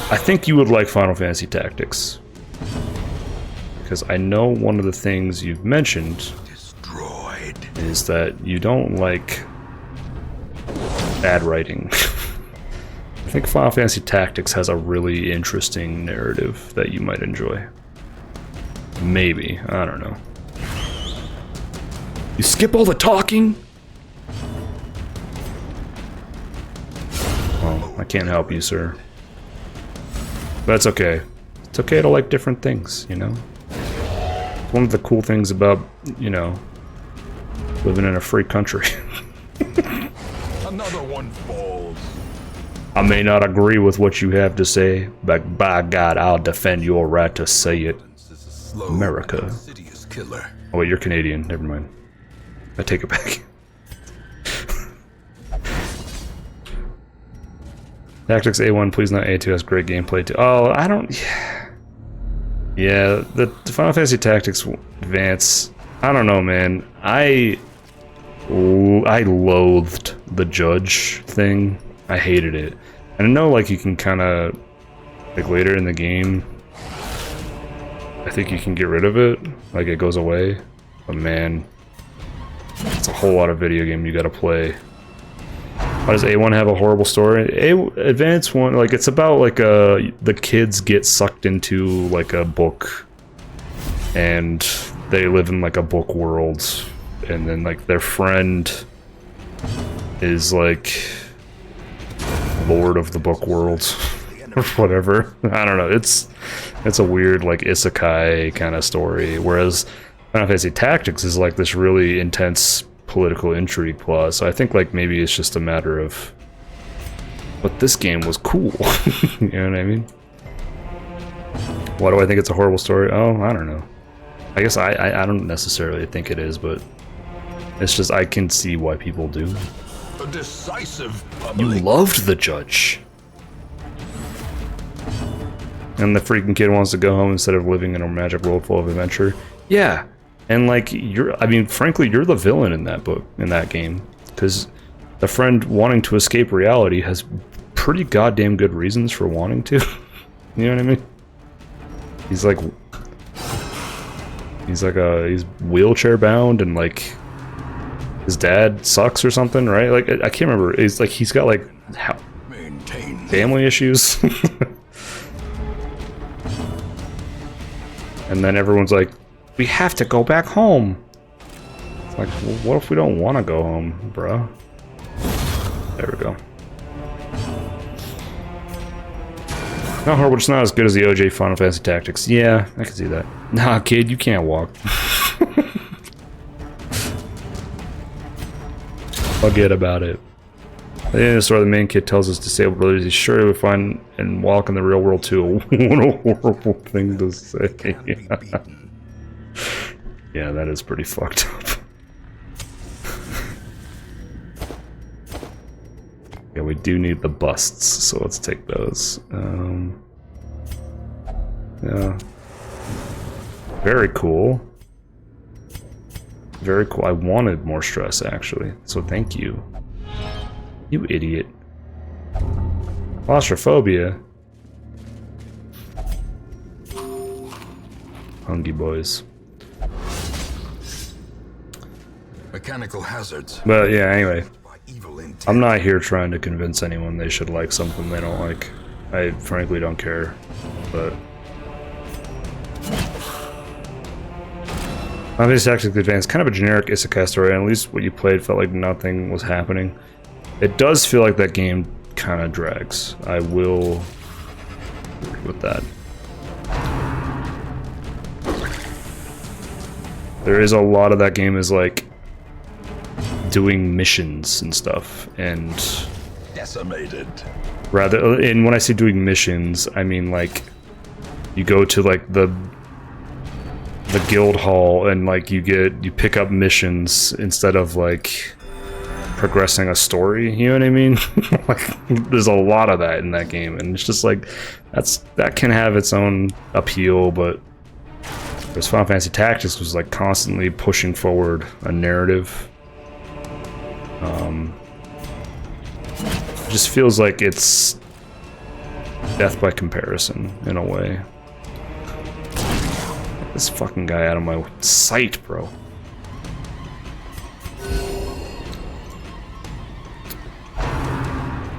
I think you would like Final Fantasy Tactics, because I know one of the things you've mentioned destroyed is that you don't like bad writing. I think Final Fantasy Tactics has a really interesting narrative that you might enjoy. Maybe. I don't know. You skip all the talking? Well, I can't help you, sir. That's okay. It's okay to like different things, you know? It's one of the cool things about, you know, living in a free country. another one falls. I may not agree with what you have to say, but by God, I'll defend your right to say it. This is a slow, America. insidious killer. Oh wait, you're Canadian. Never mind. I take it back. Tactics A1, please not A2 has great gameplay too. Oh, I don't... Yeah, the Final Fantasy Tactics Advance, I don't know, man. I loathed the judge thing. I hated it. And I know, like, you can kind of, like, later in the game, I think you can get rid of it. Like, it goes away. But man, it's a whole lot of video game you gotta play. Why does A1 have a horrible story? Advance 1, like, it's about, like, the kids get sucked into, like, a book, and they live in, like, a book world, and then, like, their friend is, like, lord of the book world, or whatever. I don't know, it's a weird, like, isekai kind of story, whereas Final Fantasy Tactics is, like, this really intense political intrigue plot, so I think, like, maybe it's just a matter of, but this game was cool. You know what I mean? Why do I think it's a horrible story? Oh, I don't know. I guess I don't necessarily think it is, but it's just I can see why people do. A decisive You loved the judge. And the freaking kid wants to go home instead of living in a magic world full of adventure. Yeah. And, like, I mean, frankly, you're the villain in that book, in that game. Because the friend wanting to escape reality has pretty goddamn good reasons for wanting to. You know what I mean? He's wheelchair bound, and, like, his dad sucks or something, right? Like, I can't remember. It's like he's got, like, maintain family issues. And then everyone's like, we have to go back home. It's like, well, what if we don't want to go home, bro? There we go. Not horrible, just not as good as the OJ Final Fantasy Tactics. Yeah, I can see that. Nah, kid, you can't walk. Forget about it. At the end of the story, the main kid tells his disabled brothers he's sure he would find and walk in the real world too. What a horrible thing to say. Yeah, that is pretty fucked up. Yeah, we do need the busts, so let's take those. Yeah. Very cool. Very cool. I wanted more stress, actually, so thank you. You idiot. Claustrophobia. Hungry boys. mechanical hazards. But yeah, anyway. By evil intent. I'm not here trying to convince anyone they should like something they don't like. I frankly don't care, but... Final Fantasy Tactics Advance, kind of a generic isekai story, and at least what you played felt like nothing was happening. It does feel like that game kind of drags. I will agree with that. There is a lot of that game is like doing missions and stuff, and Decimated. rather, and when I say doing missions, I mean like you go to like the guild hall and like you pick up missions instead of like progressing a story, you know what I mean? Like there's a lot of that in that game, and it's just like that can have its own appeal, but whereas Final Fantasy Tactics was like constantly pushing forward a narrative. It just feels like it's death by comparison in a way. Get this fucking guy out of my sight, bro.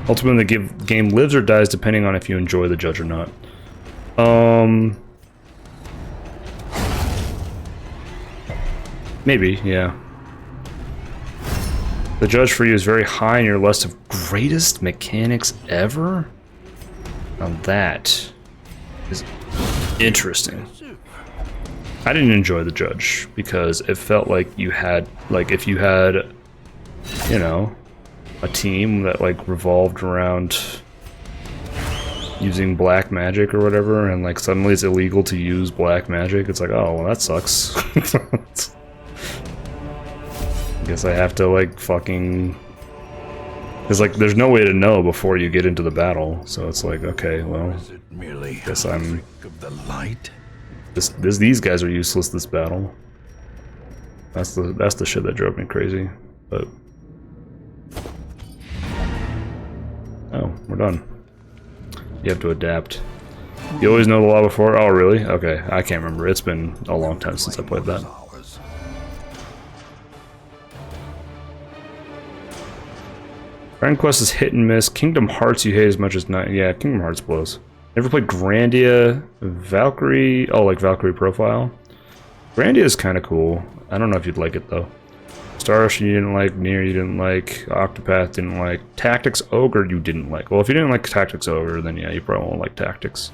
Ultimately, the game lives or dies depending on if you enjoy the judge or not. Maybe, yeah. The judge for you is very high on your list of greatest mechanics ever? Now that is interesting. I didn't enjoy the judge because it felt like you had, like, if you had, you know, a team that like revolved around using black magic or whatever, and like suddenly it's illegal to use black magic, it's like, oh, well, that sucks. Guess I have to like fucking, it's like there's no way to know before you get into the battle, so it's like, okay, well, Is it merely guess a I'm trick of the light? these guys are useless this battle. That's the shit that drove me crazy. But oh, we're done. You have to adapt. You always know the law before? Oh, really? Okay, I can't remember. It's been a long time since I played that. Dragon Quest is hit and miss. Kingdom Hearts you hate as much as not. Yeah, Kingdom Hearts blows. Never played Grandia, Valkyrie. Oh, like Valkyrie Profile. Grandia is kind of cool. I don't know if you'd like it though. Star Ocean you didn't like. Nier you didn't like. Octopath didn't like. Tactics Ogre you didn't like. Well, if you didn't like Tactics Ogre, then yeah, you probably won't like Tactics.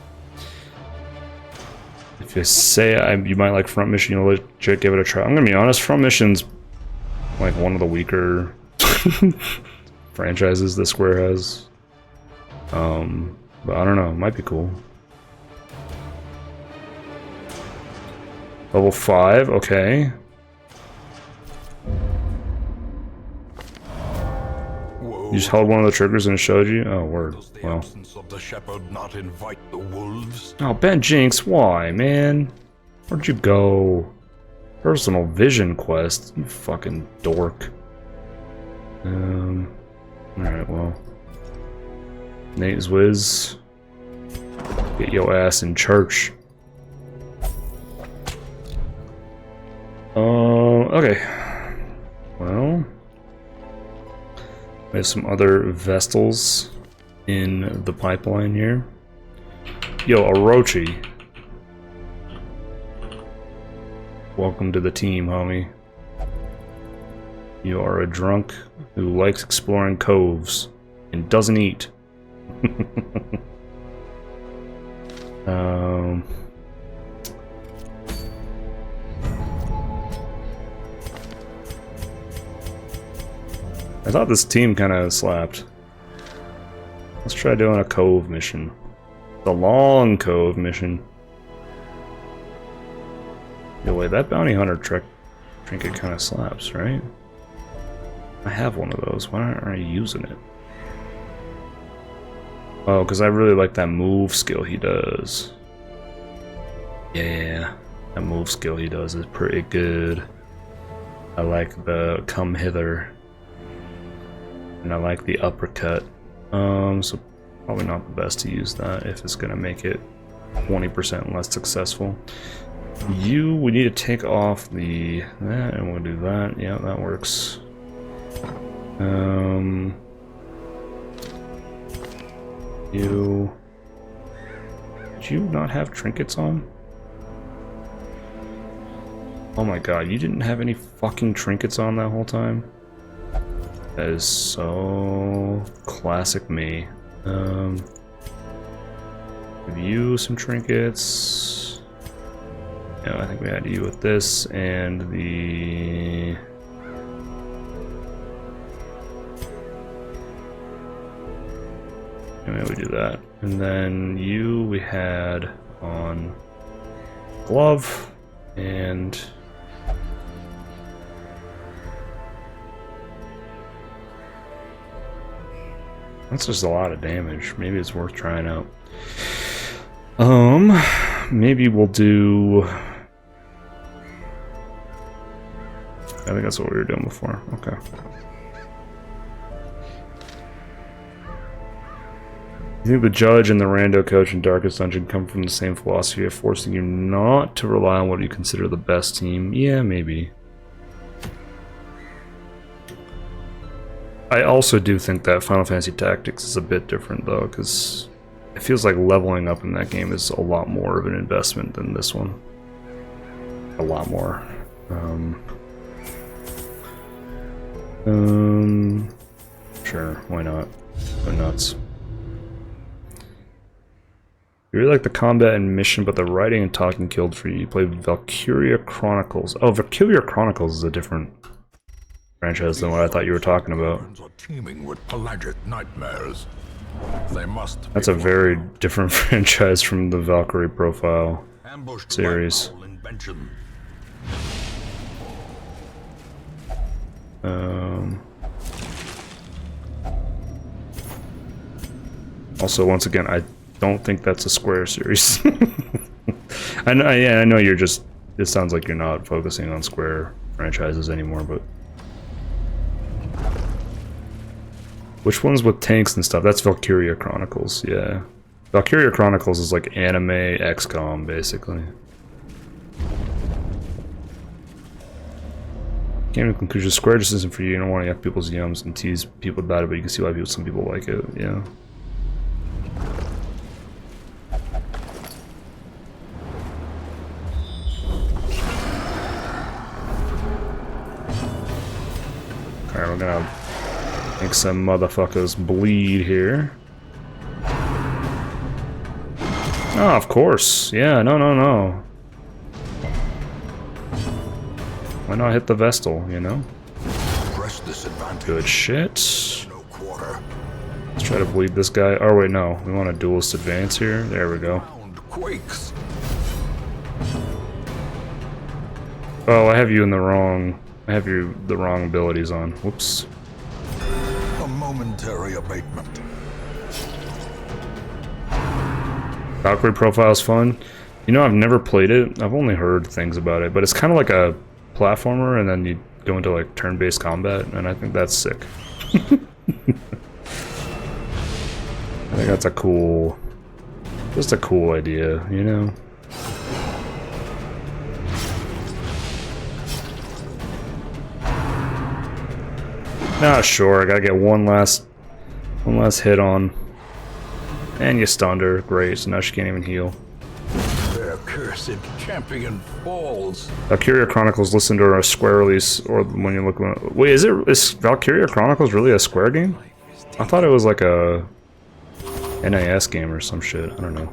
If you say you might like Front Mission, you'll legit give it a try. I'm gonna be honest. Front Mission's like one of the weaker franchises that Square has. But I don't know, it might be cool. Level 5, okay. Whoa. You just held one of the triggers and it showed you? Oh, word. Does the Well. absence of the shepherd not invite the wolves? Oh, Ben Jinx, why, man? Where'd you go? Personal vision quest, you fucking dork. Alright, well. Nate Zwiz. Get your ass in church. Okay. Well. We have some other Vestals in the pipeline here. Yo, Orochi. Welcome to the team, homie. You are a drunk who likes exploring coves and doesn't eat. I thought this team kind of slapped. Let's try doing a cove mission. The long cove mission. Yo, wait, that bounty hunter trinket kind of slaps, right? I have one of those. Why aren't I using it? Oh, because I really like that move skill he does. Yeah, that move skill he does is pretty good. I like the come hither. And I like the uppercut. So probably not the best to use that if it's going to make it 20% less successful. We need to take off that, and we'll do that. Yeah, that works. Did you not have trinkets on? Oh my god, you didn't have any fucking trinkets on that whole time? That is so classic me. Give you some trinkets. Yeah, I think we had you with this and the. Maybe we do that. And then you we had on glove and that's just a lot of damage. Maybe it's worth trying out. Maybe we'll do. I think that's what we were doing before. Okay. I think the judge and the rando coach in Darkest Dungeon come from the same philosophy of forcing you not to rely on what you consider the best team. Yeah, maybe. I also do think that Final Fantasy Tactics is a bit different though, because it feels like leveling up in that game is a lot more of an investment than this one. A lot more. Sure, why not? Go nuts. You really like the combat and mission, but the writing and talking killed for you. You play Valkyria Chronicles. Oh, Valkyria Chronicles is a different franchise than what I thought you were talking about. Are teeming with pelagic nightmares. They must. That's a very different franchise from the Valkyrie Profile series. Also, once again, I don't think that's a Square series. I know you're just. It sounds like you're not focusing on Square franchises anymore, but which one's with tanks and stuff? That's Valkyria Chronicles. Yeah, Valkyria Chronicles is like anime XCOM basically. Came to the conclusion: Square just isn't for you. You don't want to yuck people's yums and tease people about it, but you can see why some people like it. Yeah. Alright, we're gonna make some motherfuckers bleed here. Oh, of course. Yeah, no. Why not hit the Vestal, you know? Press this advantage. Good shit. No quarter. Let's try to bleed this guy. Oh, wait, no. We want a duelist advance here. There we go. Ground quakes. Oh, I have you in the wrong... I have the wrong abilities on. Whoops. A momentary abatement. Valkyrie Profile is fun. You know, I've never played it. I've only heard things about it, but it's kind of like a platformer, and then you go into like turn-based combat, and I think that's sick. I think that's a cool, just a cool idea, you know? Nah, sure. I gotta get one last hit on, and you stunned her. Great. So now she can't even heal. Their cursed champion falls. Valkyria Chronicles. Listen to a Square release, or when you look. Wait, is Valkyria Chronicles really a Square game? I thought it was like a NIS game or some shit. I don't know.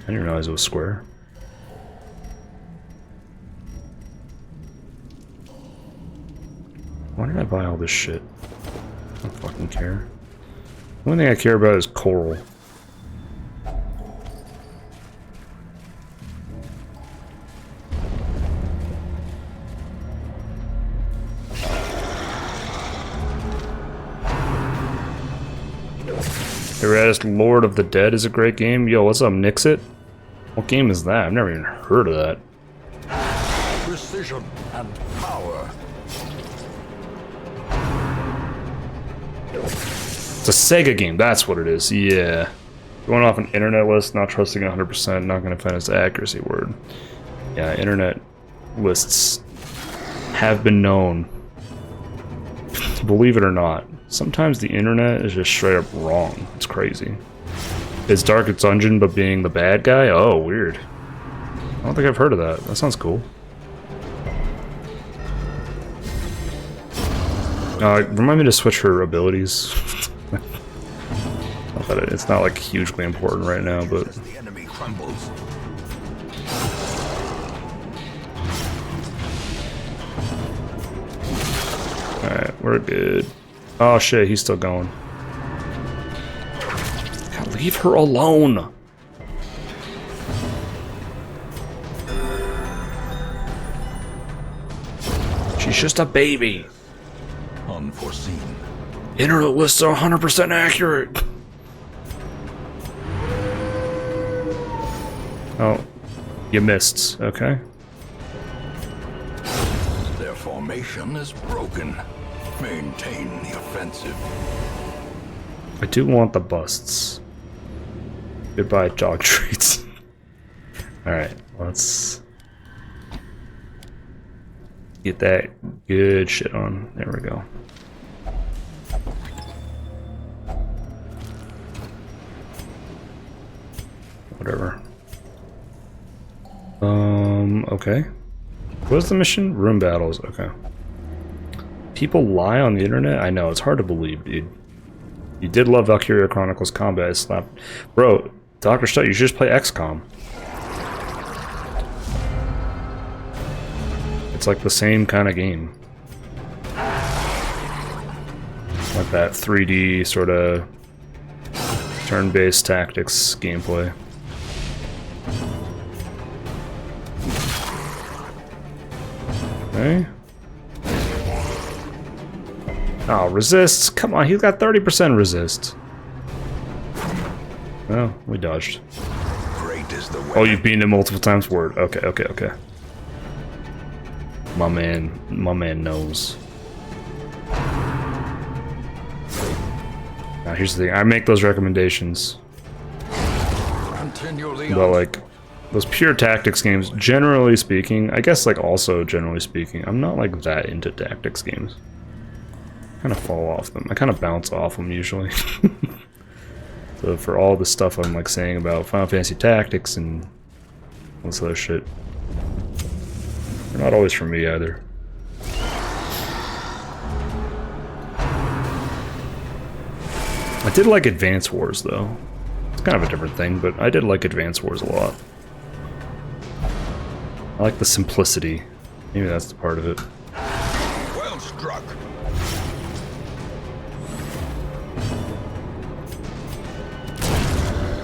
I didn't realize it was Square. Why did I buy all this shit? I don't fucking care. The only thing I care about is coral. Eratus Lord of the Dead is a great game. Yo, what's up, Nixit? What game is that? I've never even heard of that. Precision and power. It's a Sega game, that's what it is, yeah. Going off an internet list, not trusting 100%, not gonna find its accuracy word. Yeah, internet lists have been known. Believe it or not, sometimes the internet is just straight up wrong. It's crazy. It's Darkest Dungeon, but being the bad guy? Oh, weird. I don't think I've heard of that. That sounds cool. Remind me to switch her abilities. Not that it's not like hugely important right now, but As the enemy crumbles. alright, we're good. Oh shit, he's still going. God, leave her alone. She's just a baby. Unforeseen. Internet lists are 100% accurate. Oh, you missed. Okay. Their formation is broken. Maintain the offensive. I do want the busts. Goodbye, dog treats. Alright, let's get that good shit on. There we go. Whatever. Okay. What's the mission? Room battles. Okay. People lie on the internet? I know, it's hard to believe, dude. You did love Valkyria Chronicles Combat. It's not... Bro, Dr. Stutt, you should just play XCOM. It's like the same kind of game. Like that 3D sort of turn-based tactics gameplay. Okay. Oh, resist! Come on, he's got 30% resist. Oh, we dodged. Great is the Oh, you've beaten it multiple times? Word. Okay, okay, okay. My man knows. Now, here's the thing. I make those recommendations. Continually But, like, those pure tactics games, generally speaking, I guess, like, also generally speaking, I'm not, like, that into tactics games. I kind of fall off them. I kind of bounce off them, usually. So, for all the stuff I'm, like, saying about Final Fantasy Tactics and all this other shit, they're not always for me, either. I did like Advance Wars, though. It's kind of a different thing, but I did like Advance Wars a lot. I like the simplicity. Maybe that's the part of it. well struck.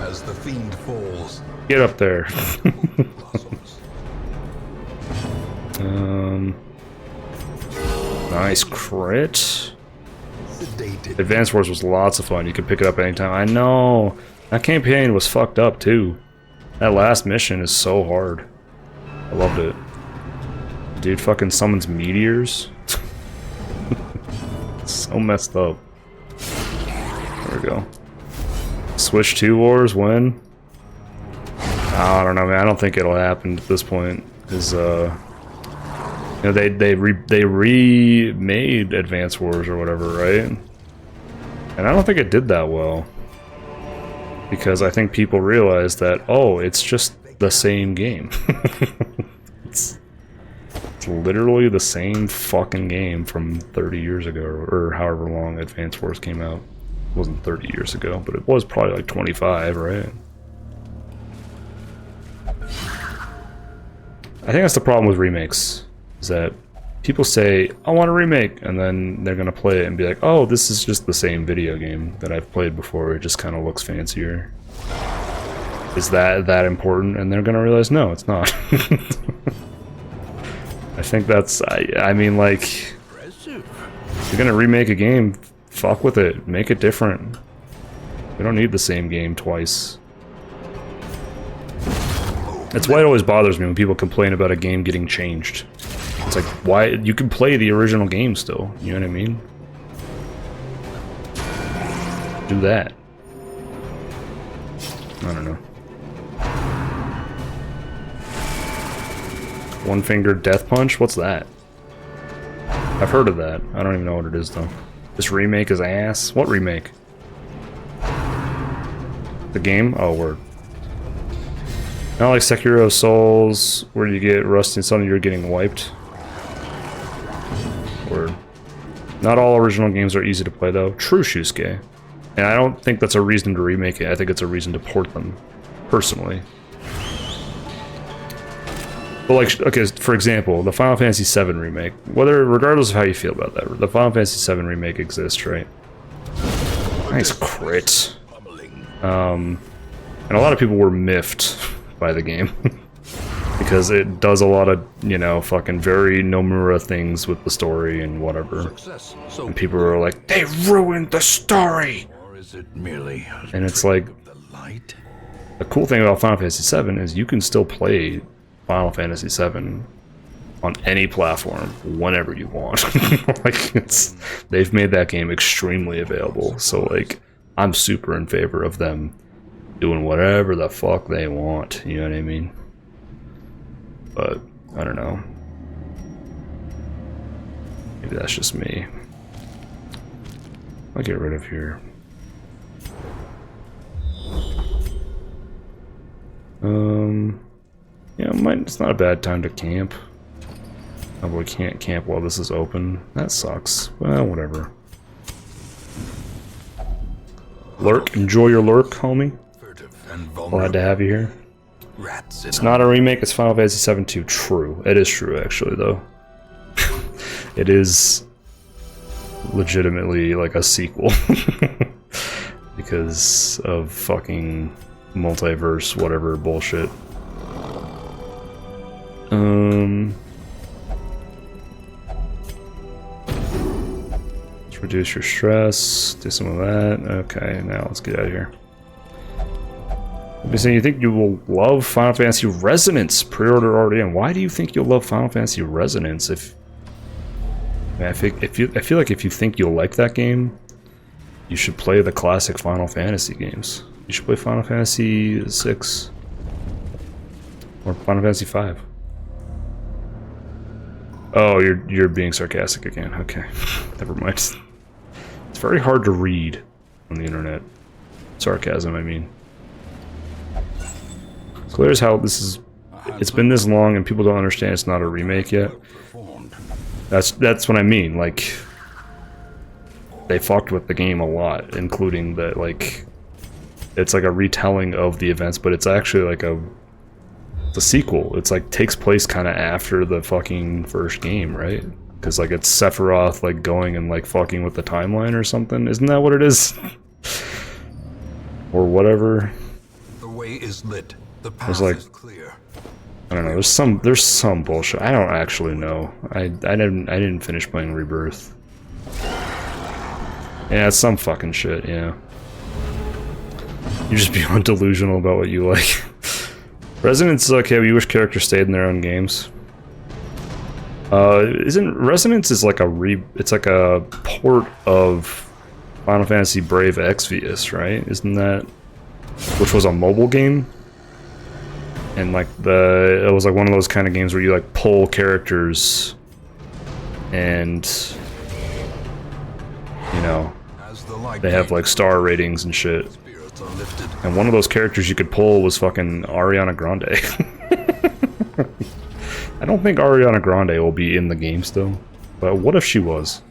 As the fiend falls, Get up there. blossoms. Nice crit. Sedated. Advance Wars was lots of fun. You could pick it up anytime. I know. That campaign was fucked up, too. That last mission is so hard. I loved it. Dude fucking summons meteors. So messed up. There we go. Switch 2 Wars, when? I don't know, man. I don't think it'll happen at this point. Cause, you know, they remade Advance Wars or whatever, right? And I don't think it did that well. Because I think people realized that, oh, it's just the same game. It's literally the same fucking game from 30 years ago, or however long Advance Wars came out. It wasn't 30 years ago, but it was probably like 25, right? I think that's the problem with remakes, is that people say, I want a remake, and then they're gonna play it and be like, oh, this is just the same video game that I've played before, it just kind of looks fancier. Is that important? And they're gonna realize, no, it's not. I think that's, I mean, like, if you're gonna remake a game, fuck with it, make it different. We don't need the same game twice. That's why it always bothers me when people complain about a game getting changed. It's like, why? You can play the original game still, you know what I mean? Do that. I don't know. One Finger Death Punch? What's that? I've heard of that. I don't even know what it is, though. This remake is ass? What remake? The game? Oh, word. Not like Sekiro Souls, where you get Rust and suddenly you're getting wiped. Word. Not all original games are easy to play, though. True, Shusuke. And I don't think that's a reason to remake it. I think it's a reason to port them, personally. But like, okay, for example, the Final Fantasy VII remake. Regardless of how you feel about that, the Final Fantasy VII remake exists, right? Nice crit. And a lot of people were miffed by the game. Because it does a lot of, you know, fucking very Nomura things with the story and whatever. And people were like, they ruined the story! Or is it merely And it's like, the light? the cool thing about Final Fantasy VII is you can still play Final Fantasy VII on any platform whenever you want. Like, they've made that game extremely available. So, like, I'm super in favor of them doing whatever the fuck they want. You know what I mean? But, I don't know. Maybe that's just me. I'll get rid of here. Yeah, it's not a bad time to camp. Oh, we can't camp while this is open. That sucks. Well, whatever. Lurk, enjoy your lurk, homie. Glad to have you here. It's not a remake, it's Final Fantasy VII 2. True. It is true, actually, though. It is legitimately like a sequel. Because of fucking multiverse, whatever bullshit. Let's reduce your stress, do some of that. Okay, now let's get out of here. You're saying you think you will love Final Fantasy Resonance pre-order already, and why do you think you'll love Final Fantasy Resonance? I feel like if you think you'll like that game, you should play the classic Final Fantasy games. You should play Final Fantasy VI or Final Fantasy V. Oh, you're being sarcastic again. Okay, never mind. It's very hard to read on the internet. Sarcasm, I mean. It's clear as how this is. It's been this long, and people don't understand it's not a remake yet. That's what I mean. Like, they fucked with the game a lot, including that, like, it's like a retelling of the events, but it's actually like it's a sequel. It's like takes place kind of after the fucking first game, right? Because like it's Sephiroth like going and like fucking with the timeline or something. Isn't that what it is? Or whatever. The way is lit. The There's path like, is clear. I don't know. There's some bullshit. I don't actually know. I didn't finish playing Rebirth. Yeah, it's some fucking shit. Yeah. You just beyond delusional about what you like. Resonance is okay, but you wish characters stayed in their own games. Isn't Resonance is like it's like a port of Final Fantasy Brave Exvius, right? Isn't that, which was a mobile game? And like it was like one of those kind of games where you like pull characters and, you know, they have like star ratings and shit. And one of those characters you could pull was fucking Ariana Grande. I don't think Ariana Grande will be in the game still. But what if she was?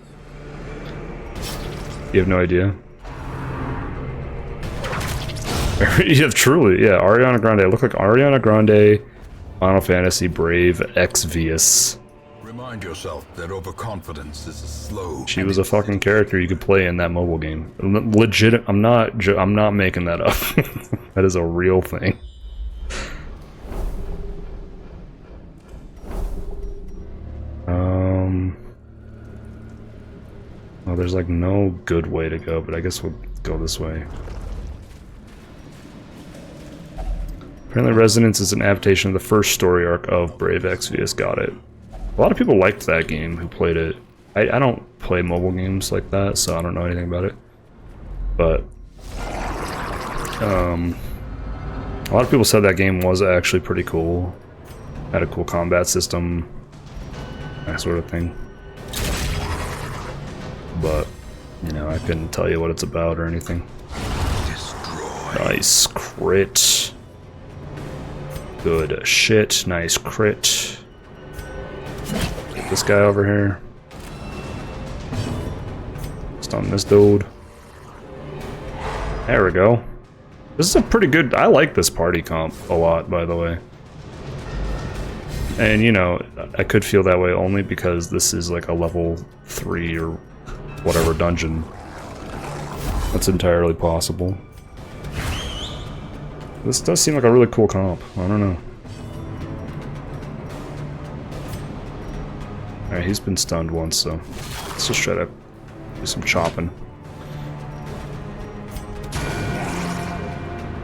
You have no idea? Yeah, truly, yeah, Ariana Grande. It looked like Ariana Grande, Final Fantasy Brave Exvius. Remind yourself that overconfidence is a slow. She was a fucking character you could play in that mobile game. Legit, I'm not making that up. That is a real thing. Well, there's like no good way to go, but I guess we'll go this way. Apparently Resonance is an adaptation of the first story arc of Brave Exvius. Got it. A lot of people liked that game who played it. I don't play mobile games like that, so I don't know anything about it. But a lot of people said that game was actually pretty cool. Had a cool combat system, that sort of thing. But, you know, I couldn't tell you what it's about or anything. Destroy. Nice crit. Good shit. Nice crit. Get this guy over here. Stun this dude. There we go. This is a pretty good... I like this party comp a lot, by the way. And, you know, I could feel that way only because this is like a level 3 or whatever dungeon. That's entirely possible. This does seem like a really cool comp. I don't know. Alright, he's been stunned once, so let's just try to do some chopping.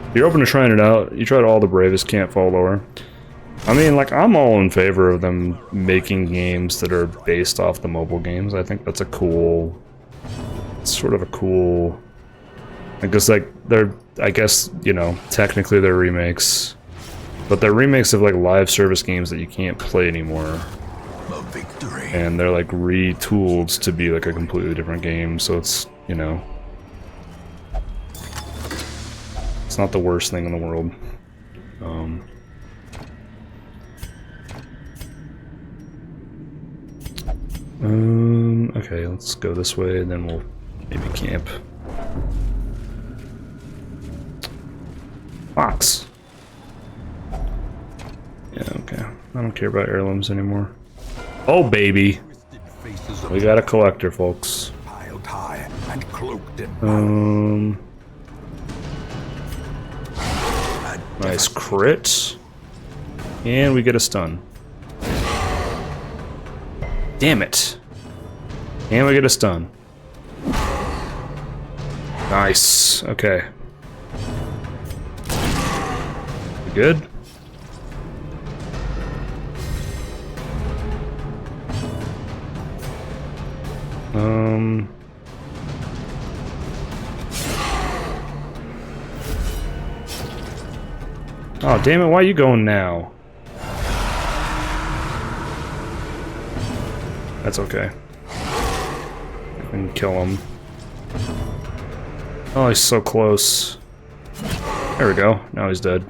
If you're open to trying it out, you tried All the Bravest, can't fall lower. I mean, like, I'm all in favor of them making games that are based off the mobile games. I think that's a cool... sort of a cool... I guess, like, they're... I guess, you know, technically they're remakes. But they're remakes of, like, live service games that you can't play anymore. A victory. And they're, like, retooled to be, like, a completely different game. So it's, you know... it's not the worst thing in the world. Okay, let's go this way, and then we'll maybe camp. Fox. Yeah, okay. I don't care about heirlooms anymore. Oh, baby! We got a collector, folks. Piled high and cloaked in Nice crit. And we get a stun. Damn it. And we get a stun. Nice. Okay. We good? Oh, damn it, why are you going now? That's okay. I can kill him. Oh, he's so close. There we go. Now he's dead.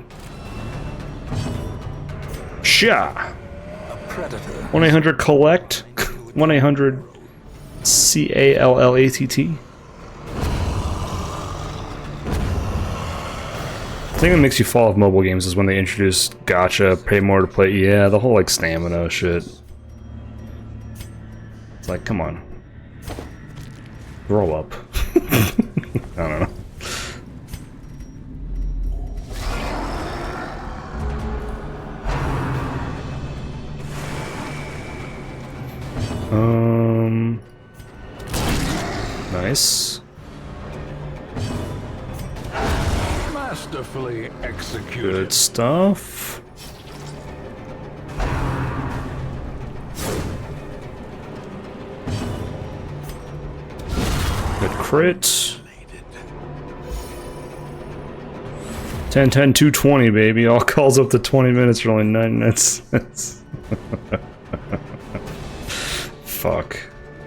Sha! 1-800-COLLECT? 1-800-CALLATT? The thing that makes you fall off mobile games is when they introduce gacha, pay more to play. Yeah, the whole like stamina shit. It's like, come on. Grow up. I don't know. Nice. masterfully executed. Good stuff. Good crit. 10, 10, 220, baby. All calls up to 20 minutes for only 9 minutes. Fuck.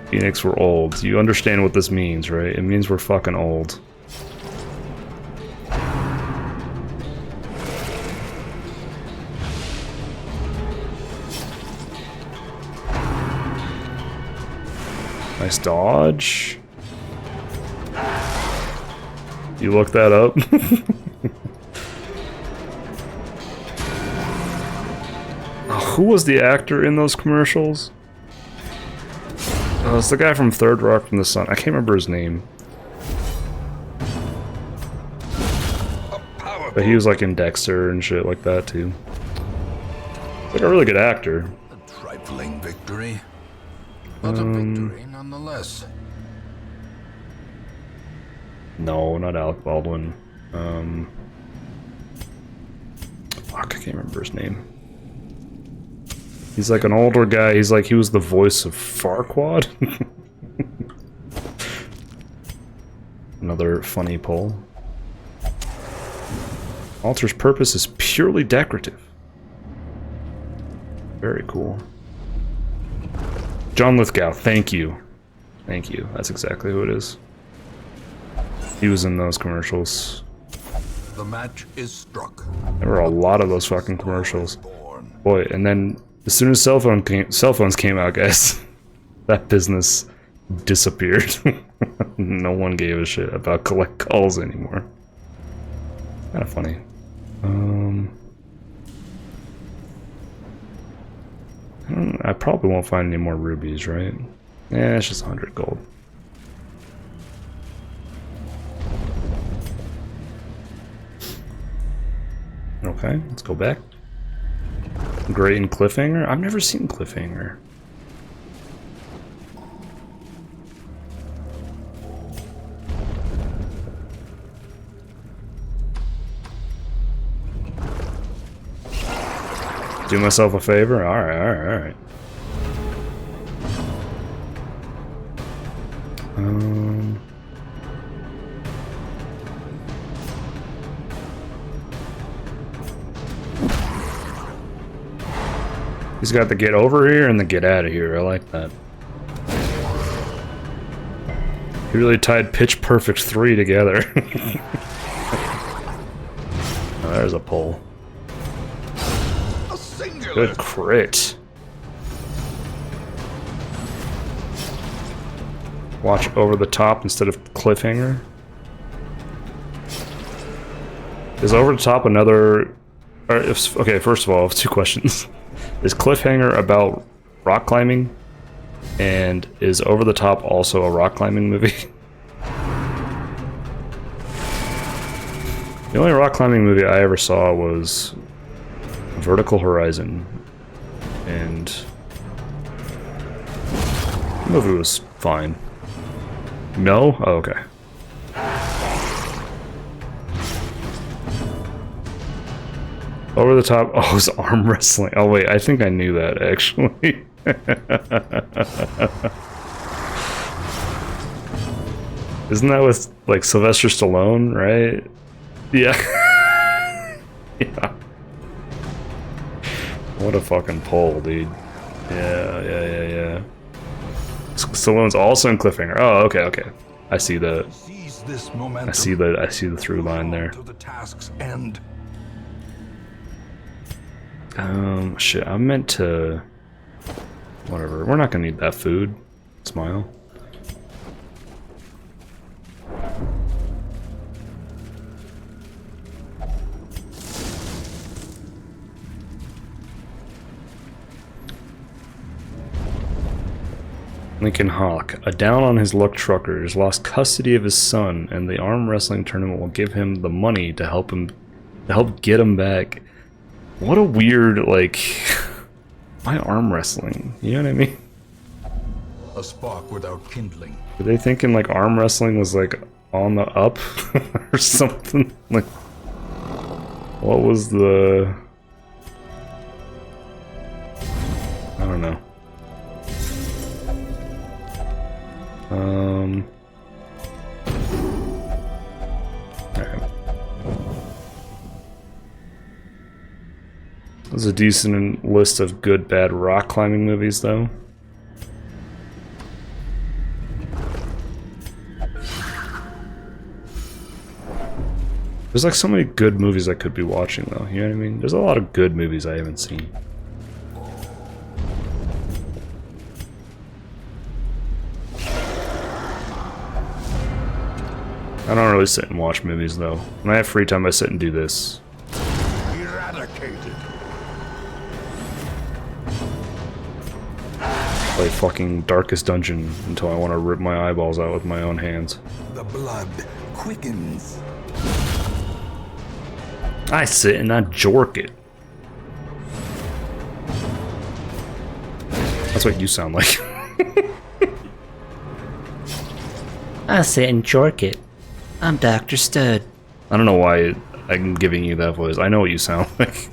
Phoenix, we're old. You understand what this means, right? It means we're fucking old. Nice dodge. You look that up? Who was the actor in those commercials? Oh, it's the guy from Third Rock from the Sun. I can't remember his name. But he was like in Dexter and shit like that too. Like a really good actor. A trifling victory, but a victory nonetheless. No, not Alec Baldwin. Fuck, I can't remember his name. He's like an older guy. He's like, he was the voice of Farquaad. Another funny pull. Altar's purpose is purely decorative. Very cool. John Lithgow, thank you. Thank you. That's exactly who it is. He was in those commercials. The match is struck. There were a lot of those fucking commercials. Boy, and then as soon as cell phones came out, guys, that business disappeared. no one gave a shit about collect calls anymore. Kind of funny. I probably won't find any more rubies, right? Yeah, it's just 100 gold. Okay, let's go back. Great in Cliffhanger? I've never seen Cliffhanger. Do myself a favor? Alright, alright, alright. He's got the get over here and the get out of here. I like that. He really tied Pitch Perfect 3 together. Oh, there's a pull. A singular. Good crit. Watch over the top instead of Cliffhanger. Is over the top another... okay, first of all, I have two questions. Is Cliffhanger about rock climbing? And is Over the Top also a rock climbing movie? The only rock climbing movie I ever saw was Vertical Horizon. And the movie was fine. No? Oh, okay. Over the Top. Oh, it's arm wrestling. Oh, wait. I think I knew that, actually. Isn't that with, like, Sylvester Stallone, right? Yeah. Yeah. What a fucking pull, dude. Yeah. Stallone's also in Cliffhanger. Oh, okay, okay. I see the... Seize this momentum. I see the through line there. To the task's end. Shit, I meant to... Whatever, we're not gonna need that food. Smile. Lincoln Hawk, a down on his luck trucker, has lost custody of his son, and the arm wrestling tournament will give him the money to help get him back. What a weird, like, why arm wrestling? You know what I mean? A spark without kindling. Were they thinking like arm wrestling was like on the up or something? Like, what was the? I don't know. Alright. There's a decent list of good, bad rock climbing movies, though. There's like so many good movies I could be watching, though. You know what I mean? There's a lot of good movies I haven't seen. I don't really sit and watch movies, though. When I have free time, I sit and do this. Eradicated. Play fucking Darkest Dungeon until I want to rip my eyeballs out with my own hands. The blood quickens. I sit and I jork it. That's what you sound like. I sit and jork it. I'm Dr. Stud. I don't know why I'm giving you that voice. I know what you sound like.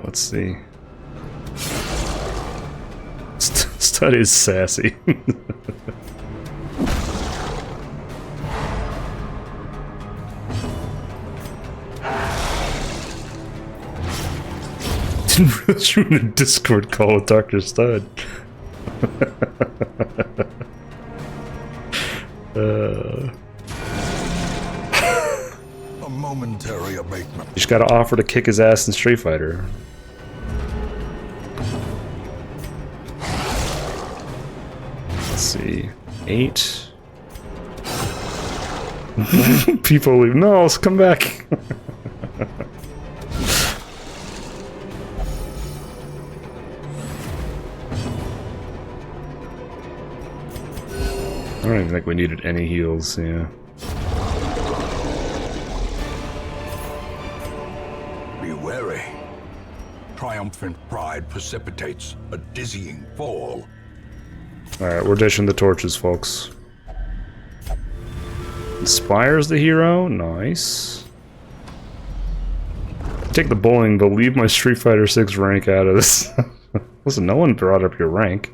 Let's see. Stud is sassy. Didn't realize you were in a Discord call with Dr. Stud. A momentary abatement. You just gotta offer to kick his ass in Street Fighter. Let's see. 8. People leave. No, let's come back. I don't even think we needed any heals, yeah. Be wary. Triumphant pride precipitates a dizzying fall. Alright, we're dishing the torches, folks. Inspires the hero? Nice. Take the bullying, but leave my Street Fighter 6 rank out of this. Listen, no one brought up your rank.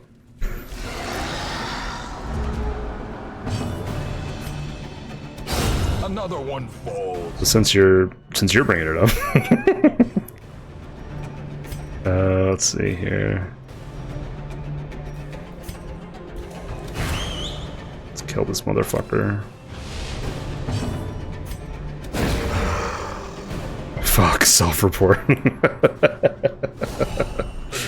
Another one falls. But since you're bringing it up. Let's see here. Let's kill this motherfucker. Fuck, self-report.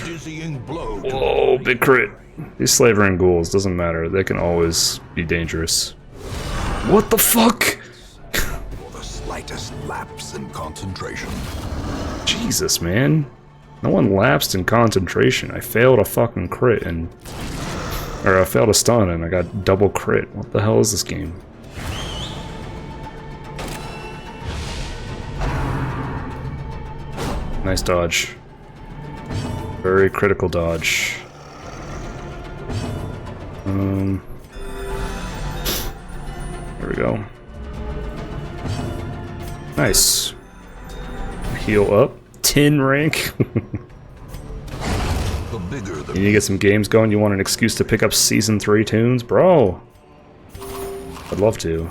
Dizzying blow. Whoa, big crit. These slavering ghouls, doesn't matter. They can always be dangerous. What the fuck? For the slightest lapse in concentration. Jesus, man. No one lapsed in concentration. I failed a fucking crit and... Or I failed a stun and I got double crit. What the hell is this game? Nice dodge. Very critical dodge. There we go. Nice. Heal up. 10 rank. The bigger the You need to get some games going? You want an excuse to pick up Season 3 tunes? Bro! I'd love to.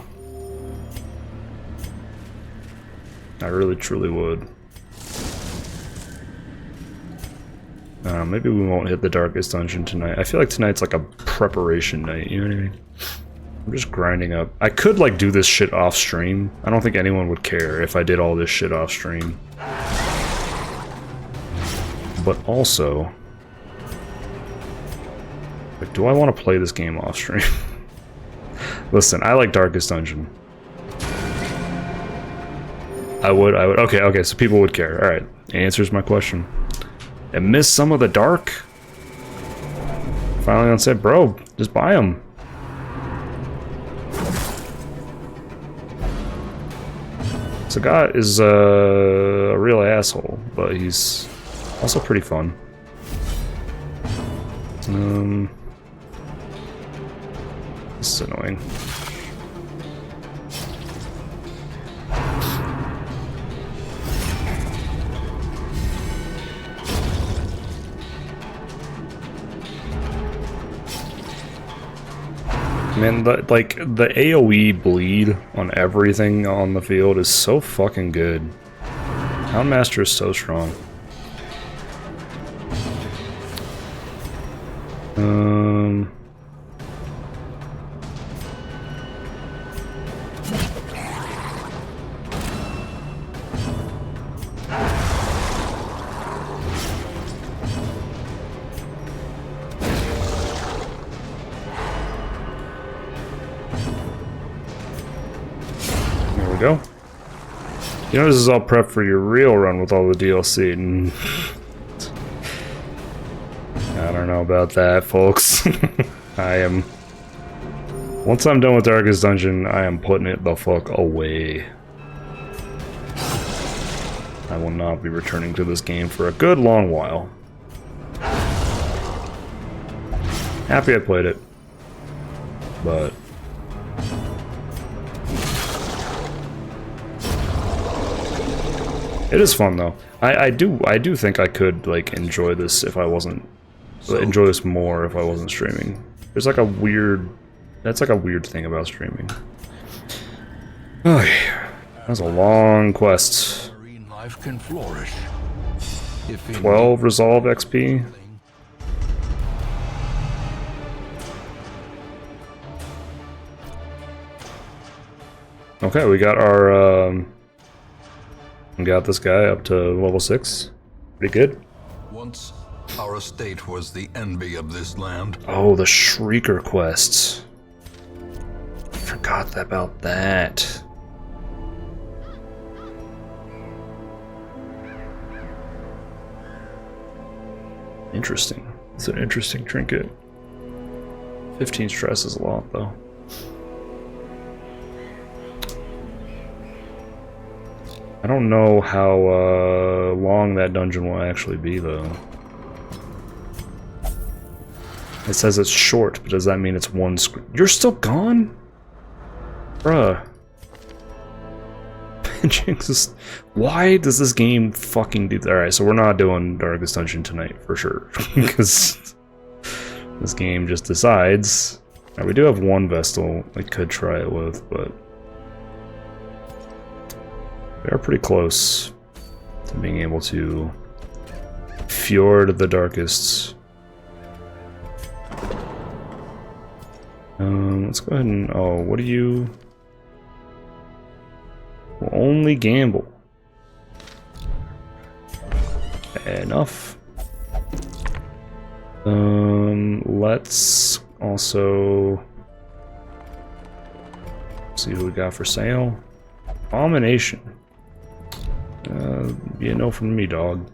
I really, truly would. Maybe we won't hit the Darkest Dungeon tonight. I feel like tonight's like a preparation night, you know what I mean? I'm just grinding up. I could, like, do this shit off stream. I don't think anyone would care if I did all this shit off stream. But also... Like, do I want to play this game off stream? Listen, I like Darkest Dungeon. I would. Okay, so people would care. Alright, answers my question. And miss some of the dark? Finally on set, bro, just buy them. Sagat is a real asshole, but he's also pretty fun. This is annoying. Man, the AoE bleed on everything on the field is so fucking good. Houndmaster is so strong. Go. You know, this is all prep for your real run with all the DLC. And I don't know about that, folks. Once I'm done with Darkest Dungeon, I am putting it the fuck away. I will not be returning to this game for a good long while. Happy I played it, but it is fun though. I do think I could like enjoy this if I wasn't enjoy this more if I wasn't streaming. There's like a weird thing about streaming. That was a long quest. marine life can flourish. If 12 resolve XP. Okay, we got our got this guy up to level 6. Pretty good. once Our estate was the envy of this land. Oh, the Shrieker quests. Forgot about that. Interesting. It's an interesting trinket. 15 stress is a lot, though. I don't know how long that dungeon will actually be, though. It says it's short, but does that mean it's one screen? You're still gone? Bruh. Jesus. Why does this game fucking do that? Alright, so we're not doing Darkest Dungeon tonight, for sure. Because this game just decides... Right, we do have one Vestal we could try it with, but... we are pretty close to being able to fjord the darkest. Let's go ahead and... oh, what do you... we'll only gamble. Enough. Let's also see who we got for sale. Abomination. Be a no from me, dog.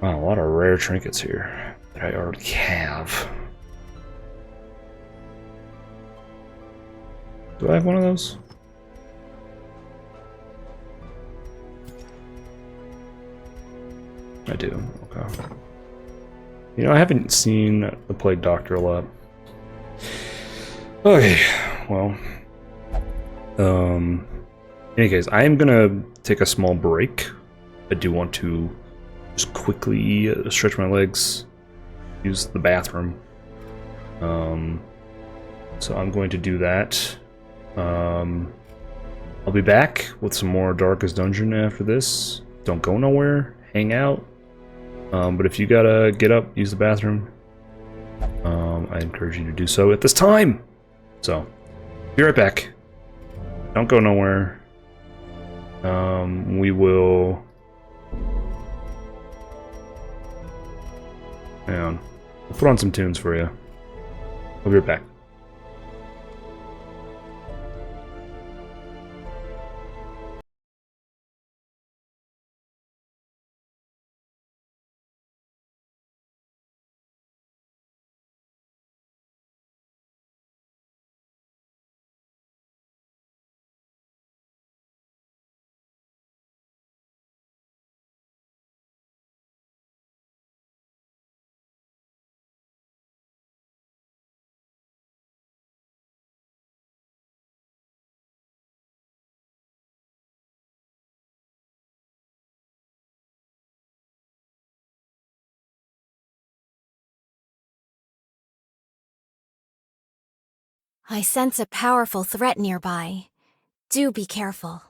Wow, a lot of rare trinkets here that I already have. Do I have one of those? I do, okay. You know, I haven't seen the Plague Doctor a lot. Okay, well. In any case, I am gonna take a small break. I do want to just quickly stretch my legs, use the bathroom. So I'm going to do that. I'll be back with some more Darkest Dungeon after this. Don't go nowhere, hang out. But if you gotta get up, use the bathroom, I encourage you to do so at this time. So, be right back. Don't go nowhere. We will... hang on. I'll put on some tunes for you. I'll be right back. I sense a powerful threat nearby. Do be careful.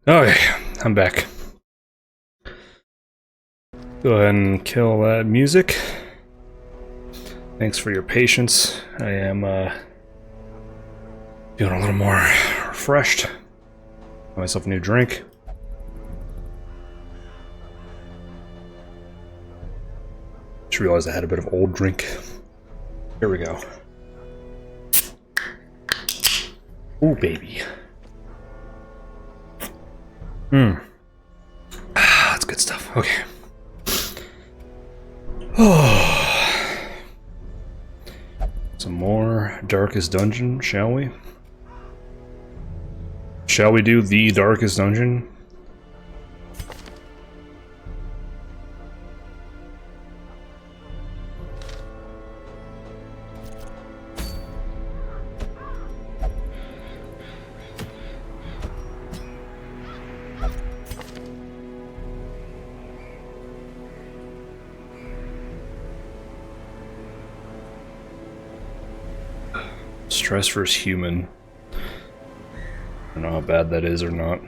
Okay, I'm back. Go ahead and kill that music. Thanks for your patience. I am feeling a little more refreshed. Got myself a new drink. Just realized I had a bit of old drink. Here we go. Ooh, baby. That's good stuff. Okay. Some more Darkest Dungeon, shall we? Shall we do the Darkest Dungeon? Stress versus human. I don't know how bad that is or not.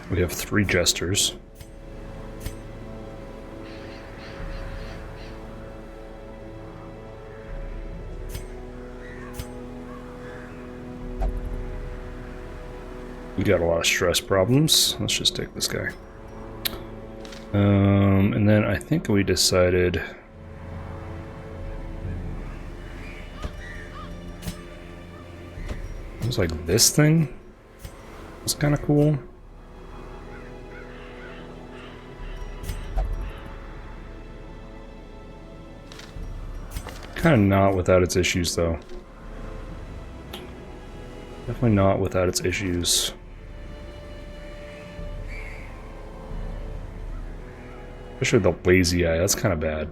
We have 3 jesters. We got a lot of stress problems. Let's just take this guy. And then I think we decided... It was like this thing. It's kind of cool. Kind of not without its issues, though. Definitely not without its issues. Especially the lazy eye, that's kind of bad.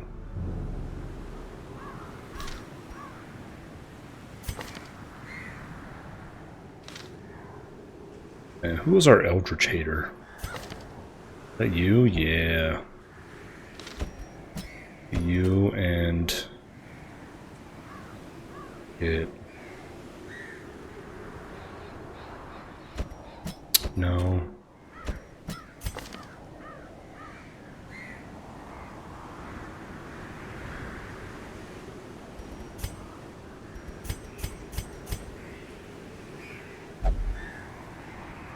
And who was our Eldritch Hater? Is that you? Yeah. You and... it. No.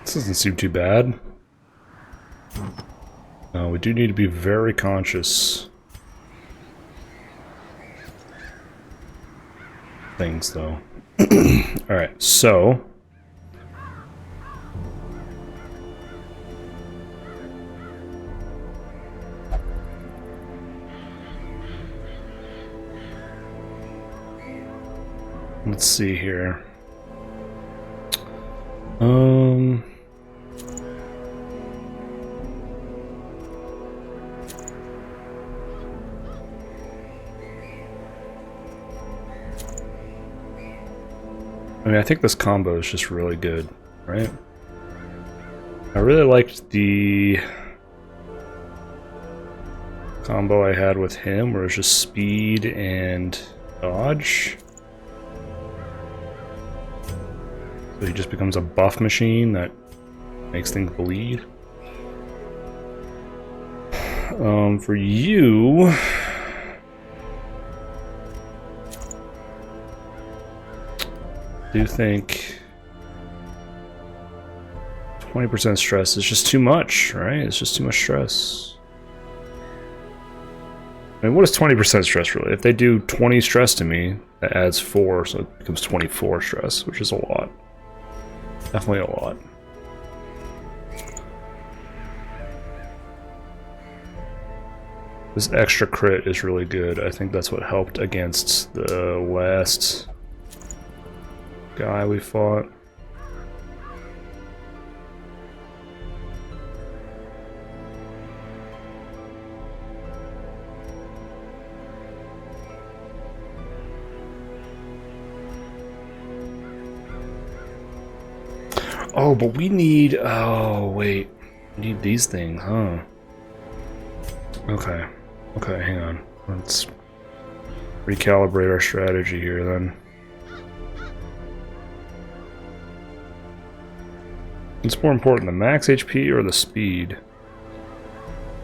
This doesn't seem too bad. We do need to be very conscious. Things, though. Alright, so... let's see here. I mean, I think this combo is just really good, right? I really liked the combo I had with him, where it's just speed and dodge. So he just becomes a buff machine that makes things bleed. For you... I do think 20% stress is just too much, right? It's just too much stress. I mean, what is 20% stress really? If they do 20 stress to me, that adds 4, so it becomes 24 stress, which is a lot. Definitely a lot. This extra crit is really good. I think that's what helped against the last guy we fought. Oh, but we need... oh, wait. We need these things, huh? Okay. Okay, hang on. Let's recalibrate our strategy here, then. What's more important, the max HP or the speed?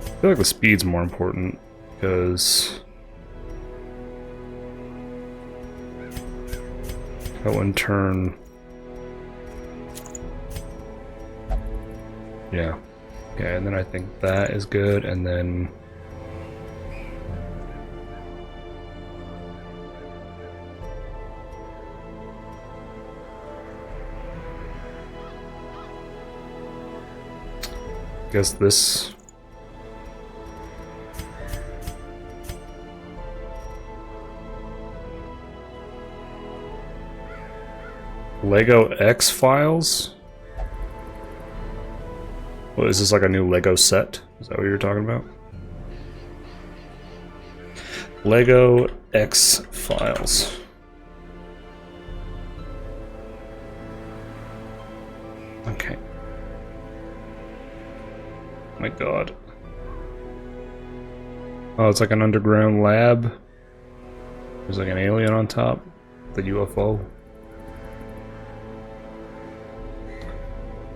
I feel like the speed's more important, because that will in turn... Yeah. Okay, and then I think that is good, and then... guess this... Lego X-Files? What, is this like a new Lego set? Is that what you were talking about? Lego X-Files. Okay. My god. Oh, it's like an underground lab. There's like an alien on top. The UFO.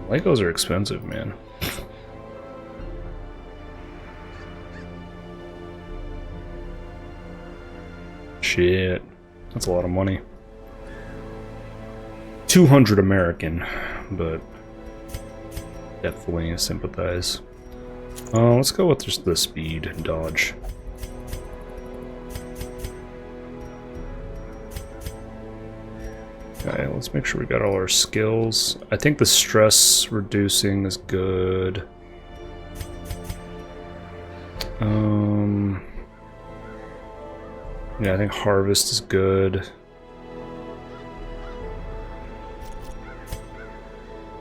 Legos are expensive, man. Shit. That's a lot of money. 200 American, but definitely sympathize. Let's go with just the speed and dodge. Okay, let's make sure we got all our skills. I think the stress reducing is good. Yeah, I think harvest is good.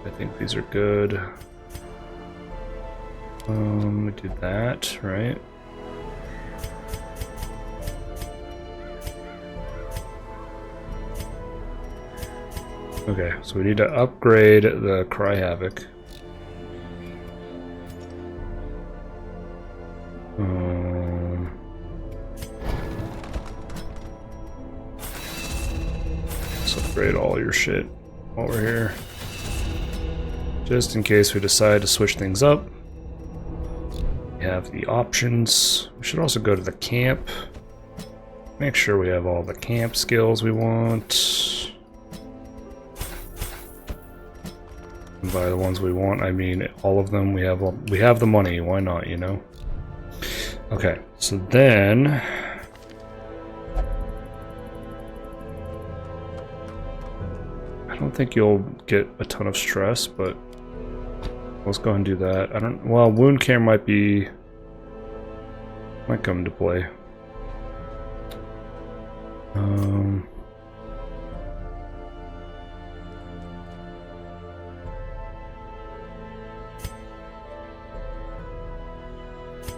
I think these are good. We did that, right? Okay, so we need to upgrade the Cry Havoc. Let's upgrade all your shit while we're here. Just in case we decide to switch things up. We have the options. We should also go to the camp. Make sure we have all the camp skills we want. And by the ones we want, I mean all of them. We have the money. Why not, you know? Okay, so then I don't think you'll get a ton of stress, but let's go ahead and do that. I don't. Well, wound care might come into play.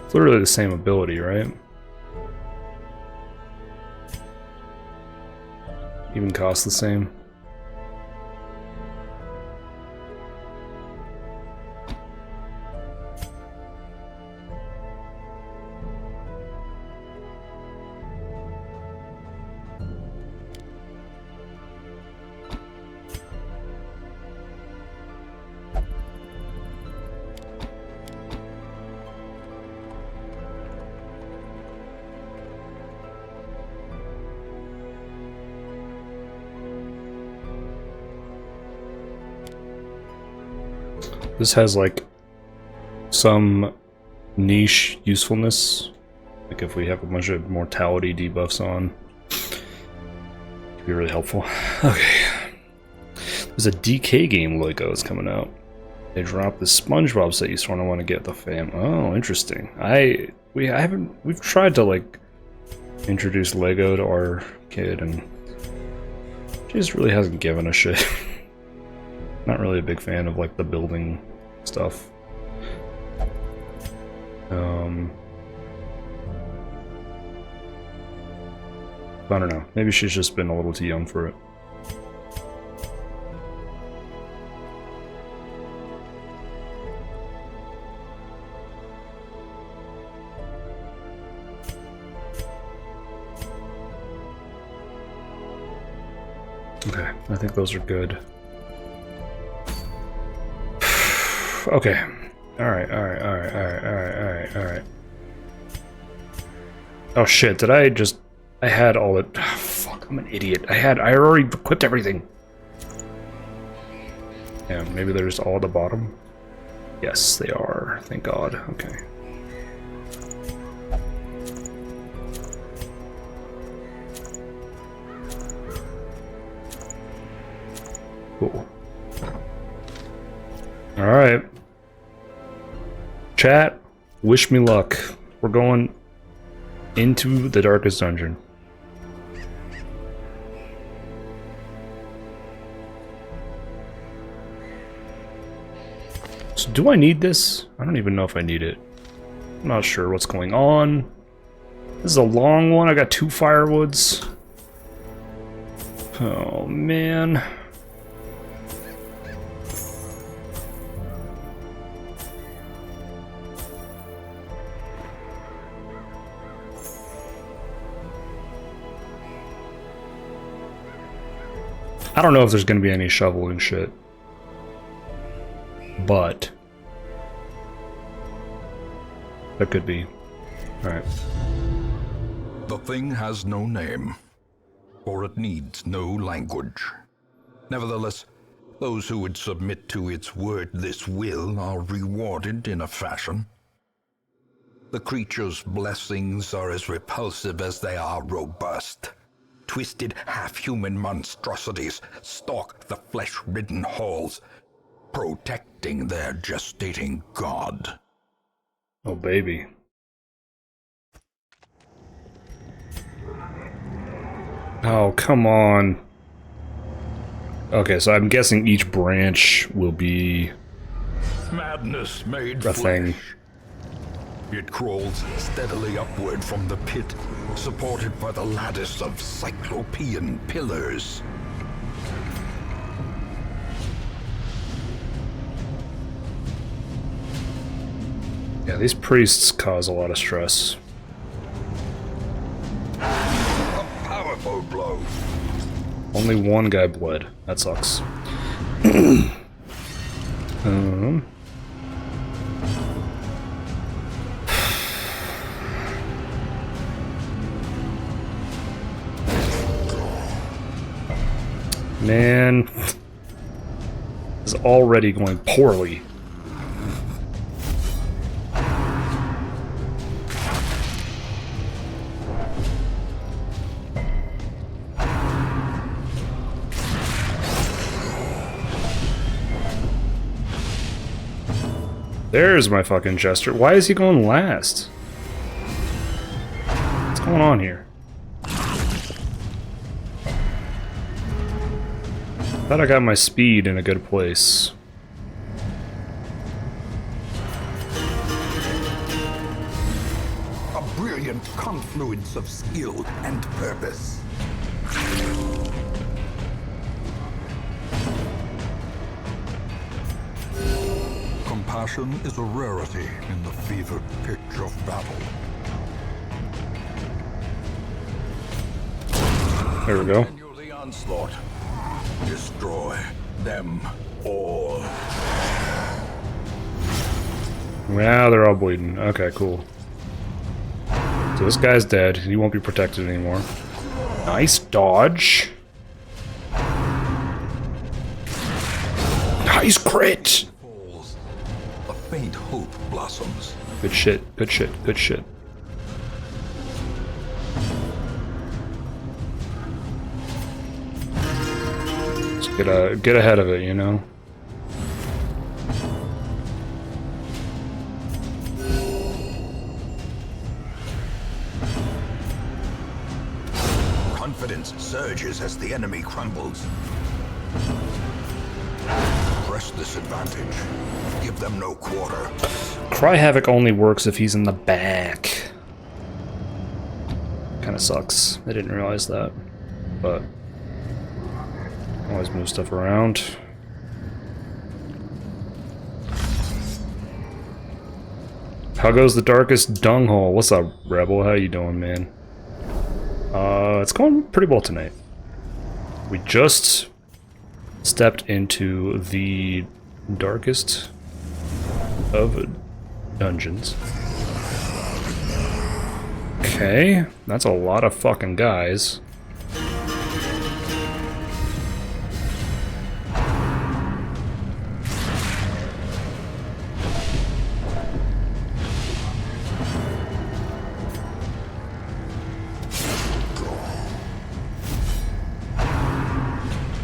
It's literally the same ability, right? Even cost the same. This has like some niche usefulness. Like if we have a bunch of mortality debuffs on, it could be really helpful. Okay. There's a DK game Legos coming out. They dropped the SpongeBob set you sort of want to get the fam. Oh, interesting. We've tried to like introduce Lego to our kid and she just really hasn't given a shit. Not really a big fan of like the building stuff. I don't know. Maybe she's just been a little too young for it. Okay, I think those are good. Okay. Alright. Oh shit, did I just... I had all it... Oh, fuck, I'm an idiot. I already equipped everything. Yeah, maybe they're just all at the bottom. Yes, they are. Thank God. Okay. Cool. Alright. Chat, wish me luck. We're going into the darkest dungeon. So do I need this? I don't even know if I need it. I'm not sure what's going on. This is a long one. I got 2 firewoods. Oh man. I don't know if there's gonna be any shoveling shit. But there could be. Alright. The thing has no name, for it needs no language. Nevertheless, those who would submit to its word this will are rewarded in a fashion. The creature's blessings are as repulsive as they are robust. Twisted, half-human monstrosities stalk the flesh-ridden halls, protecting their gestating god. Oh, baby. Oh, come on. Okay, so I'm guessing each branch will be Madness made a thing. flesh. It crawls steadily upward from the pit, supported by the lattice of cyclopean pillars. Yeah, these priests cause a lot of stress. A powerful blow. Only one guy bled. That sucks. Man, this is already going poorly. There's my fucking jester. Why is he going last? What's going on here? Thought I got my speed in a good place. A brilliant confluence of skill and purpose. Compassion is a rarity in the fevered pitch of battle. There we go. Continue the onslaught. Destroy them all. Now they're all bleeding. Okay, cool. So this guy's dead. He won't be protected anymore. Nice dodge. Nice crit! Falls. A faint hope blossoms. Good shit, good shit, good shit. Just get ahead of it, you know? Confidence surges as the enemy crumbles. Press this advantage. Give them no quarter. Cry Havoc only works if he's in the back. Kinda sucks. I didn't realize that. But always move stuff around. How goes the darkest dunghole? What's up, Rebel? How you doing, man? It's going pretty well tonight. We just stepped into the darkest of dungeons. Okay, that's a lot of fucking guys.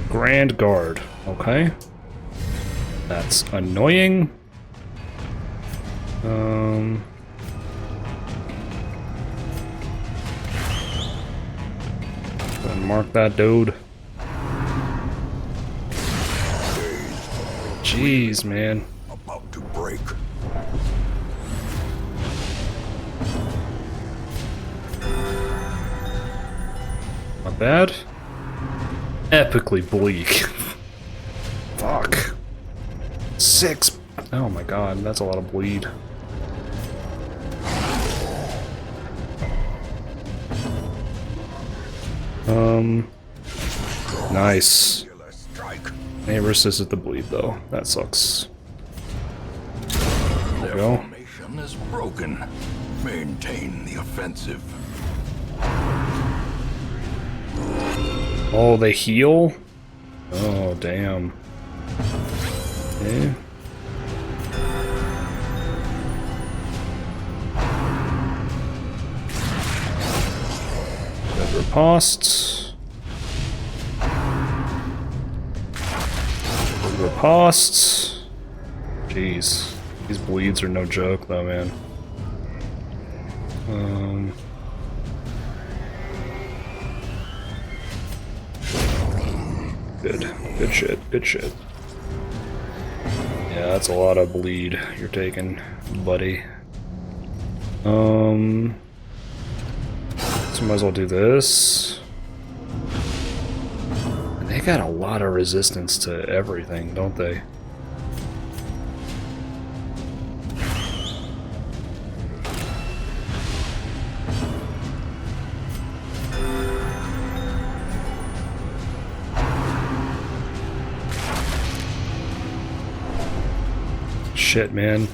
Grand Guard, okay. That's annoying. Go and mark that dude. Jeez, man. About to break. Not bad. Epically bleak. Fuck. 6. Oh my god, that's a lot of bleed. Nice. Killer strike. They resisted the bleed though. That sucks. There we Their go. formation is broken. Maintain the offensive. Oh, they heal? Oh, damn. Okay. Red riposte. Red riposte. Jeez. These bleeds are no joke though, man. Good shit, good shit. Yeah, that's a lot of bleed you're taking, buddy. So might as well do this. And they got a lot of resistance to everything, don't they? Shit, man.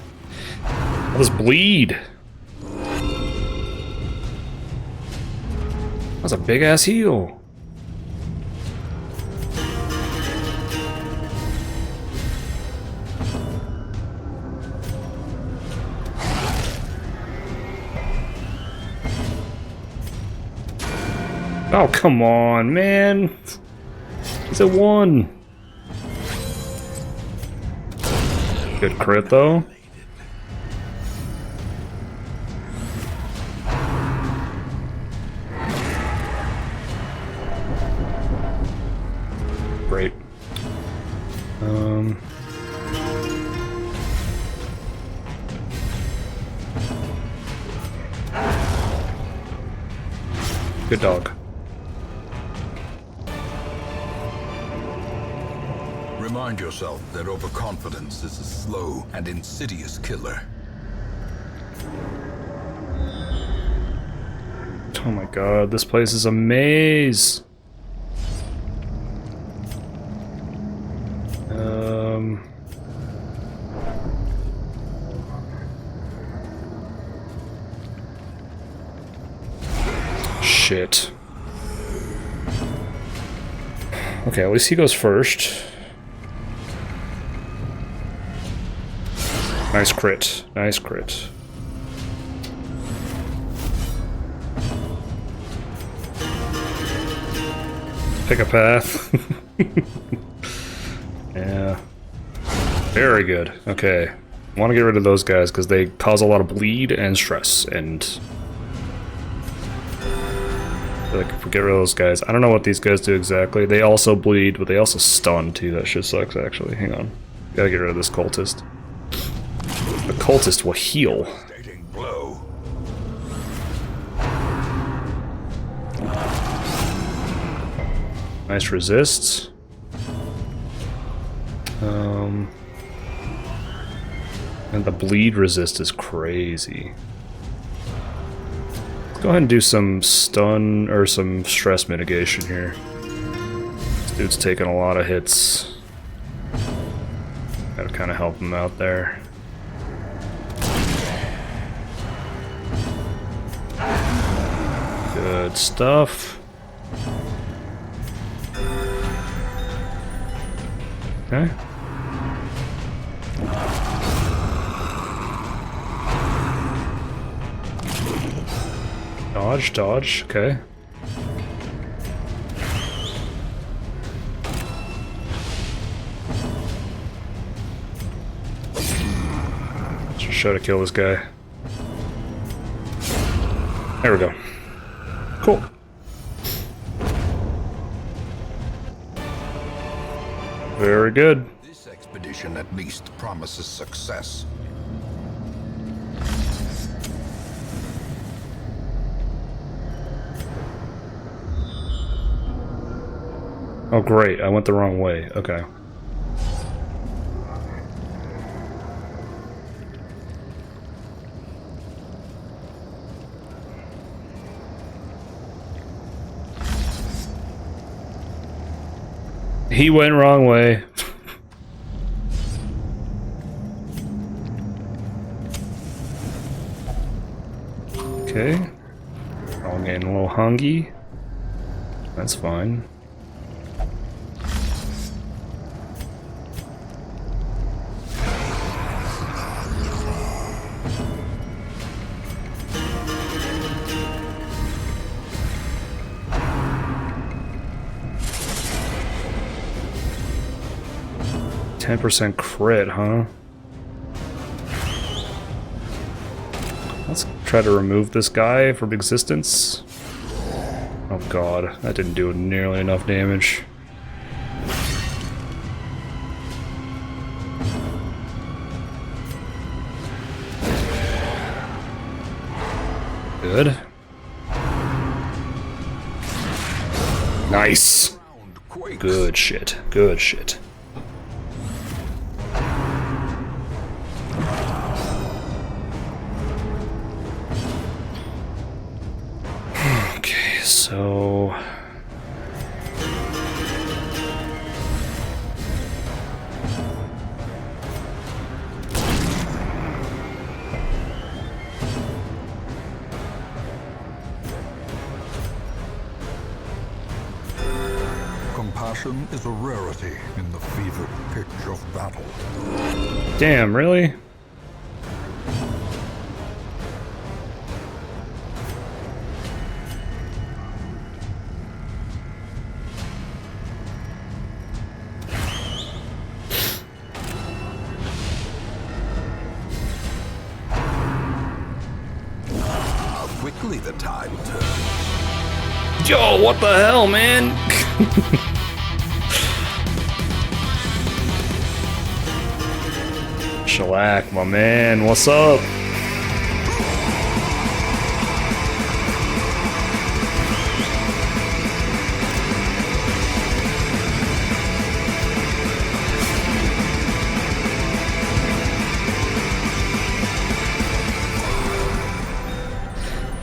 All this bleed. That's a big ass heal. Oh, come on, man. He's a 1. Good crit, though. Great. Good dog. Remind yourself that overconfidence is a slow and insidious killer. Oh my god, this place is a maze. Shit. Okay, at least he goes first. Nice crit. Nice crit. Pick a path. Yeah. Very good. Okay. I want to get rid of those guys because they cause a lot of bleed and stress, and like if we get rid of those guys, I don't know what these guys do exactly. They also bleed, but they also stun too. That shit sucks actually. Hang on. Gotta get rid of this cultist. The cultist will heal. Devastating blow. Nice resists. And the bleed resist is crazy. Let's go ahead and do some stun or some stress mitigation here. This dude's taking a lot of hits. Gotta kind of help him out there. Good stuff. Okay. Dodge, dodge, okay. Just try to kill this guy. There we go. Cool. Very good. This expedition at least promises success. Oh great, I went the wrong way. Okay. He went wrong way. Okay. I'm getting a little hungry. That's fine. %10 crit, huh? Let's try to remove this guy from existence. Oh god, that didn't do nearly enough damage. Good. Nice. Good shit. Good shit. Okay, so... Compassion is a rarity in the fevered pitch of battle. Damn, really? How quickly the tide turns. Yo, what the hell, man? Shellac, my man, what's up?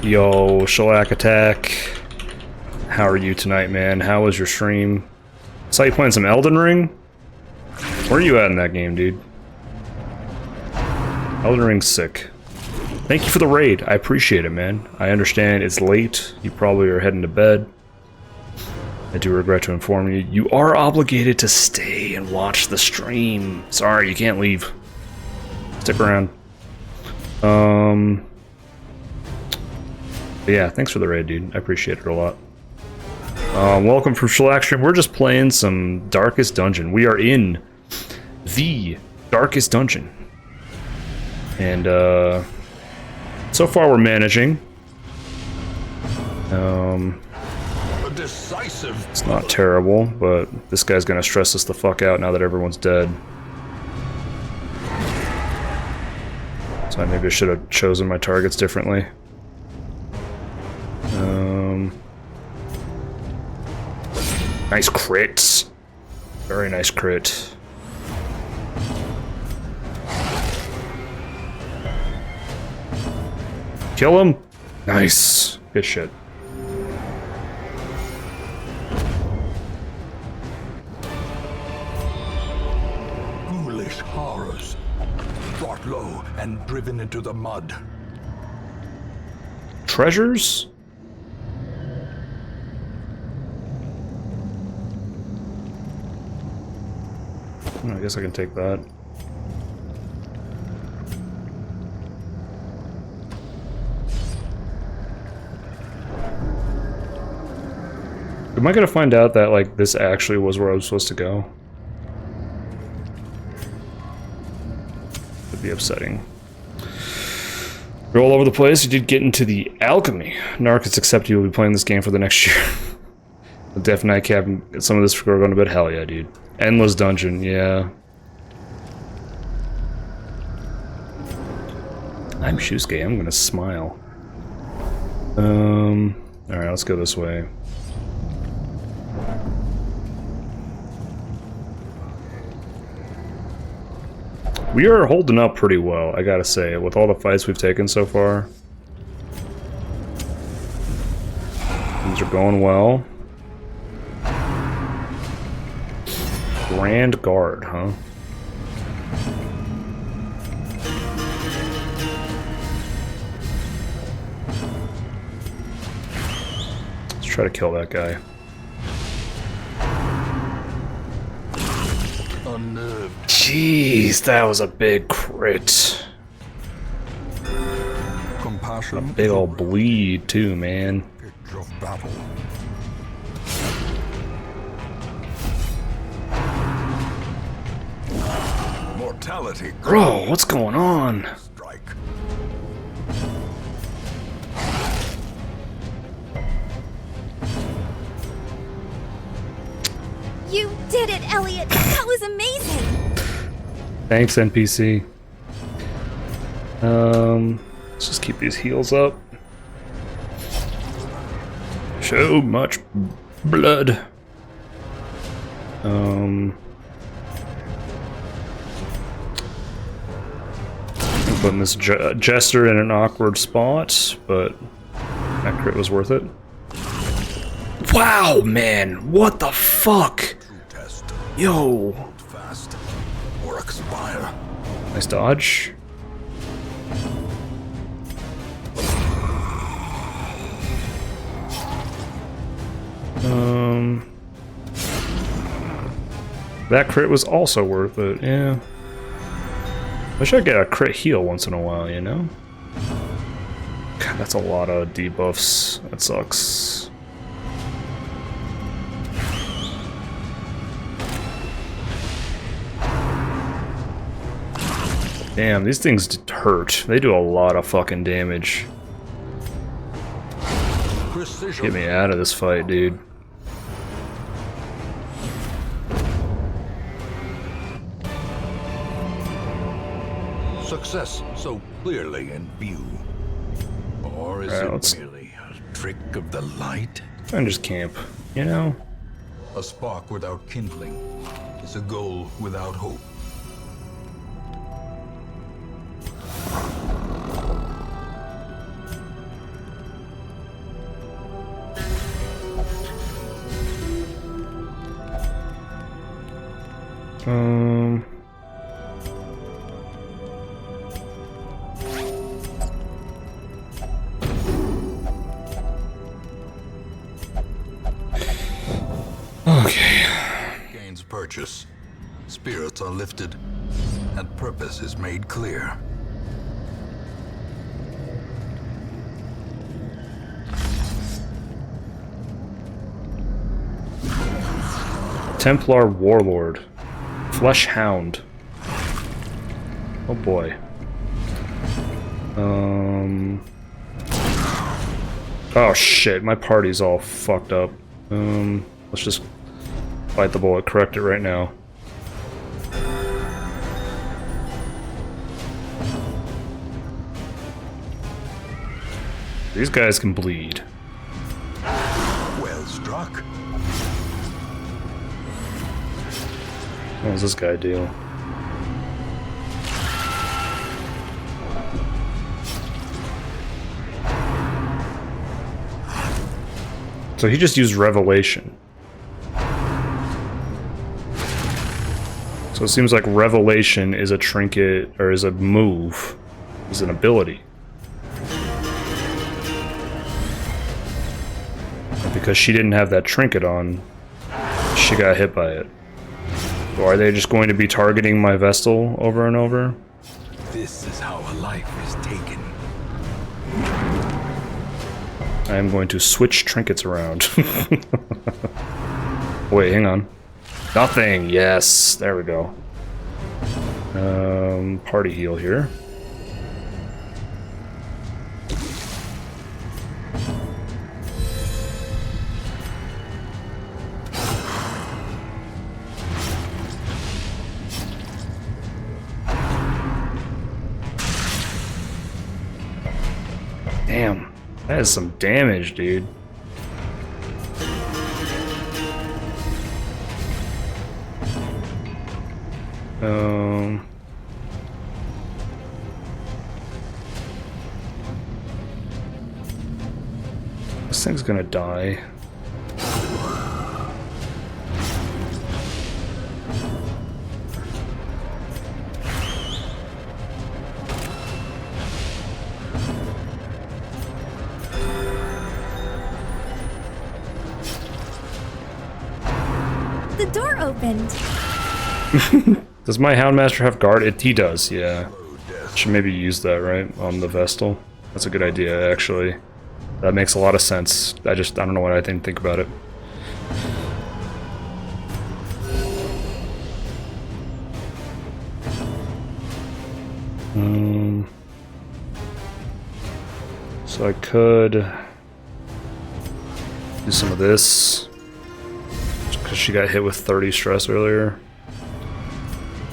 Yo, Shellac Attack. How are you tonight, man? How was your stream? Saw you playing some Elden Ring? Where are you at in that game, dude? Elden Ring's sick. Thank you for the raid. I appreciate it, man. I understand it's late. You probably are heading to bed. I do regret to inform you, you are obligated to stay and watch the stream. Sorry, you can't leave. Stick around. But yeah, thanks for the raid, dude. I appreciate it a lot. Welcome from Shellac Stream. We're just playing some Darkest Dungeon. We are in the Darkest Dungeon. And, so far we're managing. A decisive. It's not terrible, but this guy's gonna stress us the fuck out now that everyone's dead. So maybe I should have chosen my targets differently. Nice crits. Very nice crit. Kill him. Nice. Good shit. Foolish horrors. Brought low and driven into the mud. Treasures? I guess I can take that. Am I gonna find out that, like, this actually was where I was supposed to go? Would be upsetting. We're all over the place. You did get into the alchemy. Narcus, except you will be playing this game for the next year. The Death Nightcap, some of this for going to bed. Hell yeah, dude. Endless dungeon, yeah. I'm Shusuke. I'm gonna smile. Alright, let's go this way. We are holding up pretty well, I gotta say, with all the fights we've taken so far. Things are going well. Grand Guard, huh? Let's try to kill that guy. Jeez, that was a big crit. Compassion. Big old bleed too, man. Pitch of battle. Mortality. Bro, what's going on? Strike. You did it, Elliot! That was amazing! Thanks, NPC. Let's just keep these heals up. So much blood. I'm putting this Jester in an awkward spot, but that crit was worth it. Wow, man, what the fuck? True test. Yo, Fast. Or expire. nice dodge. That crit was also worth it, yeah. Wish I'd get a crit heal once in a while, you know? God, that's a lot of debuffs. That sucks. Damn, these things hurt. They do a lot of fucking damage. Precision. Get me out of this fight, dude. Success so clearly in view. Or is Alright, it let's- merely a trick of the light? And just camp, you know? A spark without kindling is a goal without hope. Okay. Gains purchase. Spirits are lifted, and purpose is made clear. Templar Warlord. Flesh Hound. Oh boy. Oh shit, my party's all fucked up. Let's just bite the bullet, correct it right now. These guys can bleed. Well struck. What does this guy do? So he just used Revelation. So it seems like Revelation is a trinket, or is a move, is an ability. Because she didn't have that trinket on, she got hit by it. Or are they just going to be targeting my Vestal over and over? This is how a life is taken. I am going to switch trinkets around. Wait, hang on. Nothing. Yes, there we go. Party heal here. Damn, that is some damage, dude. This thing's gonna die. The door opened. Does my Houndmaster have guard? He does, yeah. Should maybe use that, right? On the Vestal. That's a good idea, actually. That makes a lot of sense. I don't know why I didn't think about it. So I could do some of this. Because she got hit with 30 stress earlier.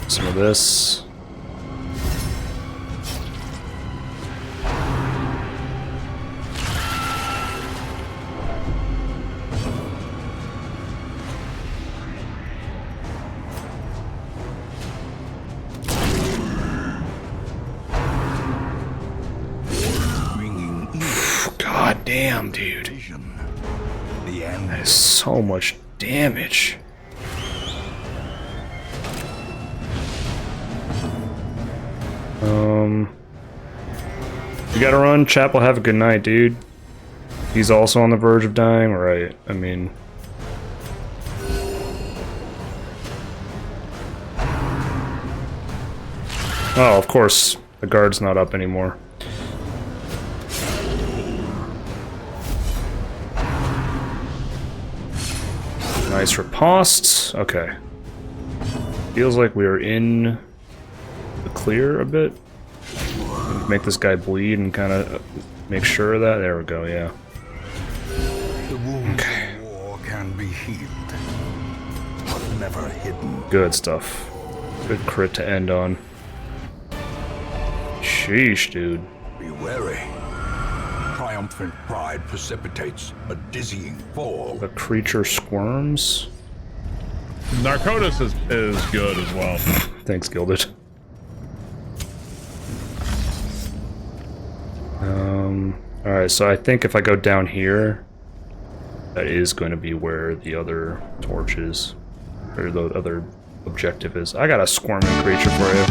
Some of this. God damn, dude. That is so much damage. You gotta run, Chapel. Have a good night, dude. He's also on the verge of dying, right? I mean... Oh, of course. The guard's not up anymore. Nice riposte. Okay. Feels like we are in the clear a bit. Make this guy bleed and kind of make sure of that. There we go, yeah. The wounds of war can be healed, but never hidden. Good stuff. Good crit to end on. Sheesh, dude. Be wary. Triumphant pride precipitates a dizzying fall. The creature squirms. Narcotis is good as well. Thanks, Gilded. Alright, so I think if I go down here, that is going to be where the other torch is. Or the other objective is. I got a squirming creature for you.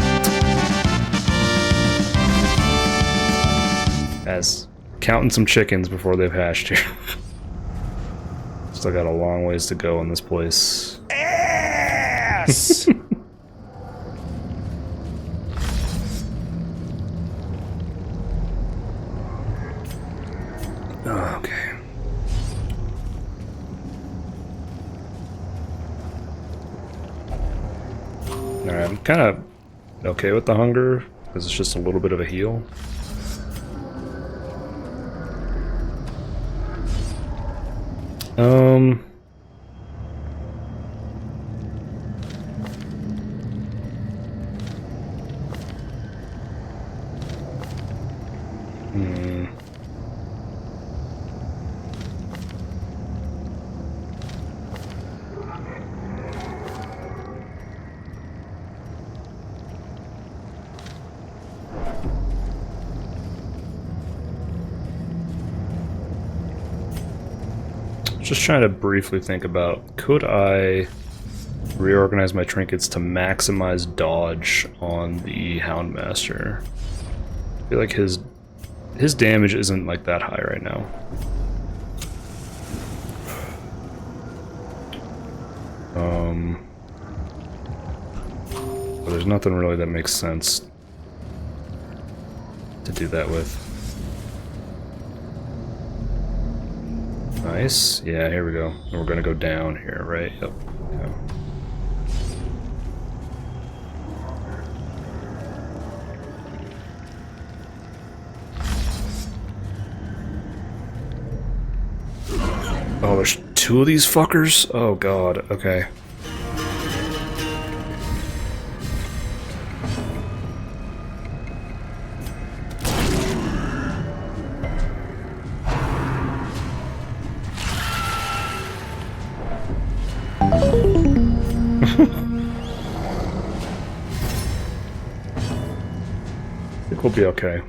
As counting some chickens before they've hatched here. Still got a long ways to go in this place. Ass! Okay. Alright, I'm kind of okay with the hunger, because it's just a little bit of a heal. Just trying to briefly think about, could I reorganize my trinkets to maximize dodge on the Houndmaster? I feel like his damage isn't like that high right now. But there's nothing really that makes sense to do that with. Nice. Yeah, here we go. And we're gonna go down here, right? Yep. Okay. Oh, there's two of these fuckers? Oh god, okay. I think we'll be okay.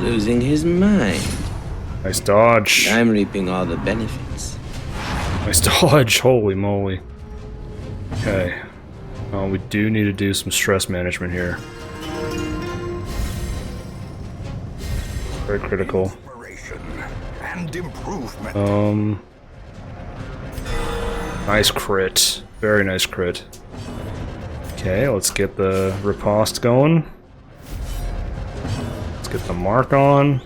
Losing his mind. Nice dodge. I'm reaping all the benefits. Nice dodge. Holy moly. Okay. We do need to do some stress management here. Very critical. Inspiration and improvement. Nice crit. Very nice crit. Okay, let's get the riposte going. Let's get the mark on.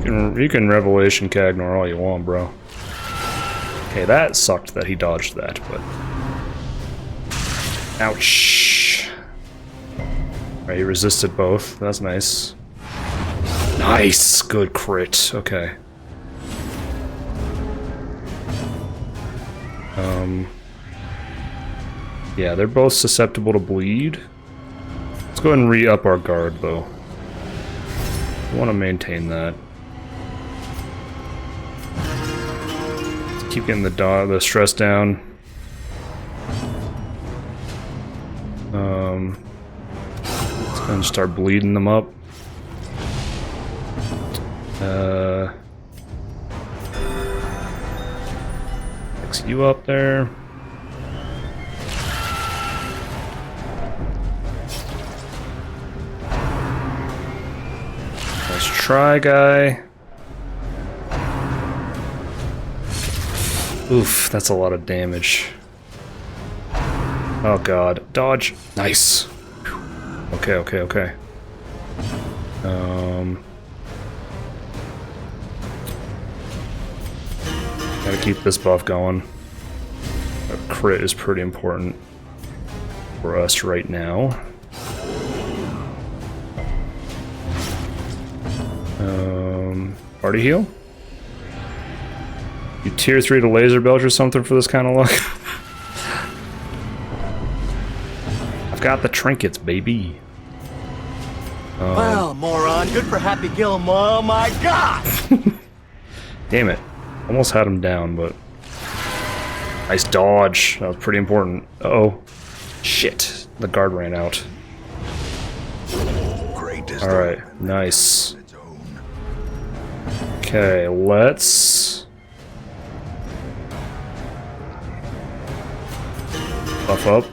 You can Revelation Cagnor all you want, bro. Okay, that sucked that he dodged that, but... Ouch. Alright, he resisted both. That's nice. Nice! Good crit. Okay. Yeah, they're both susceptible to bleed. Let's go ahead and re-up our guard, though. I want to maintain that. Let's keep getting the stress down. Let's go and start bleeding them up. Fix you up there. Nice try, guy. Oof, that's a lot of damage. Oh god. Dodge. Nice. Okay, okay, okay. Gotta keep this buff going. A crit is pretty important for us right now. Party heal? You tier 3 to laser belch or something for this kind of luck? I've got the trinkets, baby. Well, moron, good for Happy Gilmore. Oh my god! Damn it. Almost had him down, but... Nice dodge. That was pretty important. Uh-oh. Shit. The guard ran out. Alright, nice. Okay, let's... buff up.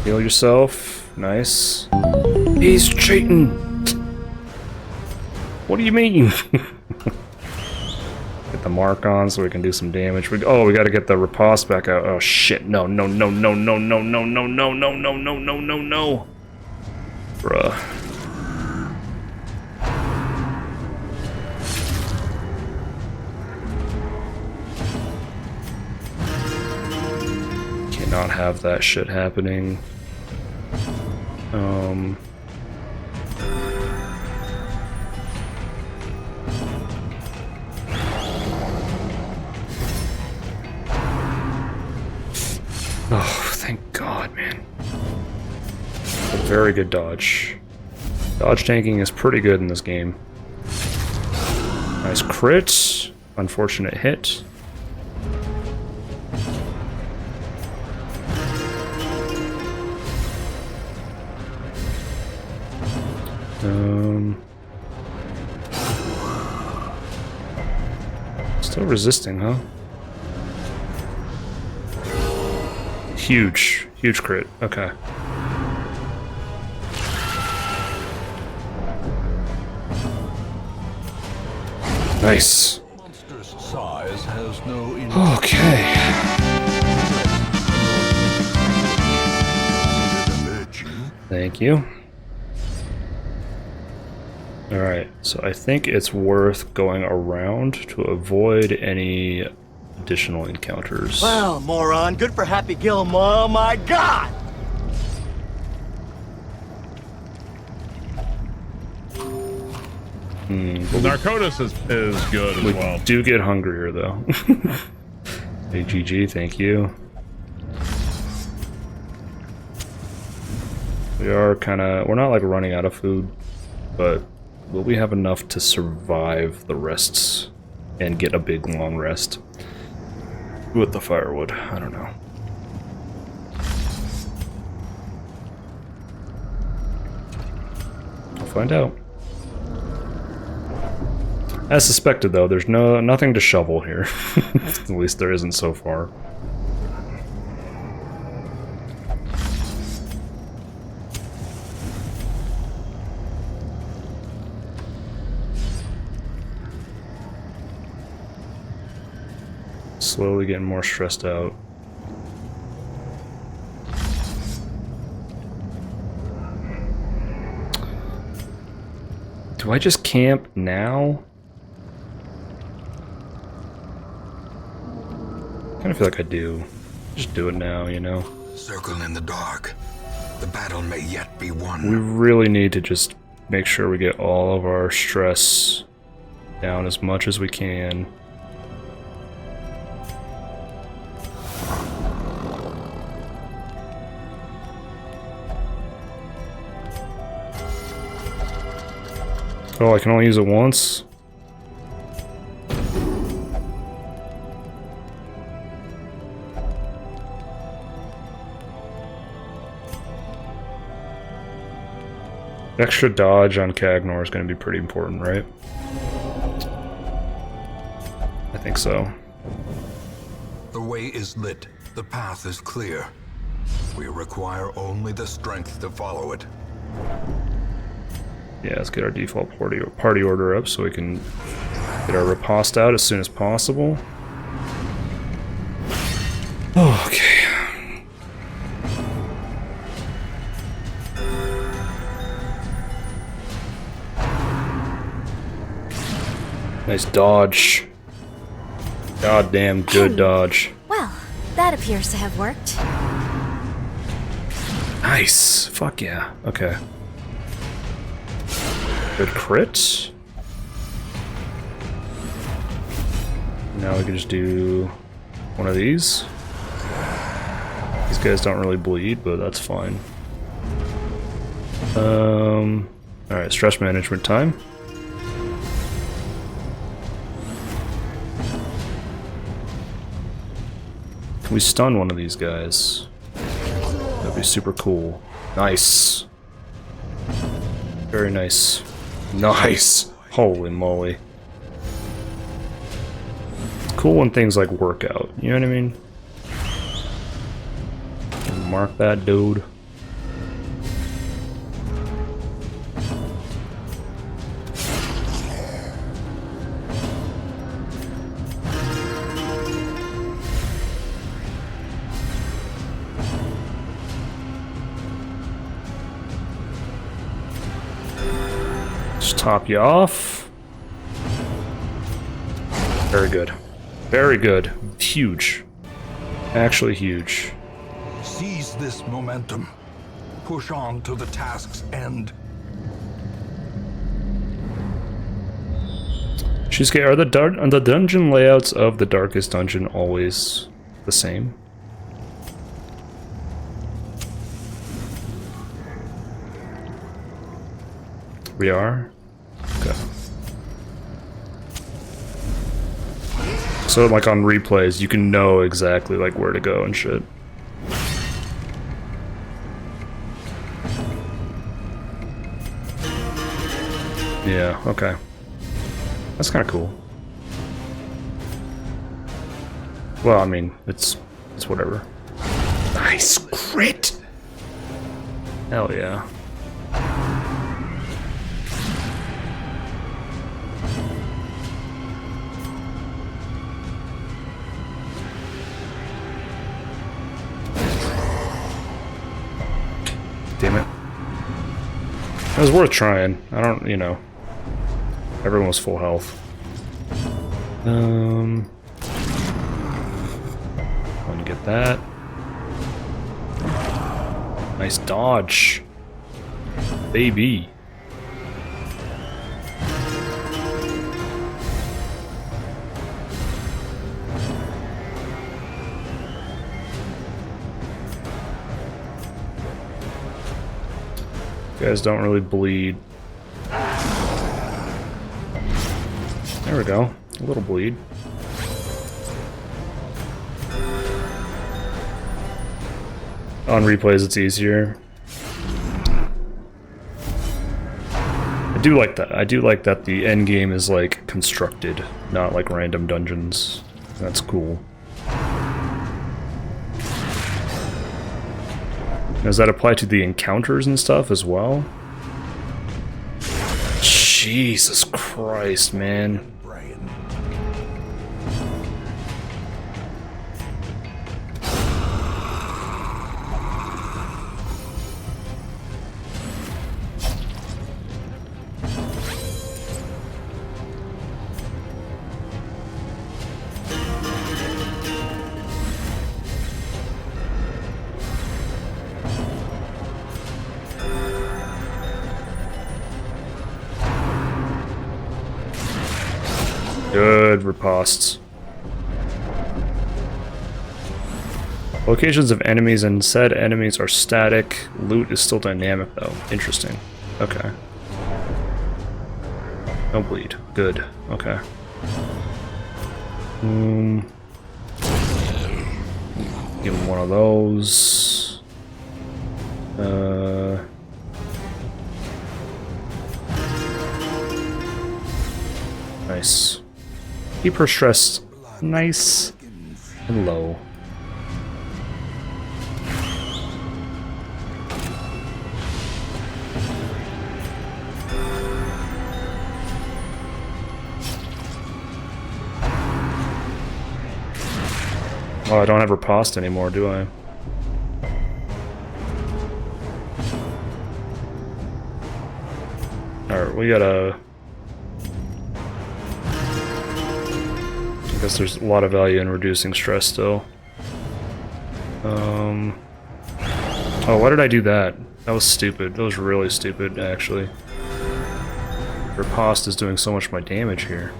Heal yourself. Nice. He's cheating! What do you mean? Get the mark on so we can do some damage. We gotta get the riposte back out. Oh shit, no, no, no, no, no, no, no, no, no, no, no, no, no, no, no. Bruh. Cannot have that shit happening. Oh, thank God, man. A very good dodge. Dodge tanking is pretty good in this game. Nice crit. Unfortunate hit. Still resisting, huh? Huge crit. Okay. Nice. Monstrous size has no Okay. Thank you. Alright, so I think it's worth going around to avoid any additional encounters. Well, moron, good for Happy Gilmore. Oh my god! Narcotis is good as We well. do get hungrier though. Hey GG, thank you. We're not like running out of food, but will we have enough to survive the rests and get a big long rest with the firewood? I don't know. We'll find out. As suspected though, there's nothing to shovel here. At least there isn't so far. Slowly getting more stressed out. Do I just camp now? I kind of feel like I do. Just do it now, you know? Circle in the dark. The battle may yet be won. We really need to just make sure we get all of our stress down as much as we can. Oh, I can only use it once? Extra dodge on Cagnor is going to be pretty important, right? I think so. The way is lit. The path is clear. We require only the strength to follow it. Yeah, let's get our default party order up so we can get our riposte out as soon as possible. Okay. Nice dodge. Goddamn good dodge. Well, that appears to have worked. Nice. Fuck yeah. Okay. Good crit. Now we can just do one of these. These guys don't really bleed, but that's fine. Alright, stress management time. Can we stun one of these guys? That'd be super cool. Nice. Very nice. Nice! Holy moly. It's cool when things like work out, you know what I mean? Mark that dude. Top you off. Very good. Very good. Huge. Actually huge. Seize this momentum. Push on to the task's end. Cheesecake, are the dungeon layouts of the Darkest Dungeon always the same? We are? Okay. So like on replays, you can know exactly like where to go and shit. Yeah, okay. That's kind of cool. Well, I mean, it's whatever. Nice crit! Hell yeah. Damn it. It was worth trying. I don't, you know. Everyone was full health. Go and get that. Nice dodge. Baby. You guys don't really bleed. There we go. A little bleed. On replays, it's easier. I do like that. I do like that the end game is like constructed, not like random dungeons. That's cool. Does that apply to the encounters and stuff as well? Jesus Christ, man. Good riposts. Locations of enemies and said enemies are static. Loot is still dynamic though. Interesting. Okay. No bleed. Good. Okay. Give him one of those. Nice. Keep her stress nice and low. Oh, I don't have riposte anymore, do I? Alright, we gotta... I guess there's a lot of value in reducing stress still. Oh, why did I do that? That was stupid. That was really stupid, actually. Riposte is doing so much more damage here.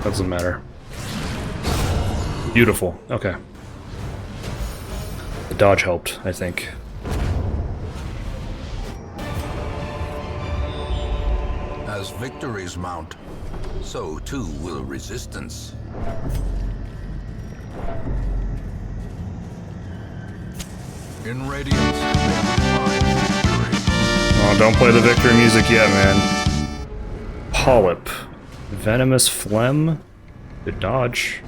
Doesn't matter. Beautiful. Okay. The dodge helped, I think. As victories mount, so too will resistance. In Radiance, oh, don't play the victory music yet, man. Polyp. Venomous phlegm. Good dodge.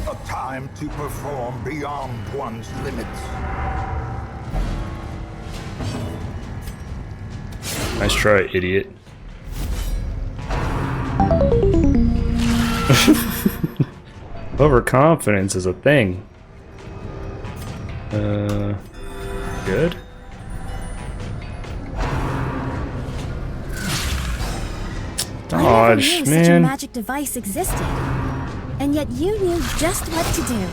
A time to perform beyond one's limits. Nice try, idiot. Overconfidence is a thing. Good. Dodge, I never knew man. such a magic device existed, and yet you knew just what to do.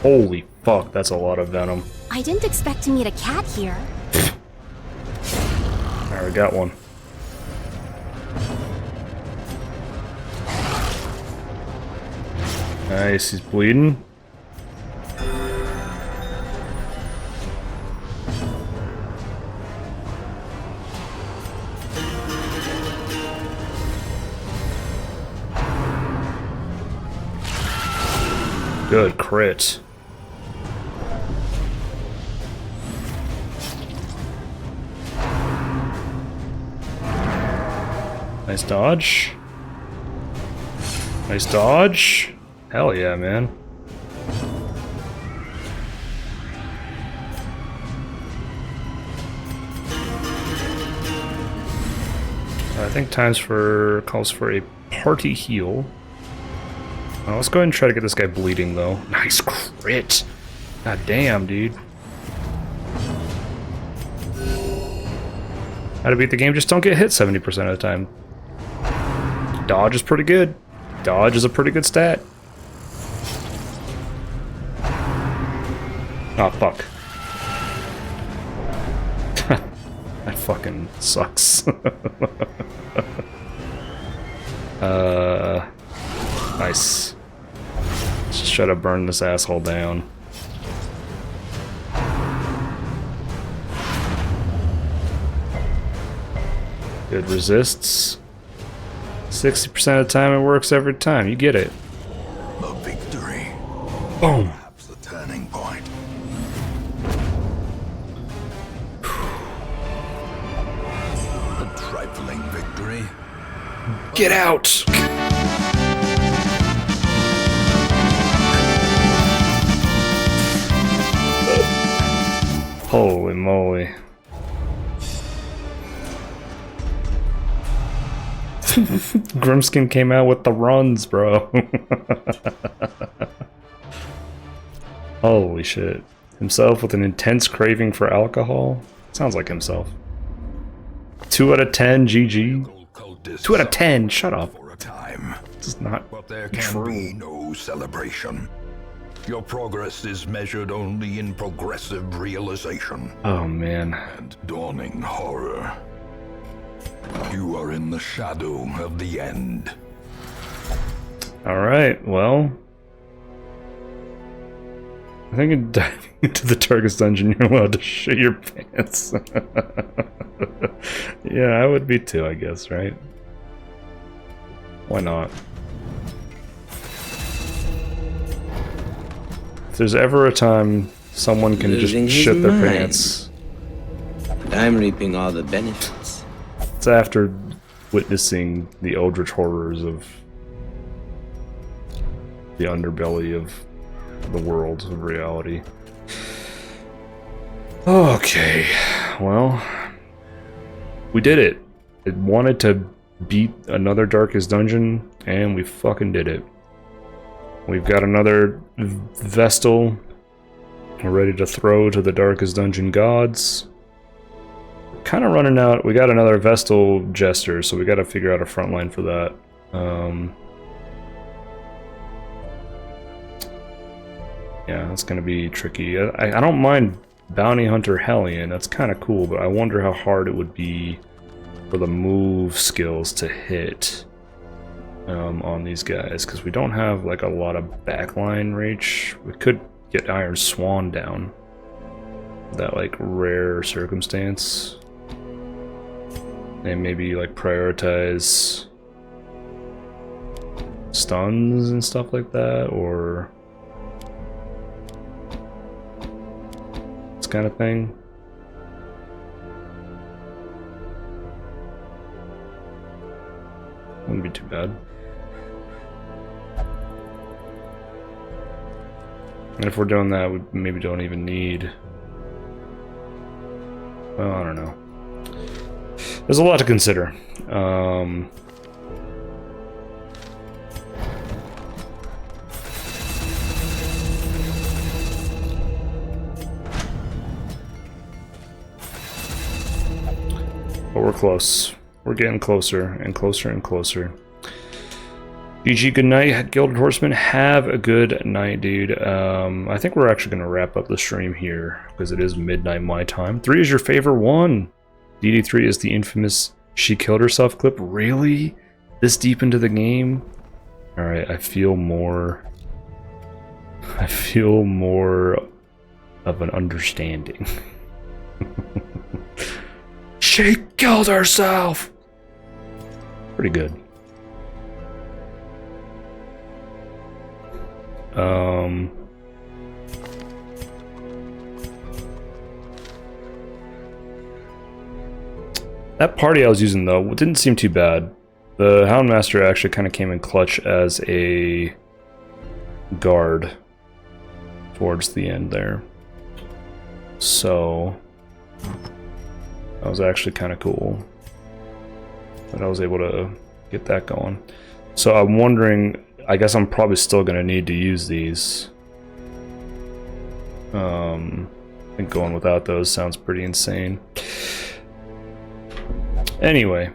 Holy fuck, that's a lot of venom. I didn't expect to meet a cat here. Alright, we got one. Nice, he's bleeding. crit. Nice dodge. Nice dodge. Hell yeah, man. I think calls for a party heal. Let's go ahead and try to get this guy bleeding though. Nice crit. God damn, dude. How to beat the game? Just don't get hit 70% of the time. Dodge is pretty good. Dodge is a pretty good stat. Oh, fuck. That fucking sucks. Nice. Let's just try to burn this asshole down. Good resists. 60% of the time it works every time. You get it. A victory. Boom. Perhaps the turning point. A trifling victory. Get out! Holy moly. Grimskin came out with the runs, bro. Holy shit. Himself with an intense craving for alcohol? Sounds like himself. 2 out of 10, GG. 2 out of 10, shut up. For a time. This is not But there can true. be no celebration. Your progress is measured only in progressive realization Oh man. and dawning horror. You are in the shadow of the end. Alright, well. I think in diving into the darkest dungeon, you're allowed to shit your pants. Yeah, I would be too, I guess, right? Why not? If there's ever a time someone can Losing just his shit their mind. pants, And I'm reaping all the benefits. it's after witnessing the eldritch horrors of the underbelly of the world of reality. Okay, well, we did it. I wanted to beat another Darkest Dungeon, and we fucking did it. We've got another Vestal. We're ready to throw to the Darkest Dungeon gods. Kind of running out. We got another Vestal Jester, so we got to figure out a front line for that. Yeah, that's going to be tricky. I don't mind Bounty Hunter Hellion. That's kind of cool, but I wonder how hard it would be for the move skills to hit on these guys, because we don't have like a lot of backline reach. We could get Iron Swan down. That like rare circumstance. And maybe like prioritize stuns and stuff like that, or this kind of thing. Wouldn't be too bad. And if we're doing that, we maybe don't even need... Well, I don't know. There's a lot to consider. But we're close. We're getting closer and closer and closer. GG, good night, Gilded Horseman. Have a good night, dude. I think we're actually going to wrap up the stream here because it is midnight my time. 3 is your favorite one. DD3 is the infamous she killed herself clip. Really? This deep into the game? Alright, I feel more of an understanding. She killed herself! Pretty good. That party I was using, though, didn't seem too bad. The Houndmaster actually kind of came in clutch as a guard towards the end there. So, that was actually kind of cool. And I was able to get that going. So I'm wondering, I guess I'm probably still going to need to use these. I think going without those sounds pretty insane. Anyway,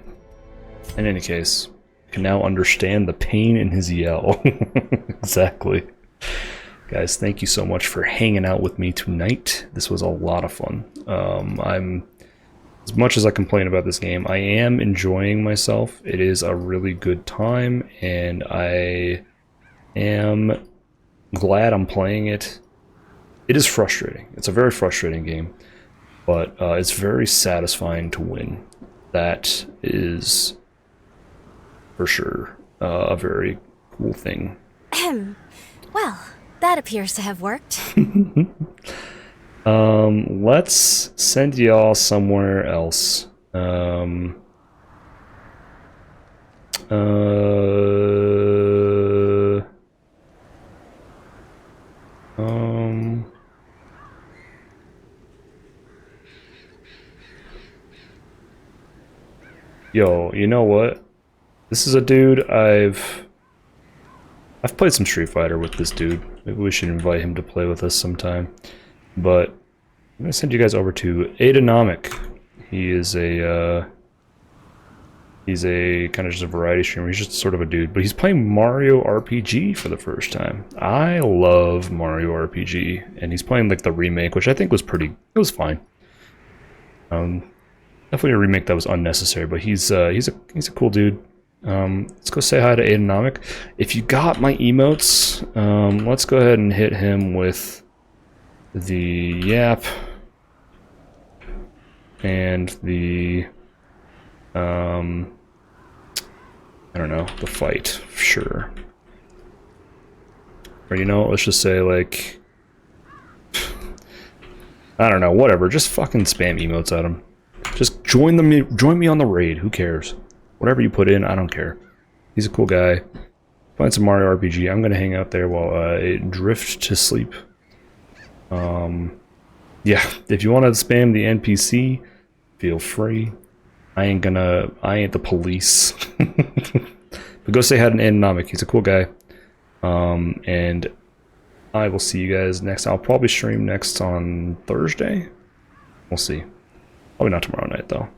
in any case, I can now understand the pain in his yell. Exactly. Guys, thank you so much for hanging out with me tonight. This was a lot of fun. As much as I complain about this game, I am enjoying myself. It is a really good time, and I am glad I'm playing it. It is frustrating. It's a very frustrating game, but it's very satisfying to win. That is, for sure, a very cool thing. Well, that appears to have worked. Let's send y'all somewhere else. Yo, you know what? This is a dude I've played some Street Fighter with this dude. Maybe we should invite him to play with us sometime. But I'm gonna send you guys over to Adanomic. He is a kind of just a variety streamer. He's just sort of a dude, but he's playing Mario RPG for the first time. I love Mario RPG, and he's playing like the remake, which I think was it was fine. Definitely a remake that was unnecessary, but he's a cool dude. Let's go say hi to Adanomic. If you got my emotes, let's go ahead and hit him with the yap and the I don't know, the fight, sure. Or you know, let's just say like I don't know, whatever, just fucking spam emotes at him. Just join me on the raid, who cares? Whatever you put in, I don't care. He's a cool guy. Find some Mario RPG. I'm gonna hang out there while I drift to sleep. Yeah, if you want to spam the NPC, feel free. I ain't the police. But go say hi to Adanomic. He's a cool guy. And I will see you guys next. I'll probably stream next on Thursday. We'll see. Probably not tomorrow night, though.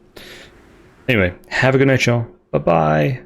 Anyway, have a good night, y'all. Bye-bye.